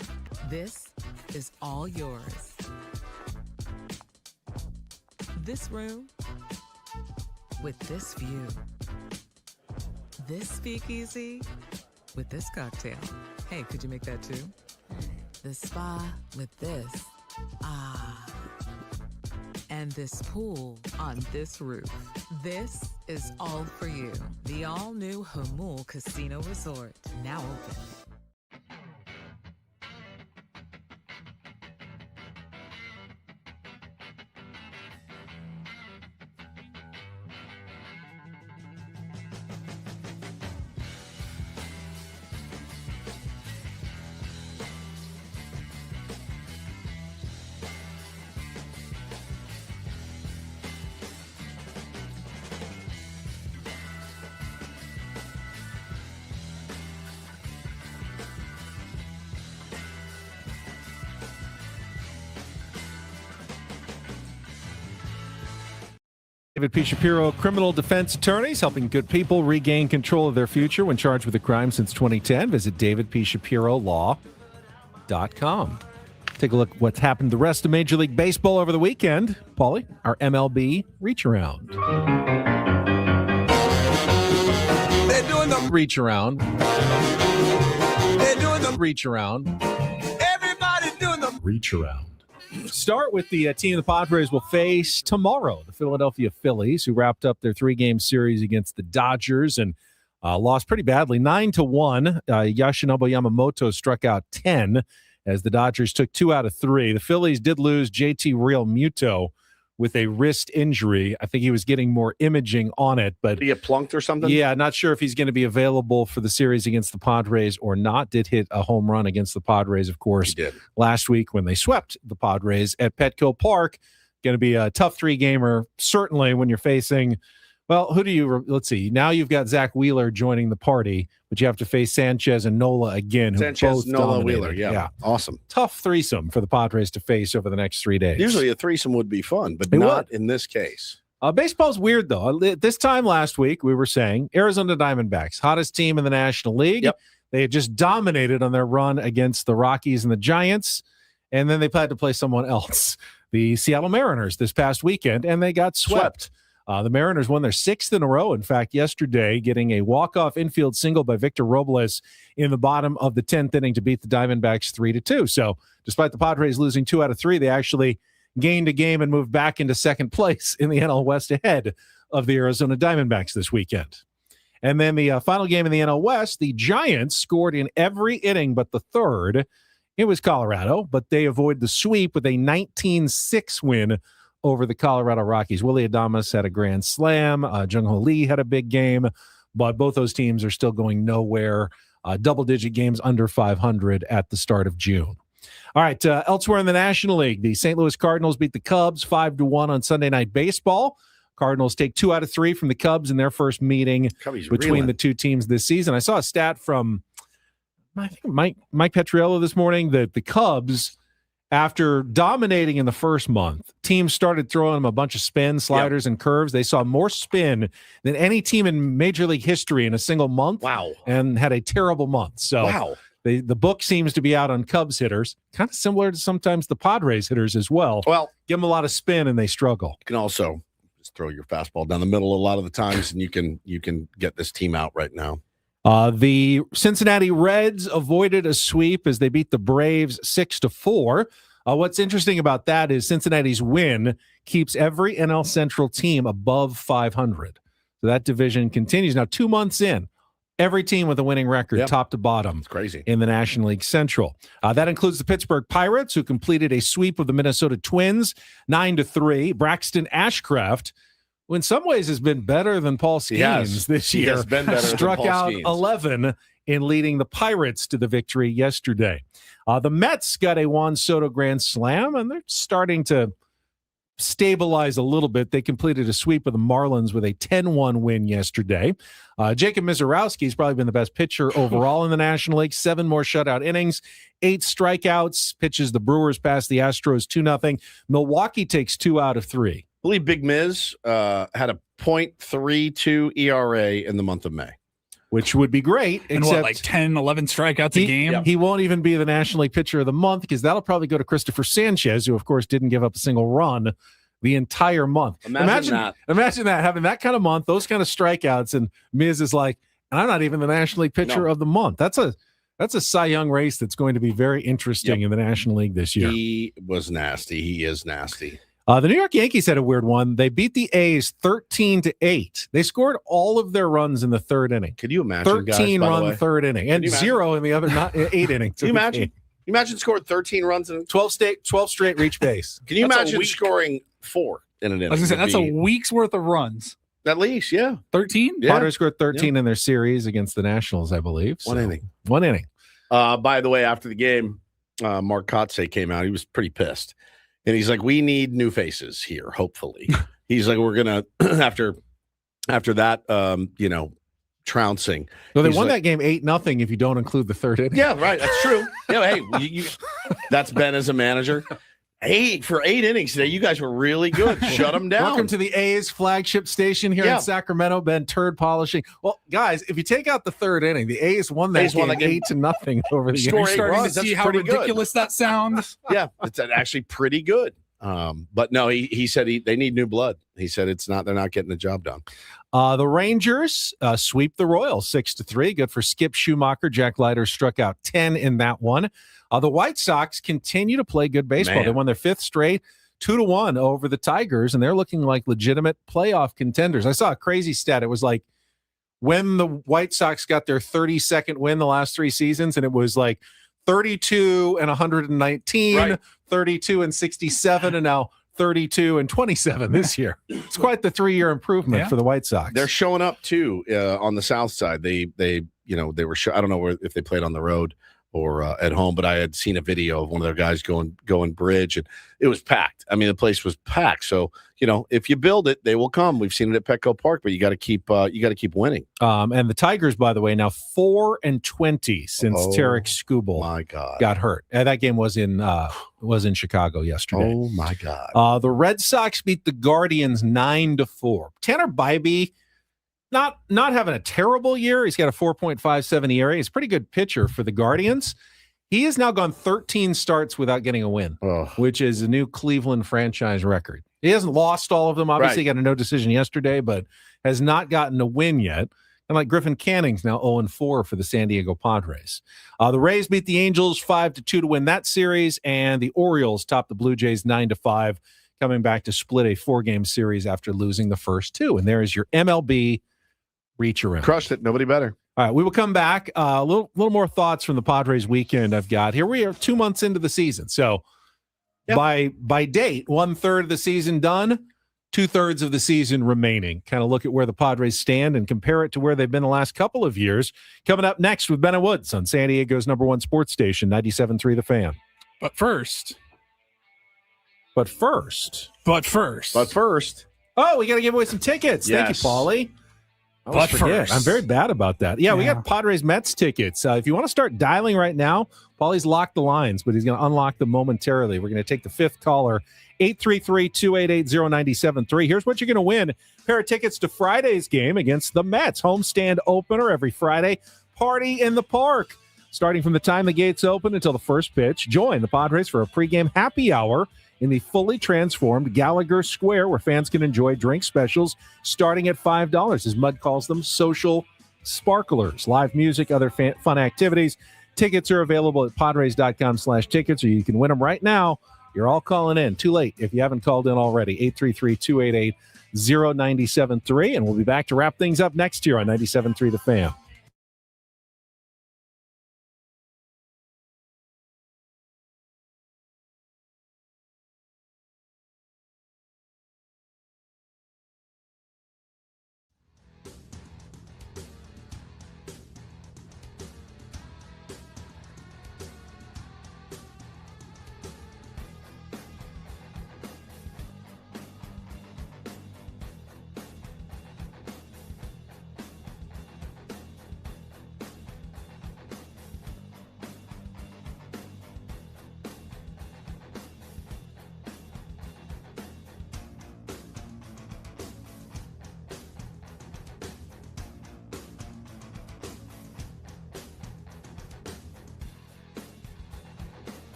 S4: this is all yours. This room with this view. This speakeasy with this cocktail. Hey, could you make that too? The spa with this. Ah. And this pool on this roof. This is all for you. The all-new Hamul Casino Resort, now open.
S2: David P. Shapiro, criminal defense attorneys, helping good people regain control of their future when charged with a crime since 2010. Visit davidpshapirolaw.com. Take a look at what's happened to the rest of Major League Baseball over the weekend. Paulie, our MLB reach around.
S21: They're doing the
S2: reach around.
S21: They're doing the
S2: reach around.
S21: Everybody's doing the
S2: reach around. Start with the team the Padres will face tomorrow, the Philadelphia Phillies, who wrapped up their 3-game series against the Dodgers and lost pretty badly, 9-1. Yoshinobu Yamamoto struck out 10 as the Dodgers took 2 out of 3. The Phillies did lose JT Realmuto with a wrist injury. I think he was getting more imaging on it, but
S1: did he get plunked or something?
S2: Yeah, not sure if he's going to be available for the series against the Padres or not. Did hit a home run against the Padres, of course, last week when they swept the Padres at Petco Park. Going to be a tough 3-gamer, certainly when you're facing, well, who do you, let's see. Now you've got Zach Wheeler joining the party, but you have to face Sanchez and Nola again.
S1: Sanchez, Nola,
S2: dominated.
S1: Wheeler. Yeah. Awesome.
S2: Tough threesome for the Padres to face over the next 3 days.
S1: Usually a threesome would be fun, but not in this case.
S2: Baseball's weird, though. This time last week, we were saying Arizona Diamondbacks, hottest team in the National League.
S1: Yep.
S2: They had just dominated on their run against the Rockies and the Giants, and then they had to play someone else, the Seattle Mariners, this past weekend, and they got swept. The Mariners won their 6th in a row, in fact, yesterday, getting a walk-off infield single by Victor Robles in the bottom of the 10th inning to beat the Diamondbacks 3-2. So despite the Padres losing 2 out of 3, they actually gained a game and moved back into second place in the NL West ahead of the Arizona Diamondbacks this weekend. And then the final game in the NL West, the Giants scored in every inning but the third. It was Colorado, but they avoided the sweep with a 19-6 win over the Colorado Rockies. Willie Adames had a grand slam. Jung-Ho Lee had a big game, but both those teams are still going nowhere. Double-digit games under 500 at the start of June. All right, elsewhere in the National League, the St. Louis Cardinals beat the Cubs 5-1 on Sunday Night Baseball. Cardinals take 2 out of 3 from the Cubs in their first meeting between the two teams this season. I saw a stat from I think Mike Petriello this morning that the Cubs, after dominating in the first month, teams started throwing them a bunch of spin, sliders, and curves. They saw more spin than any team in Major League history in a single month.
S1: Wow.
S2: And had a terrible month. So the book seems to be out on Cubs hitters, kind of similar to sometimes the Padres hitters as well.
S1: Well,
S2: give them a lot of spin and they struggle.
S1: You can also just throw your fastball down the middle a lot of the times, and you can get this team out right now.
S2: The Cincinnati Reds avoided a sweep as they beat the Braves 6-4. What's interesting about that is Cincinnati's win keeps every NL Central team above 500. So that division continues. Now, 2 months in, every team with a winning record, top to bottom,
S1: it's crazy
S2: in the National League Central. That includes the Pittsburgh Pirates, who completed a sweep of the Minnesota Twins 9-3. Braxton Ashcraft, who in some ways has been better than Paul Skeens this year,
S1: has been better
S2: struck
S1: than Paul
S2: out
S1: Skeens.
S2: 11 in leading the Pirates to the victory yesterday. The Mets got a Juan Soto grand slam, and they're starting to stabilize a little bit. They completed a sweep of the Marlins with a 10-1 win yesterday. Jacob Mizorowski has probably been the best pitcher overall in the National League. 7 more shutout innings, 8 strikeouts, pitches the Brewers past the Astros 2-0. Milwaukee takes 2 out of 3.
S1: I believe Big Miz had a .32 ERA in the month of May,
S2: which would be great.
S3: And
S2: except
S3: like 10, 11 strikeouts a game?
S2: He won't even be the National League Pitcher of the Month because that'll probably go to Christopher Sanchez, who, of course, didn't give up a single run the entire month. Imagine that, having that kind of month, those kind of strikeouts, and Miz is like, and I'm not even the National League Pitcher of the Month. That's a Cy Young race that's going to be very interesting in the National League this year.
S1: He was nasty. He is nasty.
S2: The New York Yankees had a weird one. They beat the A's 13-8. They scored all of their runs in the third inning.
S1: Could you imagine?
S2: 13-run third inning and 0 in the other 8 innings.
S1: Can you imagine? Can you imagine scoring 13 runs in
S2: 12 straight reach base?
S1: Can you imagine scoring 4 in an inning?
S3: I was going to say, that's a week's worth of runs.
S1: At least, yeah.
S3: 13?
S1: Yeah.
S2: Padres scored 13 in their series against the Nationals, I believe.
S1: One inning. By the way, after the game, Mark Kotsay came out. He was pretty pissed. And he's like, we need new faces here, hopefully. He's like, we're going to, after that, trouncing.
S2: So they won that game 8-0 if you don't include the third inning.
S1: Yeah, right. That's true. Yeah, hey, that's Ben as a manager. For 8 innings today, you guys were really good. Shut them down.
S2: Welcome to the A's flagship station here in Sacramento. Ben turd polishing. Well, guys, if you take out the third inning, the A's won that game 8-0 over the
S3: game. You're starting to see how ridiculous that sounds.
S1: Yeah, it's actually pretty good. But no, he said they need new blood. He said they're not getting the job done.
S2: The Rangers sweep the Royals 6-3. Good for Skip Schumacher. Jack Leiter struck out 10 in that one. The White Sox continue to play good baseball.
S1: Man.
S2: They won their 5th straight, 2-1 over the Tigers, and they're looking like legitimate playoff contenders. I saw a crazy stat. It was like when the White Sox got their 32nd win the last 3 seasons, and it was like 32 and 119, 32 and 67, and now 32 and 27 this year. It's quite the 3-year improvement for the White Sox.
S1: They're showing up too on the South Side. They were. I don't know if they played on the road or at home, but I had seen a video of one of their guys going bridge, and it was packed. I mean, the place was packed. So if you build it, they will come. We've seen it at Petco Park, but you got to keep winning.
S2: And the Tigers, by the way, now 4-20 since Tarek Skubal got hurt. And that game was in Chicago yesterday.
S1: Oh my God!
S2: The Red Sox beat the Guardians 9-4. Tanner Bybee, not having a terrible year. He's got a 4.57 ERA. He's a pretty good pitcher for the Guardians. He has now gone 13 starts without getting a win, which is a new Cleveland franchise record. He hasn't lost all of them. Obviously, he got a no decision yesterday, but has not gotten a win yet. And like Griffin Canning's now 0-4 for the San Diego Padres. The Rays beat the Angels 5-2 to win that series, and the Orioles topped the Blue Jays 9-5, coming back to split a 4-game series after losing the first 2. And there is your MLB reach around.
S1: Crushed it. Nobody better.
S2: All right, we will come back. A little more thoughts from the Padres weekend I've got. Here we are 2 months into the season. So by date, 1/3 of the season done, 2/3 of the season remaining. Kind of look at where the Padres stand and compare it to where they've been the last couple of years. Coming up next with Ben and Woods on San Diego's #1 sports station, 97.3 The Fan.
S3: But first.
S2: Oh, we got to give away some tickets.
S1: Yes.
S2: Thank you, Paulie.
S3: But first.
S2: I'm very bad about that. Yeah, we got Padres Mets tickets. If you want to start dialing right now, Paulie's locked the lines, but he's going to unlock them momentarily. We're going to take the 5th caller, 833-288-0973. Here's what you're going to win. A pair of tickets to Friday's game against the Mets. Homestand opener every Friday. Party in the park. Starting from the time the gates open until the first pitch, join the Padres for a pregame happy hour in the fully transformed Gallagher Square, where fans can enjoy drink specials starting at $5, as Mud calls them, social sparklers. Live music, other fun activities. Tickets are available at Padres.com/tickets, or you can win them right now. You're all calling in. Too late if you haven't called in already. 833-288-0973, and we'll be back to wrap things up next year on 97.3 The Fan.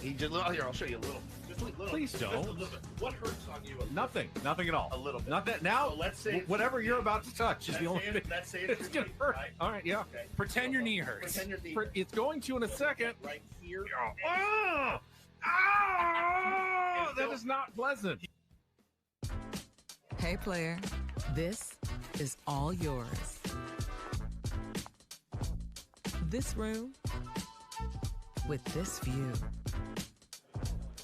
S1: He did. Here, I'll show you a little. Just a little.
S2: Please don't.
S1: Just a little bit. What hurts on you?
S2: Nothing at all.
S1: A little bit.
S2: Not that now.
S1: So let's say
S2: whatever you're about to touch is the only thing.
S1: Let's say
S2: it's gonna hurt.
S1: Right?
S2: All right, yeah.
S1: Okay.
S3: Pretend your knee hurts.
S1: Pretend your knee.
S2: It's going to in a second.
S1: Right here.
S2: That is not pleasant.
S4: Hey, player, this is all yours. This room with this view.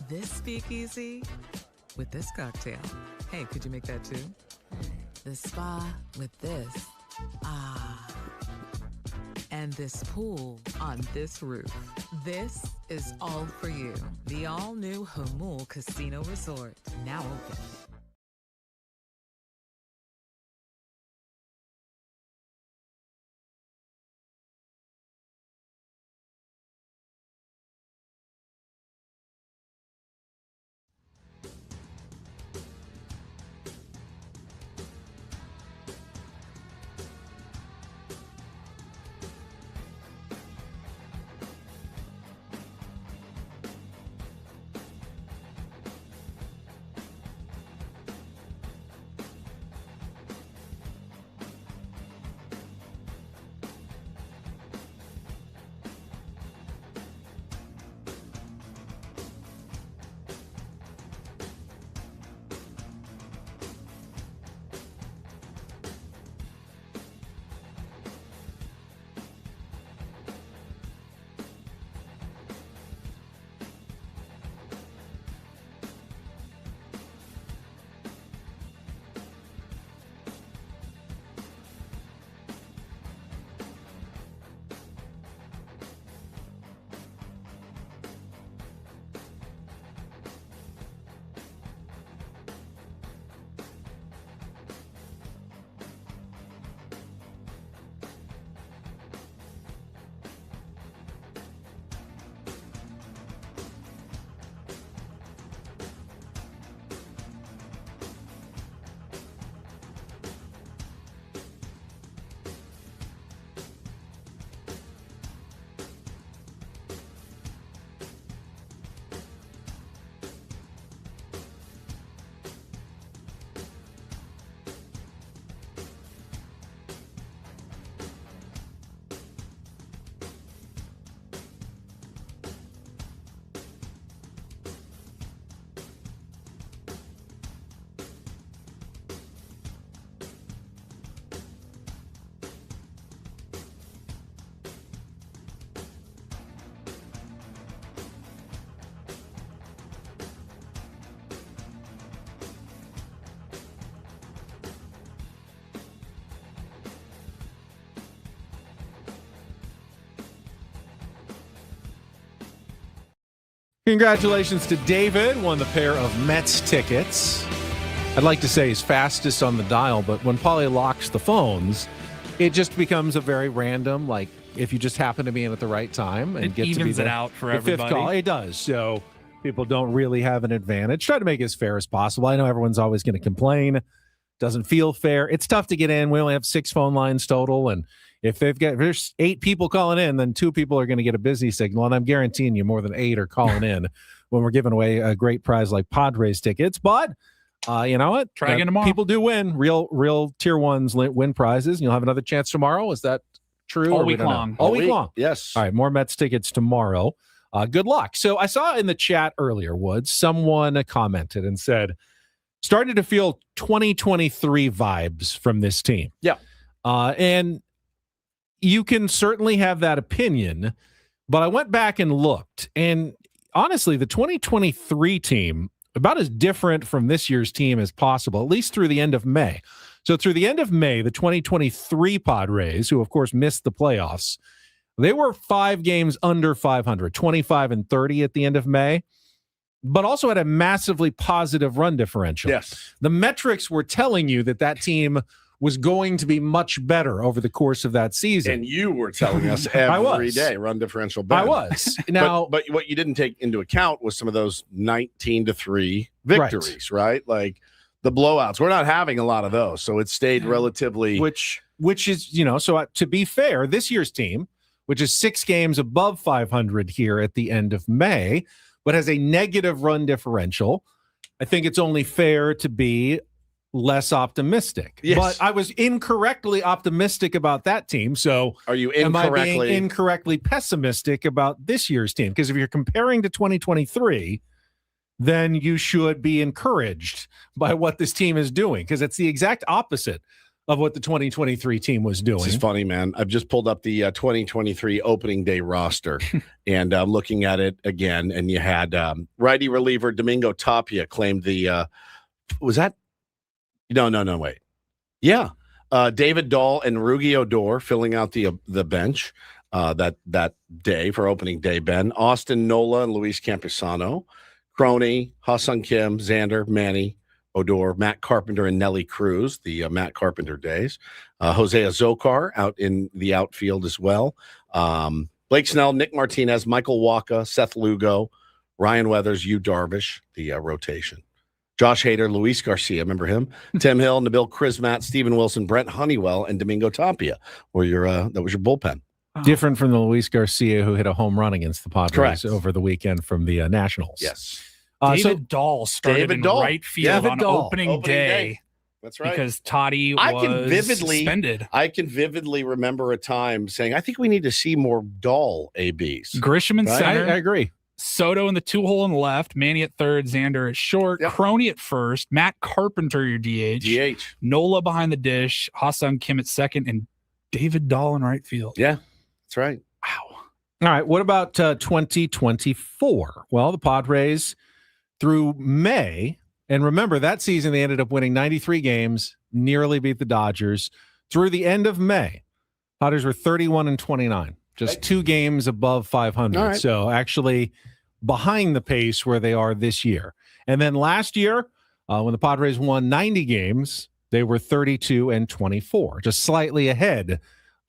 S4: This speakeasy with this cocktail. Hey, could you make that too? The spa with this. Ah. And this pool on this roof. This is all for you. The all-new Hamul Casino Resort, now open.
S2: Congratulations to David, won the pair of Mets tickets. I'd like to say he's fastest on the dial, but when Paulie locks the phones, it just becomes a very random, like if you just happen to be in at the right time and
S3: It
S2: get to be
S3: evens
S2: the,
S3: it out for
S2: the
S3: everybody.
S2: fifth call. It does. So people don't really have an advantage. Try to make it as fair as possible. I know everyone's always going to complain. Doesn't feel fair. It's tough to get in. We only have 6 if there's 8 people calling in, then 2 people are going to get a busy signal, and I'm guaranteeing you more than 8 are calling in when we're giving away a great prize like Padres tickets. But you know what?
S3: Try again tomorrow.
S2: People do win. Real tier ones win prizes. You'll have another chance tomorrow. Is that true?
S3: All
S2: or we
S3: week
S2: don't know?
S3: long.
S2: All week long.
S1: Yes.
S2: All right. More Mets tickets tomorrow. Good luck. So I saw in the chat earlier, Woods, someone commented and said, started to feel 2023 vibes from this team.
S1: Yeah.
S2: And you can certainly have that opinion, but I went back and looked, and honestly, the 2023 team, about as different from this year's team as possible, at least through the end of May. So through the end of May, the 2023 Padres, who of course missed the playoffs, they were 5 games under 500, 25-30 at the end of May, but also had a massively positive run differential.
S1: Yes.
S2: The metrics were telling you that team was going to be much better over the course of that season.
S1: And you were telling us
S2: I
S1: every
S2: was.
S1: day run differential better.
S2: I was. Now,
S1: but what you didn't take into account was some of those 19-3 victories, right? Like the blowouts. We're not having a lot of those, so it stayed relatively.
S2: which is, so to be fair, this year's team, which is 6 games above 500 here at the end of May, but has a negative run differential, I think it's only fair to be less optimistic.
S1: Yes.
S2: But I was incorrectly optimistic about that team. So
S1: are you
S2: am I being
S1: incorrectly
S2: incorrectly pessimistic about this year's team? Because if you're comparing to 2023, then you should be encouraged by what this team is doing, because it's the exact opposite of what the 2023 team was doing.
S1: This is funny, man. I've just pulled up the 2023 opening day roster, and I'm looking at it again. And you had righty reliever Domingo Tapia claimed the was that? No, wait. Yeah. David Dahl and Rugi Odor filling out the bench that day for opening day, Ben. Austin Nola and Luis Campusano. Crony, Ha-Sung Kim, Xander, Manny, Odor, Matt Carpenter, and Nelly Cruz, the Matt Carpenter days. Jose Azokar out in the outfield as well. Blake Snell, Nick Martinez, Michael Wacha, Seth Lugo, Ryan Weathers, Yu Darvish, the rotation. Josh Hader, Luis Garcia, remember him? Tim Hill, Nabil Krismat, Steven Wilson, Brent Honeywell, and Domingo Tapia were that was your bullpen.
S2: Different from the Luis Garcia who hit a home run against the Padres
S1: Correct.
S2: over the weekend from the Nationals.
S1: Yes.
S3: David Dahl started in right field on opening day.
S1: That's right.
S3: Because Toddy was suspended.
S1: I can vividly remember a time saying, I think we need to see more Dahl ABs.
S3: Grisham in center.
S2: I agree.
S3: Soto in the 2-hole on the left, Manny at third, Xander at short, Crony at first, Matt Carpenter your DH, Nola behind the dish, Ha-Sung Kim at second, and David Dahl in right field.
S1: Yeah, that's right.
S3: Wow.
S2: All right, what about 2024? Well, the Padres through May, and remember that season they ended up winning 93 games, nearly beat the Dodgers. Through the end of May, Padres were 31-29. Just 2 games above 500.
S1: All right.
S2: So actually behind the pace where they are this year. And then last year, when the Padres won 90 games, they were 32-24, just slightly ahead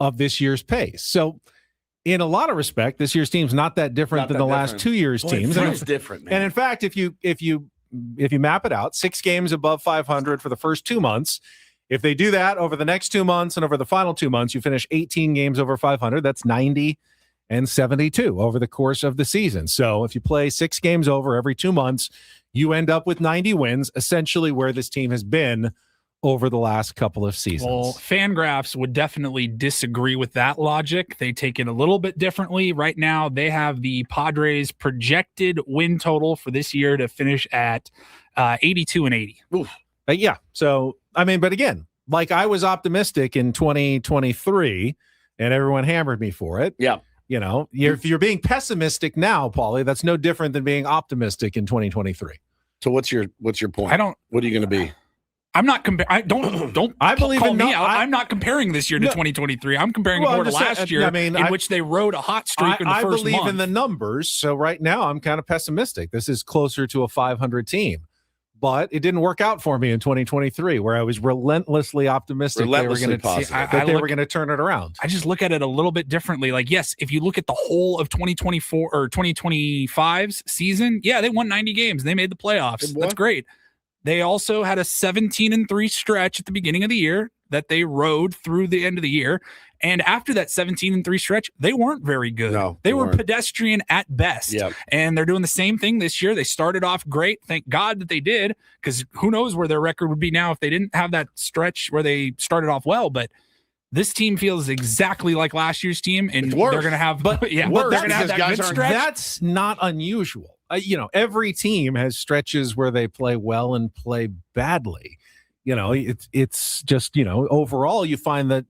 S2: of this year's pace. So in a lot of respect, this year's team's not that different than the last 2 years' teams.
S1: It's different, man.
S2: And in fact, if you map it out, 6 games above 500 for the first 2 months, if they do that over the next 2 months and over the final 2 months, you finish 18 games over 500. That's 90 and 72 over the course of the season. So if you play 6 games over every 2 months, you end up with 90 wins, essentially where this team has been over the last couple of seasons.
S3: Well, Fangraphs would definitely disagree with that logic. They take it a little bit differently. Right now, they have the Padres projected win total for this year to finish at 82-80.
S2: Oof. Yeah. So, I mean, but again, like I was optimistic in 2023 and everyone hammered me for it.
S1: Yeah.
S2: You know, if you're being pessimistic now, Paulie, that's no different than being optimistic in 2023.
S1: So what's your point? What are you going to be?
S3: I'm not comparing. I believe call me out. I'm not comparing this year to 2023. I'm comparing it more to last year, in which they rode a hot streak in the first month.
S2: I believe in the numbers. So right now, I'm kind of pessimistic. This is closer to a 500 team. But it didn't work out for me in 2023, where I was relentlessly optimistic they were going to turn it around.
S3: I just look at it a little bit differently. Like, yes, if you look at the whole of 2024 or 2025's season, yeah, they won 90 games. They made the playoffs. That's great. They also had a 17-3 stretch at the beginning of the year that they rode through the end of the year. And after that 17-3 stretch, they weren't very good.
S1: No,
S3: they were pedestrian at best.
S1: Yep.
S3: And they're doing the same thing this year. They started off great. Thank God that they did, because who knows where their record would be now if they didn't have that stretch where they started off well. But this team feels exactly like last year's team, and they're going to have, they're going to have that good stretch.
S2: That's not unusual. Every team has stretches where they play well and play badly. It's just, overall you find that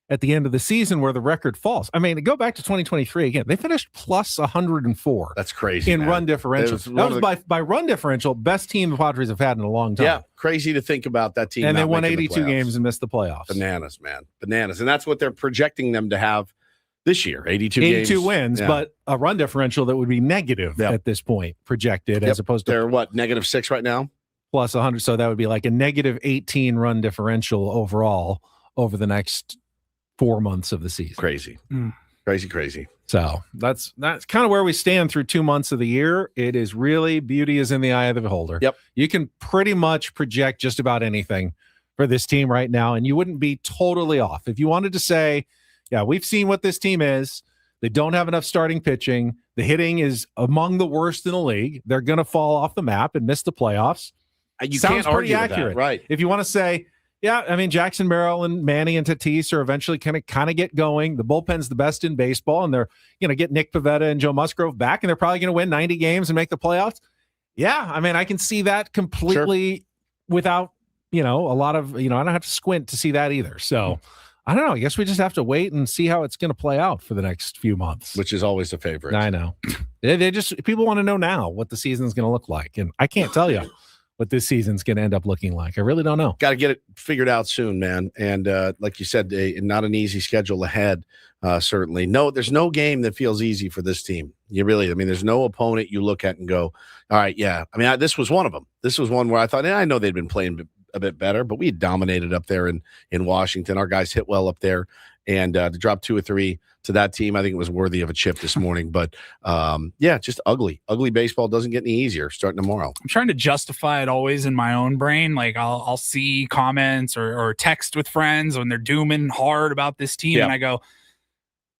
S2: at the end of the season where the record falls. I mean, go back to 2023 again. They finished plus 104.
S1: That's crazy
S2: in
S1: man.
S2: Run differential. That was by run differential, best team the Padres have had in a long time.
S1: Yeah, crazy to think about that team.
S2: And they won 82 games and missed the playoffs.
S1: Bananas, man. Bananas. And that's what they're projecting them to have this year. 82
S2: wins, but a run differential that would be negative at this point projected as opposed to.
S1: They're what, -6 right now?
S2: Plus 100. So that would be like a -18 run differential overall over the next 4 months of the season.
S1: Crazy. Crazy.
S2: So that's kind of where we stand through 2 months of the year. It is really, beauty is in the eye of the beholder.
S1: Yep.
S2: You can pretty much project just about anything for this team right now, and you wouldn't be totally off. If you wanted to say, yeah, we've seen what this team is. They don't have enough starting pitching. The hitting is among the worst in the league. They're going to fall off the map and miss the playoffs.
S1: You
S2: Sounds
S1: can't
S2: pretty
S1: argue with that,
S2: accurate.
S1: right?
S2: If you want to say, yeah, I mean, Jackson Merrill and Manny and Tatis are eventually kind of get going. The bullpen's the best in baseball, and they're going to get Nick Pivetta and Joe Musgrove back, and they're probably going to win 90 games and make the playoffs. Yeah, I mean, I can see that completely without, a lot of, I don't have to squint to see that either. So I don't know. I guess we just have to wait and see how it's going to play out for the next few months.
S1: Which is always a favorite.
S2: I know. People want to know now what the season's going to look like. And I can't tell you what this season's going to end up looking like. I really don't know.
S1: Got to get it figured out soon, man. And like you said, not an easy schedule ahead, certainly. No, there's no game that feels easy for this team. There's no opponent you look at and go, all right, yeah. I mean, this was one of them. This was one where I thought, I know they'd been playing a bit better, but we dominated up there in Washington. Our guys hit well up there. And to drop 2 or 3 to that team, I think it was worthy of a chip this morning. But, just ugly. Ugly baseball doesn't get any easier starting tomorrow.
S3: I'm trying to justify it always in my own brain. Like I'll see comments or text with friends when they're dooming hard about this team.
S1: Yeah.
S3: And I go,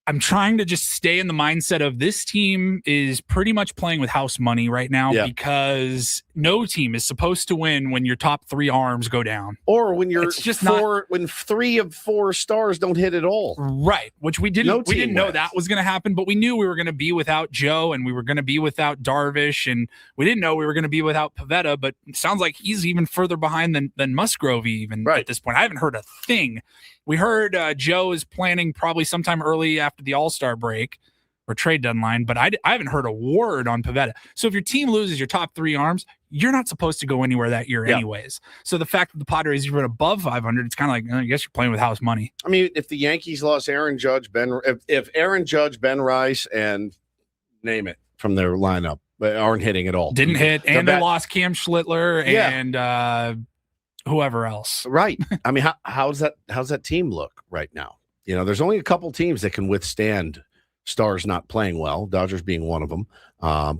S3: I'm trying to just stay in the mindset of this team is pretty much playing with house money right now because no team is supposed to win when your top 3 arms go down.
S1: Or when you're
S3: it's just
S1: when 3 of 4 stars don't hit at all.
S3: Right. Which we didn't know that was going to happen, but we knew we were going to be without Joe and we were going to be without Darvish and we didn't know we were going to be without Pivetta, but it sounds like he's even further behind than Musgrove even at this point. I haven't heard a thing. We heard Joe is planning probably sometime early after the All-Star break or trade deadline, but I haven't heard a word on Pivetta. So if your team loses your top 3 arms, you're not supposed to go anywhere that year anyways. So the fact that the Padres are above 500, it's kind of like, I guess you're playing with house money.
S1: I mean, if the Yankees lost Aaron Judge, if Aaron Judge, Ben Rice, and name it from their lineup aren't hitting at all.
S3: Didn't hit, and they lost Cam Schlittler and whoever else.
S1: Right. I mean, how's that team look right now? There's only a couple teams that can withstand stars not playing well, Dodgers being one of them,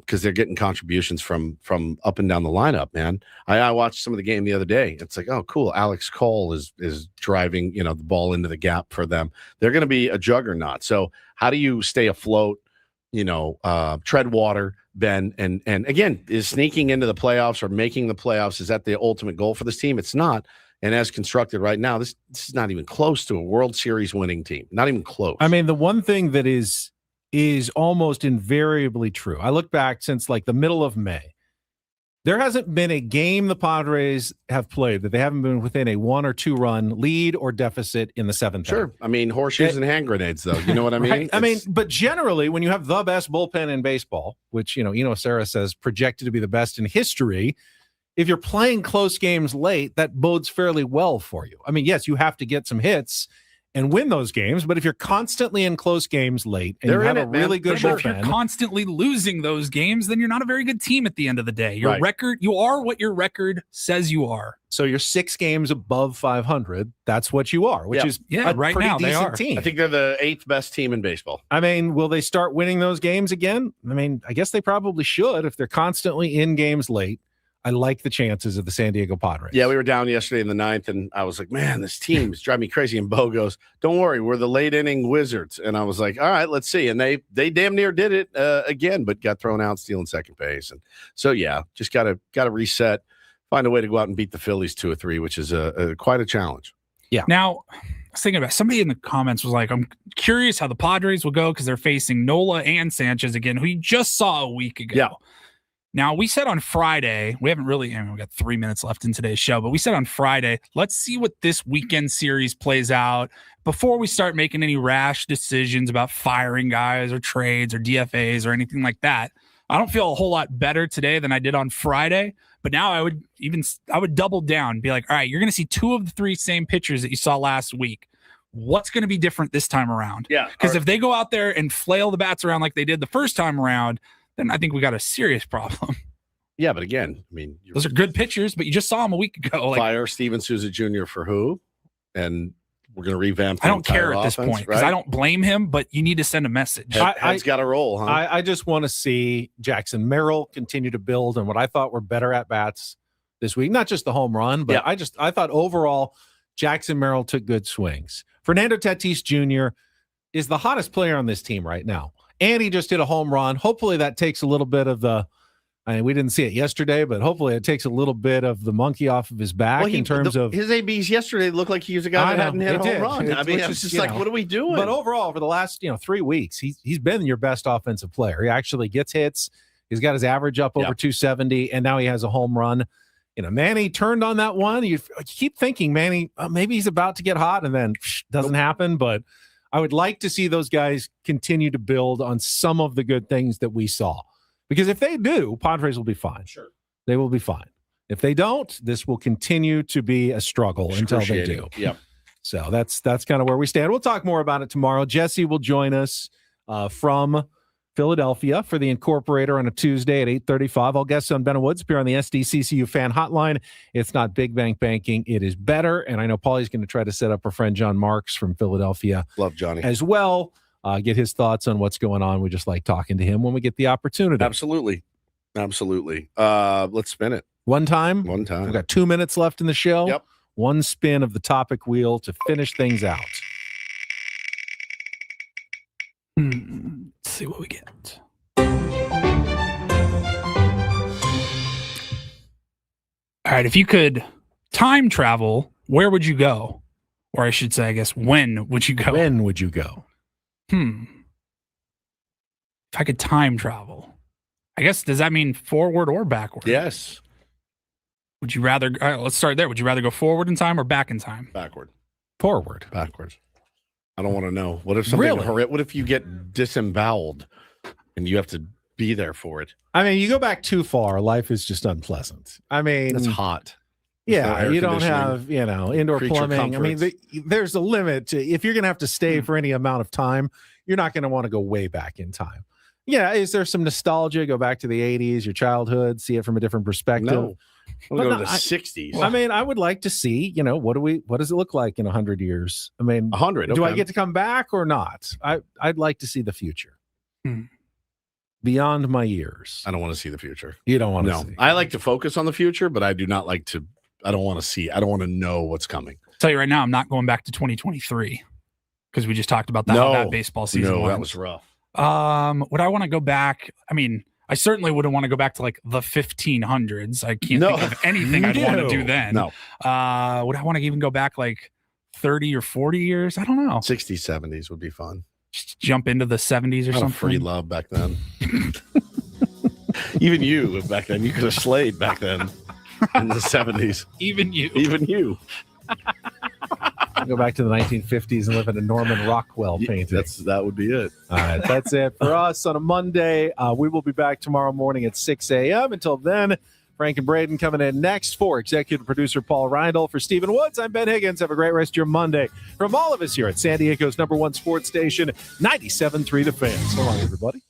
S1: because they're getting contributions from up and down the lineup, man. I watched some of the game the other day. It's like, oh, cool. Alex Cole is driving, the ball into the gap for them. They're going to be a juggernaut. So how do you stay afloat, tread water, Ben? And again, is sneaking into the playoffs or making the playoffs, is that the ultimate goal for this team? It's not. And as constructed right now, this is not even close to a World Series winning team. Not even close.
S2: I mean, the one thing that is almost invariably true. I look back since like the middle of May. There hasn't been a game the Padres have played that they haven't been within a 1 or 2 run lead or deficit in the 7th.
S1: Sure. I mean, horseshoes and hand grenades, though. You know what I mean?
S2: Right? I mean, but generally, when you have the best bullpen in baseball, which, Eno Sarah says projected to be the best in history, if you're playing close games late, that bodes fairly well for you. I mean, yes, you have to get some hits and win those games, but if you're constantly in close games late and you have a really good bullpen,
S3: if you're constantly losing those games, then you're not a very good team at the end of the day. Your
S2: Right.
S3: record, you are what your record says you are.
S2: so you're 6 games above 500. That's what you are, which is a
S3: right
S2: pretty
S3: now they
S2: decent
S3: are.
S2: team.
S1: I think they're the 8th best team in baseball.
S2: I mean, will they start winning those games again? I mean, I guess they probably should if they're constantly in games late. I like the chances of the San Diego Padres.
S1: Yeah, we were down yesterday in the 9th, and I was like, man, this team is driving me crazy. And Bo goes, don't worry, we're the late inning Wizards. And I was like, all right, let's see. And they damn near did it again, but got thrown out stealing second base. And so, yeah, just got to reset, find a way to go out and beat the Phillies 2 or 3, which is quite a challenge.
S2: Yeah.
S3: Now, I was thinking about somebody in the comments was like, I'm curious how the Padres will go because they're facing Nola and Sanchez again, who you just saw a week ago.
S1: Yeah.
S3: Now, we said on Friday, we haven't really, we've got 3 minutes left in today's show, but we said on Friday, let's see what this weekend series plays out before we start making any rash decisions about firing guys or trades or DFAs or anything like that. I don't feel a whole lot better today than I did on Friday, but now I would double down, be like, all right, you're going to see 2 of the 3 same pitchers that you saw last week. What's going to be different this time around?
S1: Yeah.
S3: Because if they go out there and flail the bats around like they did the first time around, then I think we got a serious problem.
S1: Yeah, but again, I mean,
S3: those are good pitchers, but you just saw them a week ago. Like,
S1: fire Steven Souza Jr. for who? And we're going to revamp the
S3: I don't care
S1: entire
S3: at this
S1: offense,
S3: point because
S1: right?
S3: I don't blame him, but you need to send a message.
S1: Head's got to roll, huh?
S2: I just want to see Jackson Merrill continue to build on what I thought were better at bats this week. Not just the home run, but I thought overall Jackson Merrill took good swings. Fernando Tatis Jr. is the hottest player on this team right now. and he just hit a home run. Hopefully that takes a little bit of the. I mean, we didn't see it yesterday, but hopefully it takes a little bit of the monkey off of his back in terms of
S1: his ABs yesterday. Looked like he was a guy that hadn't hit a home run. I mean, it's just like, what are we doing?
S2: But overall, for the last 3 weeks, he's been your best offensive player. He actually gets hits. He's got his average up over 270, and now he has a home run. Manny turned on that one. You keep thinking, Manny, maybe he's about to get hot, and then doesn't happen. But I would like to see those guys continue to build on some of the good things that we saw. Because if they do, Padres will be fine.
S1: Sure.
S2: They will be fine. If they don't, this will continue to be a struggle until they do.
S1: Yep.
S2: So that's kind of where we stand. We'll talk more about it tomorrow. Jesse will join us from Philadelphia for the Incorporator on a Tuesday at 8:35. All guests on Ben Woods appear on the SDCCU fan hotline. It's not big bank banking. It is better. And I know Paulie's going to try to set up our friend John Marks from Philadelphia.
S1: Love Johnny.
S2: As well. Get his thoughts on what's going on. We just like talking to him when we get the opportunity.
S1: Absolutely. Let's spin it.
S2: One time?
S1: One time.
S2: We've got 2 minutes left in the show.
S1: Yep.
S2: One spin of the topic wheel to finish things out.
S3: Let's see what we get. All right. If you could time travel, where would you go? Or I should say, I guess, when would you go?
S2: When would you go?
S3: If I could time travel, I guess, does that mean forward or backward?
S1: Yes.
S3: Would you rather, all right, let's start there. Would you rather go forward in time or back in time?
S1: Backward.
S2: Forward.
S1: Backwards. I don't want to know. What if something what if you get disemboweled and you have to be there for it?
S2: I mean, you go back too far, life is just unpleasant. I mean,
S1: it's hot.
S2: Yeah, you don't have, indoor
S1: Creature
S2: plumbing.
S1: comforts.
S2: I mean, there's a limit to, if you're going to have to stay for any amount of time, you're not going to want to go way back in time. Yeah, is there some nostalgia? Go back to the 80s, your childhood, see it from a different perspective.
S1: No. We'll go to the 60s.
S2: I mean, I would like to see, what does it look like in 100 years? I mean,
S1: 100.
S2: Do I
S1: okay.
S2: get to come back or not? I'd like to see the future. Beyond my years.
S1: I don't want to see the future.
S2: You don't want to
S1: No.
S2: see.
S1: I like to focus on the future, but I do not like to. I don't want to see. I don't want to know what's coming.
S3: I'll tell you right now, I'm not going back to 2023 because we just talked about that, how that baseball season
S1: No,
S3: went.
S1: that was rough.
S3: Would I want to go back? I mean, I certainly wouldn't want to go back to like the 1500s. I can't think of anything I'd want to do then.
S1: No.
S3: Would I want to even go back like 30 or 40 years? I don't know.
S1: 60s, 70s would be fun.
S3: Just jump into the 70s or
S1: Lot of
S3: something.
S1: free love back then. Even you back then, you could have slayed back then in the 70s.
S3: Even you.
S1: Even you.
S2: Go back to the 1950s and live in a Norman Rockwell painting.
S1: That would be it.
S2: All right, that's it for us on a Monday. We will be back tomorrow morning at 6 a.m. Until then, Frank and Braden coming in next for executive producer Paul Reindl. For Stephen Woods, I'm Ben Higgins. Have a great rest of your Monday. From all of us here at San Diego's #1 sports station, 97.3 The Fan. So long, everybody.